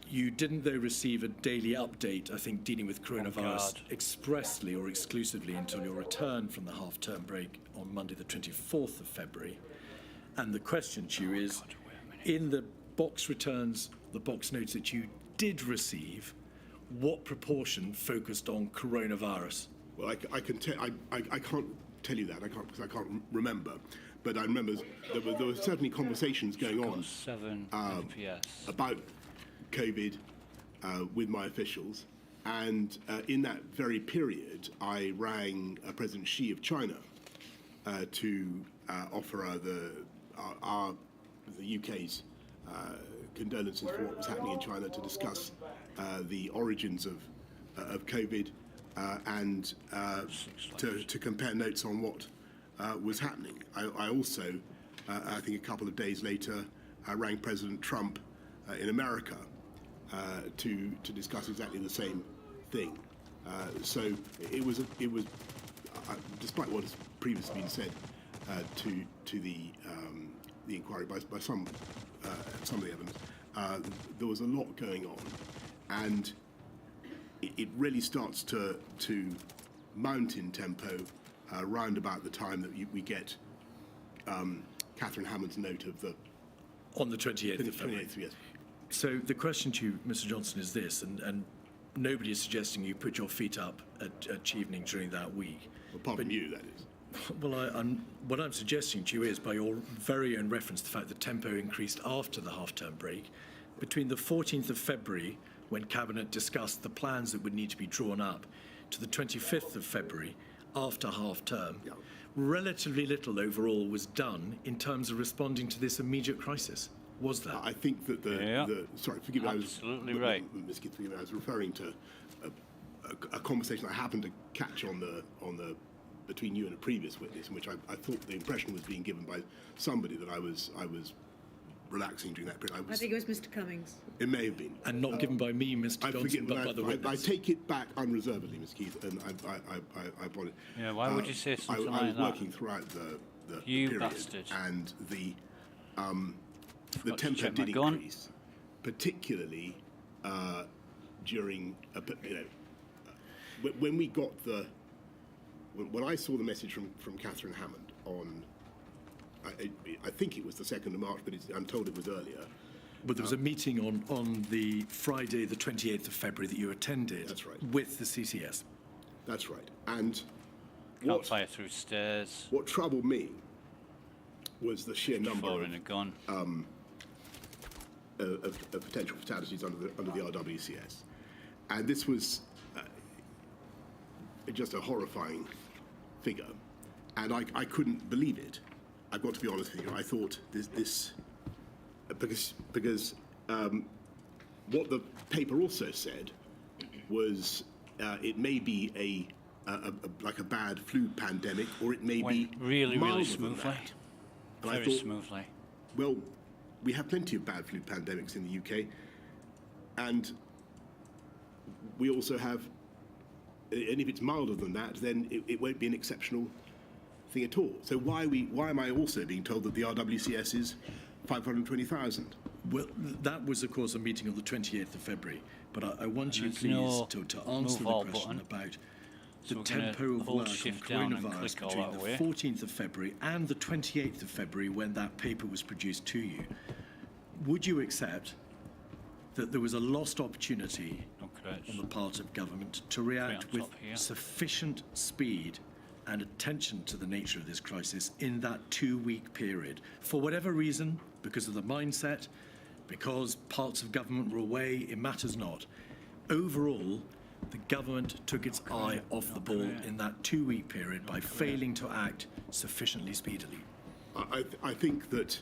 You didn't, though, receive a daily update, I think, dealing with coronavirus expressly or exclusively until your return from the half-term break on Monday, the 24th of February. And the question to you is, in the box returns, the box notes that you did receive, what proportion focused on coronavirus? Well, I can tell. I can't tell you that. I can't because I can't remember. But I remember there were certainly conversations going on 7 FPS. about COVID with my officials, and in that very period, I rang President Xi of China to offer the UK's condolences for what was happening in China, to discuss the origins of COVID and to compare notes on what was happening. I also, I think a couple of days later, rang President Trump in America to discuss exactly the same thing. So it was despite what has previously been said to the inquiry by some of the evidence, there was a lot going on, and it really starts to mount in tempo round about the time that we get Catherine Hammond's note of the On the 28th of February. 28th, yes. So the question to you, Mr. Johnson, is this, and nobody is suggesting you put your feet up at Chevening during that week. Well, apart from you, that is. Well, what I'm suggesting to you is, by your very own reference to the fact that tempo increased after the half-term break, between the 14th of February, when Cabinet discussed the plans that would need to be drawn up, to the 25th of February, after half-term, Yeah. relatively little overall was done in terms of responding to this immediate crisis. Was there? I think that sorry, forgive me. Absolutely right. Ms. Gibbs, forgive me. I was referring to a conversation I happened to catch on the between you and a previous witness, in which I thought the impression was being given by somebody that I was relaxing during that period. I think it was Mr. Cummings. It may have been. And not given by me, Mr. Johnson, but by the witness. I take it back unreservedly, Ms. Keith, and I apologize. Yeah, why would you say something I like was that? working throughout the You period, bastard. and the Forgot to tempo check did my gun. increase, particularly during when we got when I saw the message from Catherine Hammond on. I think it was the 2nd of March, but I'm told it was earlier. But there was a meeting on the Friday, the 28th of February, that you attended. That's right. With the CCS. That's right. And Can't fire through stairs. what troubled me was the sheer number Firing a gun. of potential fatalities under the RWCS, and this was just a horrifying figure, and I couldn't believe it. I've got to be honest with you. I thought this because what the paper also said was it may be like a bad flu pandemic, or it may be Went really milder than smoothly. that. And I Very thought, smoothly. well, we have plenty of bad flu pandemics in the UK, and we also have, and if it's milder than that, then it won't be an exceptional thing at all. So why am I also being told that the RWCS is 520,000? Well, that was, of course, a meeting on the 28th of February. But I want you, There's please, no to answer the move all question button. about So the we're gonna tempo of hold work on shift down and coronavirus click all between that the way. 14th of February and the 28th of February, when that paper was produced to you. Would you accept that there was a lost opportunity Okay, on the part of government to react on with top here. sufficient speed and attention to the nature of this crisis in that 2-week period? For whatever reason, because of the mindset, because parts of government were away, it matters not. Overall, the government took its eye off the ball in that 2-week period by failing to act sufficiently speedily. I think that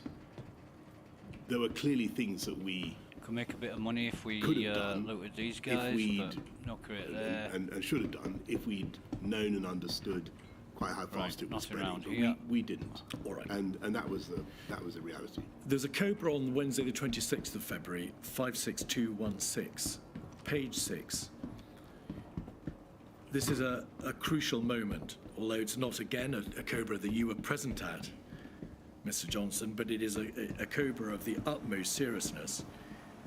there were clearly things that we could make a bit of money if we could have done looked at these if guys, we'd but not great there. and should have done if we'd known and understood quite how fast it was not spreading. around But here. we didn't. All right. And that was the reality. There's a COBRA on Wednesday, the 26th of February, 56216, page 6. This is a crucial moment, although it's not, again, a COBRA that you were present at, Mr. Johnson, but it is a COBRA of the utmost seriousness,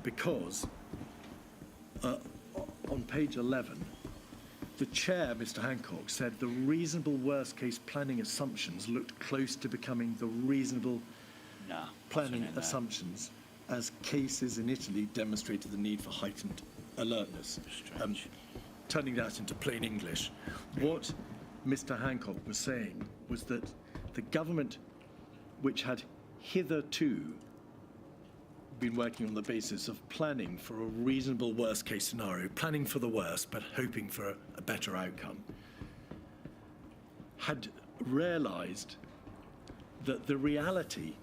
because on page 11, the chair, Mr. Hancock, said the reasonable worst-case planning assumptions looked close to becoming the reasonable planning assumptions as cases in Italy demonstrated the need for heightened alertness. Turning that into plain English, what Mr. Hancock was saying was that the government, which had hitherto been working on the basis of planning for a reasonable worst-case scenario, planning for the worst but hoping for a better outcome, had realised that the reality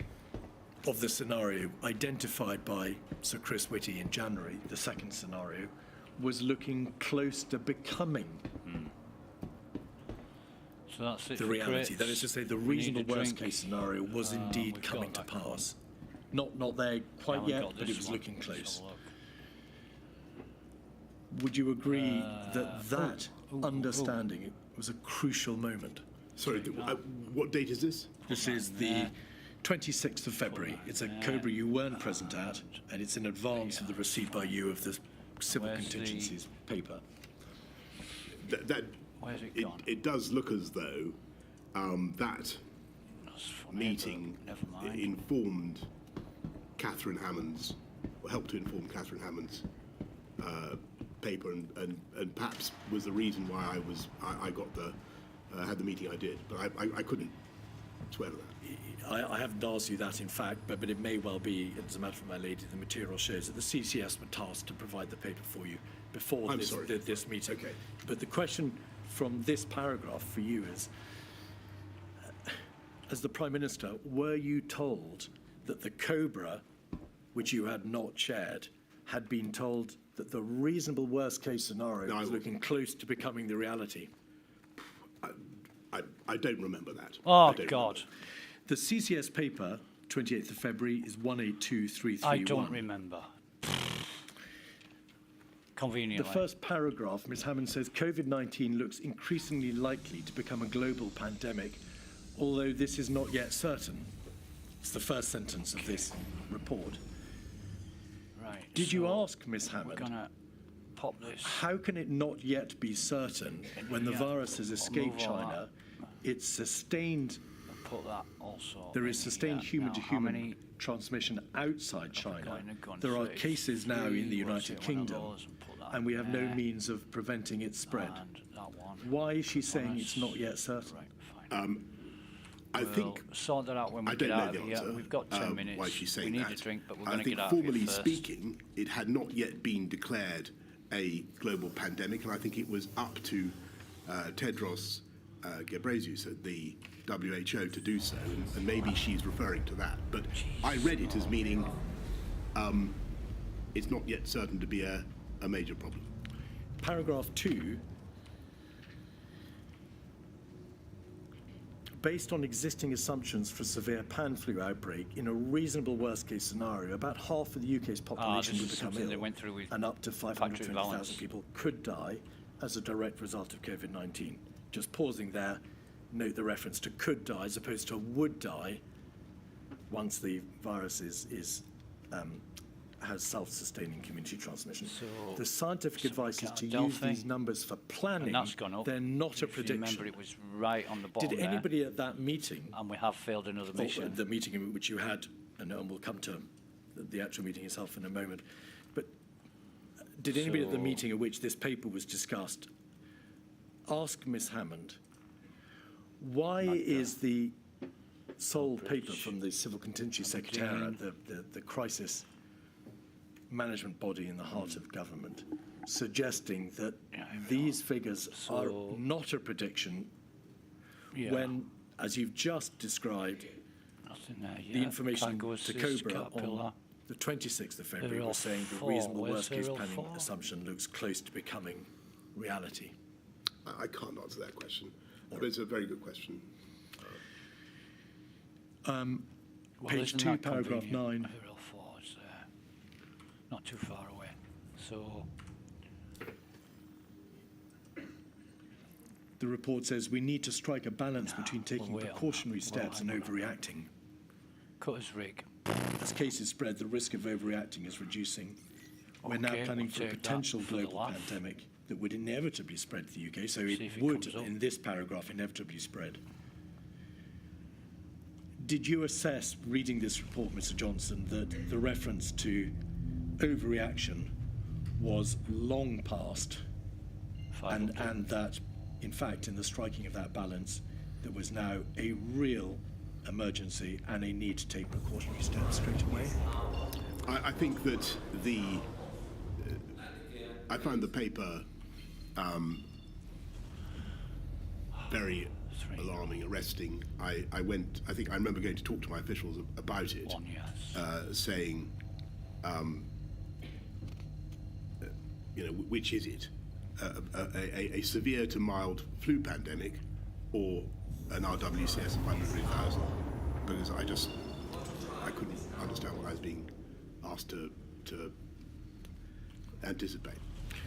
of the scenario identified by Sir Chris Whitty in January, the second scenario, was looking close to becoming So that's it the for reality. crits. That is to say, the We need reasonable a drink. worst-case scenario was indeed we've coming got to that pass. Not there quite Haven't yet, got but it this was one. looking Let's close. have a look. Would you agree that understanding was a crucial moment? Sorry, what date is this? This is the 26th of February. It's a Cobra you weren't present at, and it's in advance of the receipt by you of the civil Where's the- contingencies paper. Where's it gone? It does look as though that That's funny, meeting but never mind. informed Catherine Hammond's, or helped to inform Catherine Hammond's paper, and perhaps was the reason why I got had the meeting I did, but I couldn't swear to that. I haven't asked you that, in fact, but it may well be, as a matter of my lady, the material shows that the CCS were tasked to provide the paper for you before I'm this, sorry. this meeting. Okay. But the question from this paragraph for you is, as the Prime Minister, were you told that the Cobra, which you had not shared, had been told that the reasonable worst-case scenario No, was looking close to becoming the reality? I don't remember that. Oh, I don't God. remember. The CCS paper, 28th of February, is 182331. I don't remember. Conveniently. The first paragraph, Ms. Hammond says, COVID-19 looks increasingly likely to become a global pandemic, although this is not yet certain. It's the first sentence of this report. Right. Did you so ask Ms. We're Hammond, gonna pop this. how can it not yet be certain when the Yeah, virus has escaped move all China, it's sustained, Put that also. there is in sustained here. Now, how human-to-human many transmission outside have we got China? in a gun? There are 33. cases now in the We'll United take one of Kingdom, those and put that and we have no there. means of preventing its spread. And that one. Why is she saying Honest. it's not yet certain? Right, fine. I We'll think sort that out when we I get don't know out the of here. answer. We've got 10 minutes. Why she's saying we need that. a drink, but we're I going to think get out of here formally first. speaking, it had not yet been declared a global pandemic, and I think it was up to Tedros Ghebreyesus at the WHO to do so, and maybe she's referring to that. But I read it as meaning it's not yet certain to be a major problem. Paragraph 2, based on existing assumptions for severe pan flu outbreak, in a reasonable worst-case scenario, about half of the UK's population this would is become something they ill, went through with and up to factory balance. 520,000 people could die as a direct result of COVID-19. Just pausing there, note the reference to could die as opposed to would die once the virus has self-sustaining community transmission. So, the scientific advice is to use Delphi, these numbers for planning. And that's gone up. They're not a If you prediction. remember, it was right on the bottom Did there, anybody at that meeting, and we have failed another or mission. the meeting in which you had, and we'll come to the actual meeting itself in a moment, but did anybody at the So- meeting at which this paper was discussed ask Ms. Hammond, why is the sole paper from the Civil Contingency Secretariat, the crisis management body in the heart of government, suggesting that these figures are not a prediction Yeah, when, as you've just described, nothing there yet. the information Tango to assist, Cobra Caterpillar. on the 26th of February Referral was saying the 4. reasonable Where's worst-case Referral planning 4? assumption looks close to becoming reality. I can't answer that question, but it's a very good question. Well, Page isn't 2, that paragraph convenient? 9. Referral 4 is there, not too far away. So, The report says we need to strike a balance between taking wait on precautionary that. Well, steps and hang on. overreacting. cutter's rig. As cases spread, the risk of overreacting is reducing We're now Okay, planning we'll for a take that potential for the global laugh. pandemic that would inevitably spread to the UK, so See it if it would, comes up. in this paragraph, inevitably spread. Did you assess, reading this report, Mr. Johnson, that the reference to overreaction was long past and that, in fact, in the striking of that balance, there was now a real emergency and a need to take precautionary steps straight away? I think that I found the paper very alarming, arresting. I remember going to talk to my officials about it, saying, which is it? A severe to mild flu pandemic or an RWCS of 500,000? Because I couldn't understand what I was being asked to anticipate.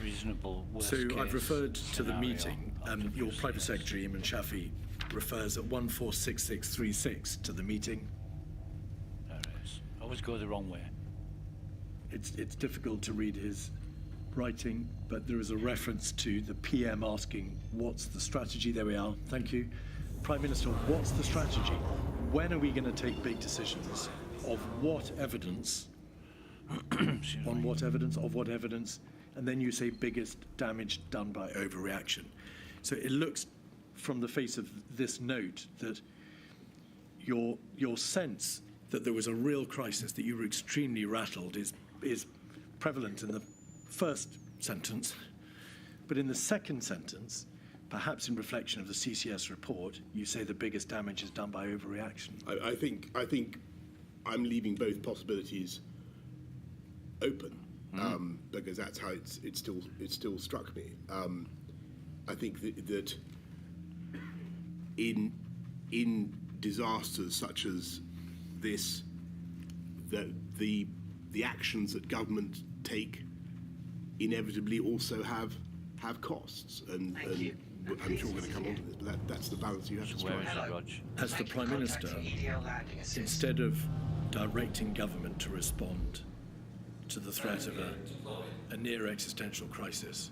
Reasonable worst So case I've referred to the scenario meeting, of and your WCS. Private Secretary, Iman Shafi, refers at 146636 to the meeting. There it is. Always go the wrong way. It's difficult to read his writing, but there is a reference to the PM asking, what's the strategy? There we are, thank you. Prime Minister, what's the strategy? When are we going to take big decisions? Of what evidence? On what evidence? Of what evidence? And then you say biggest damage done by overreaction. So it looks from the face of this note that your sense that there was a real crisis, that you were extremely rattled, is prevalent in the first sentence. But in the second sentence, perhaps in reflection of the CCS report, you say the biggest damage is done by overreaction. I think I'm leaving both possibilities open because that's how it still struck me. I think that in disasters such as this, the actions that government take inevitably also have costs, and I'm sure we're going to come on to this, but that's the balance you have to Where strike. is it, Rog? As the Prime Minister, instead of directing government to respond to the threat of a near existential crisis,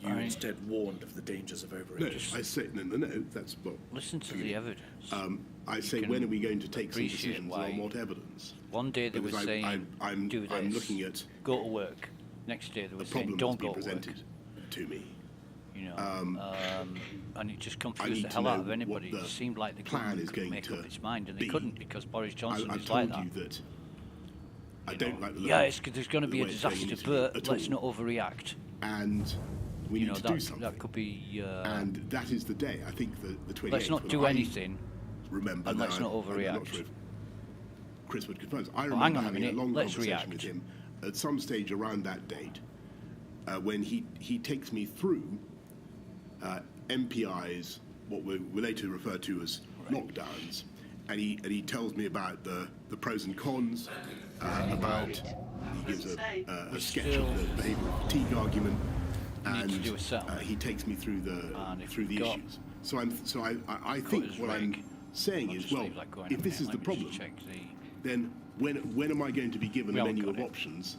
you instead warned of the dangers of No, overreaction. I say no. That's what. Listen to the evidence. I say, can when are we going to take some appreciate decisions why on what evidence? One day they were Because saying, I'm do this, I'm looking at go to work. Next day they were the saying, problem don't that's go being to work. presented to me. You know, and it just I confused need the to hell know out of what anybody. the It seemed like the plan government is could going make to up its mind, and they be. couldn't because Boris Johnson I've is like told that. you that I don't like the look Yeah, of there's going to the be a way it's going disaster, into me but at let's all. not overreact. And we You need know, to do something. that could be. And that is the day. I think the 28th. Let's not when do I anything. Remember, and let's now, not I'm not overreact. sure if Chris would confirm. I hang remember on a having a minute, long let's conversation with react. him at some stage around that date, when he takes me through MPI's, what we later refer to as lockdowns, and he tells me about the pros and cons, he gives a sketch of the behavioural fatigue argument, and to do a settlement. he takes me through the if we've got- issues. So I think his what rig, I'm saying I'll is, just well, leave that going if a this minute. is the Let me just problem, check then when am I going to be given We a haven't menu got of it. options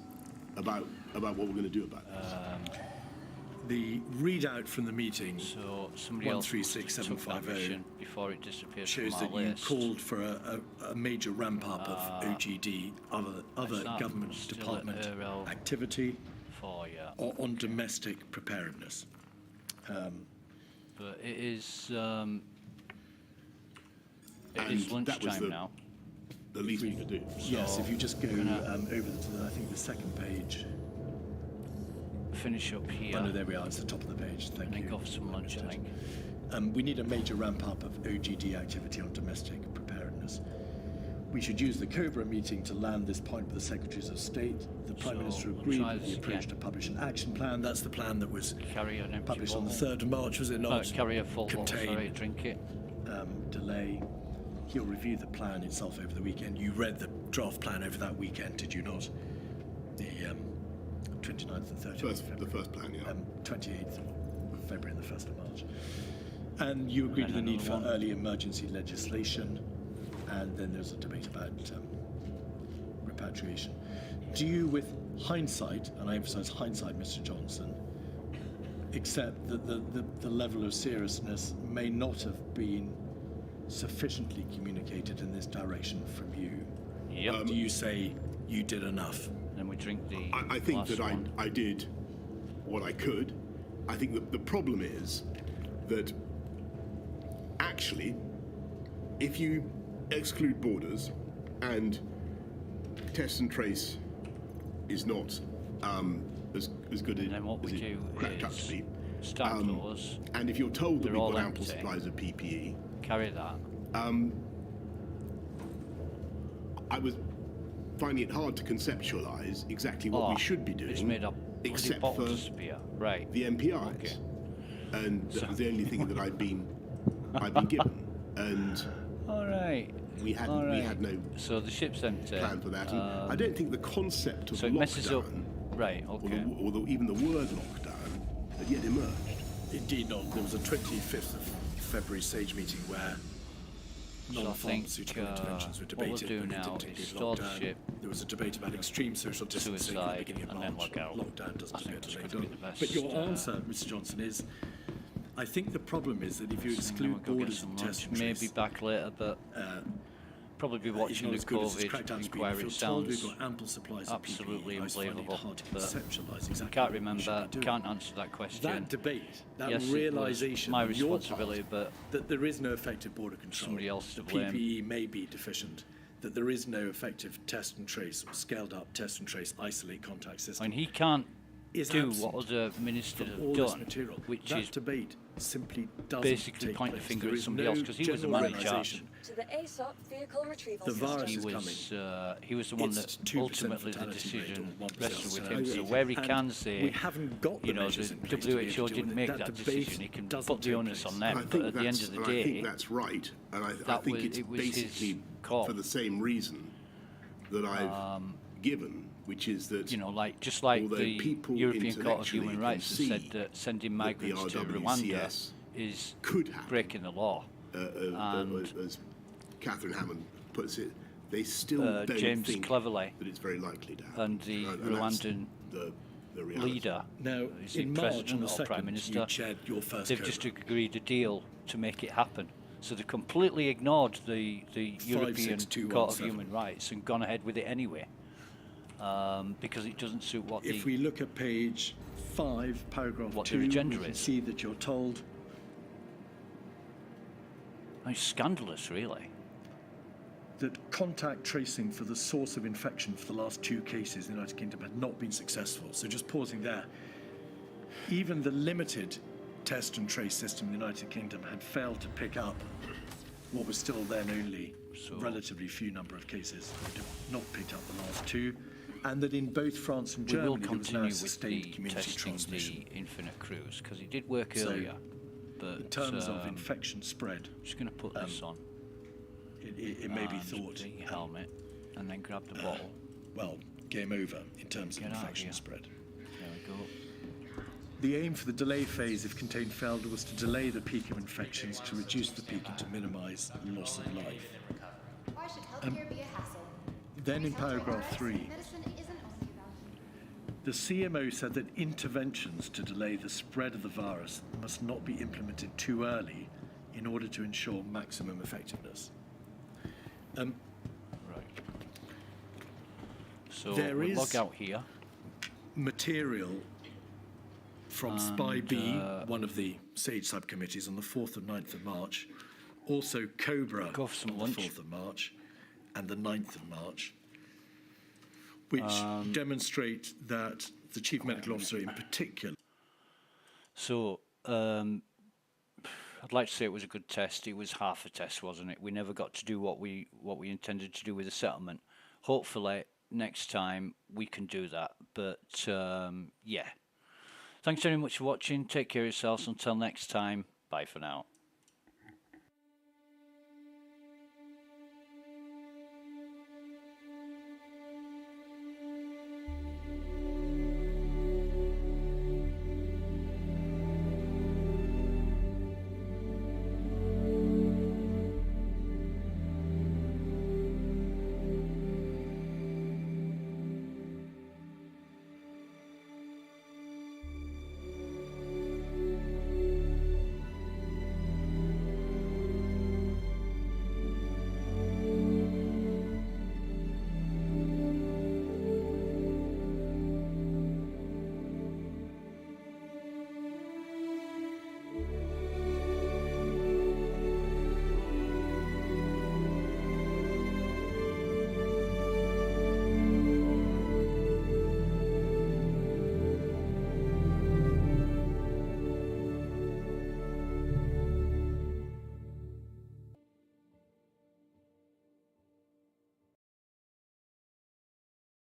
about what we're going to do about this? The readout from the meeting So somebody else took that 136750 mission before it disappeared shows from that our you list. called for a major ramp up of OGD, other that government still at department Referral activity for you. on domestic preparedness. But it is And that was lunchtime now. The least we could do. Yes, if you just go gonna- over to I think the second page. Finish up here. Oh, no, there we are. It's the top of the page. Thank and then you. go for some lunch, I think. We need a major ramp up of OGD activity on domestic preparedness. We should use the COBRA meeting to land this point with the Secretaries of State. The Prime So, Minister we'll agreed try with the this approach again. to publish an action plan. That's the plan that was Carry an empty published on the bottle. 3rd of March, was it not? Carry a full bottle, Contain sorry, drink it. delay. He'll review the plan itself over the weekend. You read the draft plan over that weekend, did you not? The 29th and 30th of February. The first plan, yeah. 28th of February and the 1st of March. And you agreed to the then need for another one. early emergency legislation, and then there's a debate about repatriation. Do you, with hindsight, and I emphasise hindsight, Mr. Johnson, accept that the level of seriousness may not have been sufficiently communicated in this direction from you. Yep. Do you say you did enough? Then we drink the I think last that one. I did what I could. I think that the problem is that actually, if you exclude borders and test and trace is not as good And then what as we it do cracked up to is be. start those, And if you're told that They're we've all got ample empty. supplies of PPE, carry that. I was finding it hard to conceptualise exactly what we should be doing. It's made up except bottles for of spear. Right. the MPIs, Okay. and that was the only thing that I'd been given, and All right. we had no So the ship's empty. plan for that. And I don't think the concept of So it messes up. lockdown, Right. Okay. or even the word lockdown, had yet emerged. Indeed not. There was a 25th of February SAGE meeting where So I non-pharmaceutical think, interventions were what we'll debated, do but it now didn't is include store the lockdown. ship, There was a debate about extreme social distancing at the suicide, beginning of and then March. log out. Lockdown doesn't I think appear to it's make gonna be it. the best, But your answer, Mr. Johnson, is I think the problem is that if you So then exclude we'll go get borders some and lunch. test and Maybe trace, back later, but probably be it's watching not the as good as it's COVID cracked down to be. If inquiry. you're It told we've sounds got ample supplies of absolutely PPE, I find it unbelievable, hard to but conceptualise exactly can't what we remember, should be doing. can't answer that question. That debate, that Yes, it was realisation my on your responsibility, part but that there is no effective border control, somebody else the to blame. PPE may be deficient, that there is no effective test and trace, or scaled up test and trace, isolate contact system. I mean, he can't is do absent what other ministers from have all this done, material. which that is debate simply doesn't basically take point the place. finger There at is somebody no else, 'cause he was the general man in charge. realisation. To the ASOP vehicle retrieval The system. virus he is was the one It's that 2% ultimately the fatality rate decision or 1% rested with him. fatality So rate. where he And can say, we haven't got the you know, measures the in place to be able WHO to didn't deal make with it. that That debate decision, he can doesn't put the take onus place. on them. And I But think at the end that's, of the and I day, think that's right, and I that think was- it's it was his basically call. for the same reason that I've given, which is that you know, just like although the people European Court of Human intellectually Rights has said concede that sending that the migrants to Rwanda RWCS is could happen, breaking the law. as Catherine Hammond puts it, they still don't James think Cleverly that it's very likely to happen. and the that's Rwandan the reality. leader, Now, is he in March, on president the or 2nd, prime minister, you chaired your first they've COBRA. just agreed a deal to make it happen. So they completely ignored the European 56217. Court of Human Rights and gone ahead with it anyway, because it doesn't suit what If we look at page 5, paragraph What 2, the we agenda can is. see that you're told It's scandalous, really. that contact tracing for the source of infection for the last 2 cases in the United Kingdom had not been successful. So just pausing there, even the limited test and trace system in the United Kingdom had failed to pick up what was still then only So- relatively few number of cases. It had not picked up the last 2, and that in both France and We will Germany there was now continue with sustained the community testing transmission. the Infinite Cruise because it did work So, earlier. But In terms of infection spread, I'm just going to put this on. it may be and thought, the helmet, and then grab the bottle. well, game over in terms of Get out infection here. spread. There we go. The aim for the delay phase, if contained failed, was to delay the peak of infections, to reduce the peak and to minimise loss of life. Why should healthcare be a hassle? Then in Healthcare paragraph RX, 3, medicine isn't only about the CMO said that interventions to delay the spread of the virus must not be implemented too early in order to ensure maximum effectiveness. Right. So There we'll is- log out here. Material from SPY B, And, one of the SAGE subcommittees, on the 4th and 9th of March, also COBRA Go for some on lunch. the 4th of March and the 9th of March, which demonstrate that the Chief Medical Officer in particular So I'd like to say it was a good test. It was half a test, wasn't it? We never got to do what we intended to do with the settlement. Hopefully next time we can do that. But yeah. Thanks very much for watching. Take care of yourselves. Until next time. Bye for now.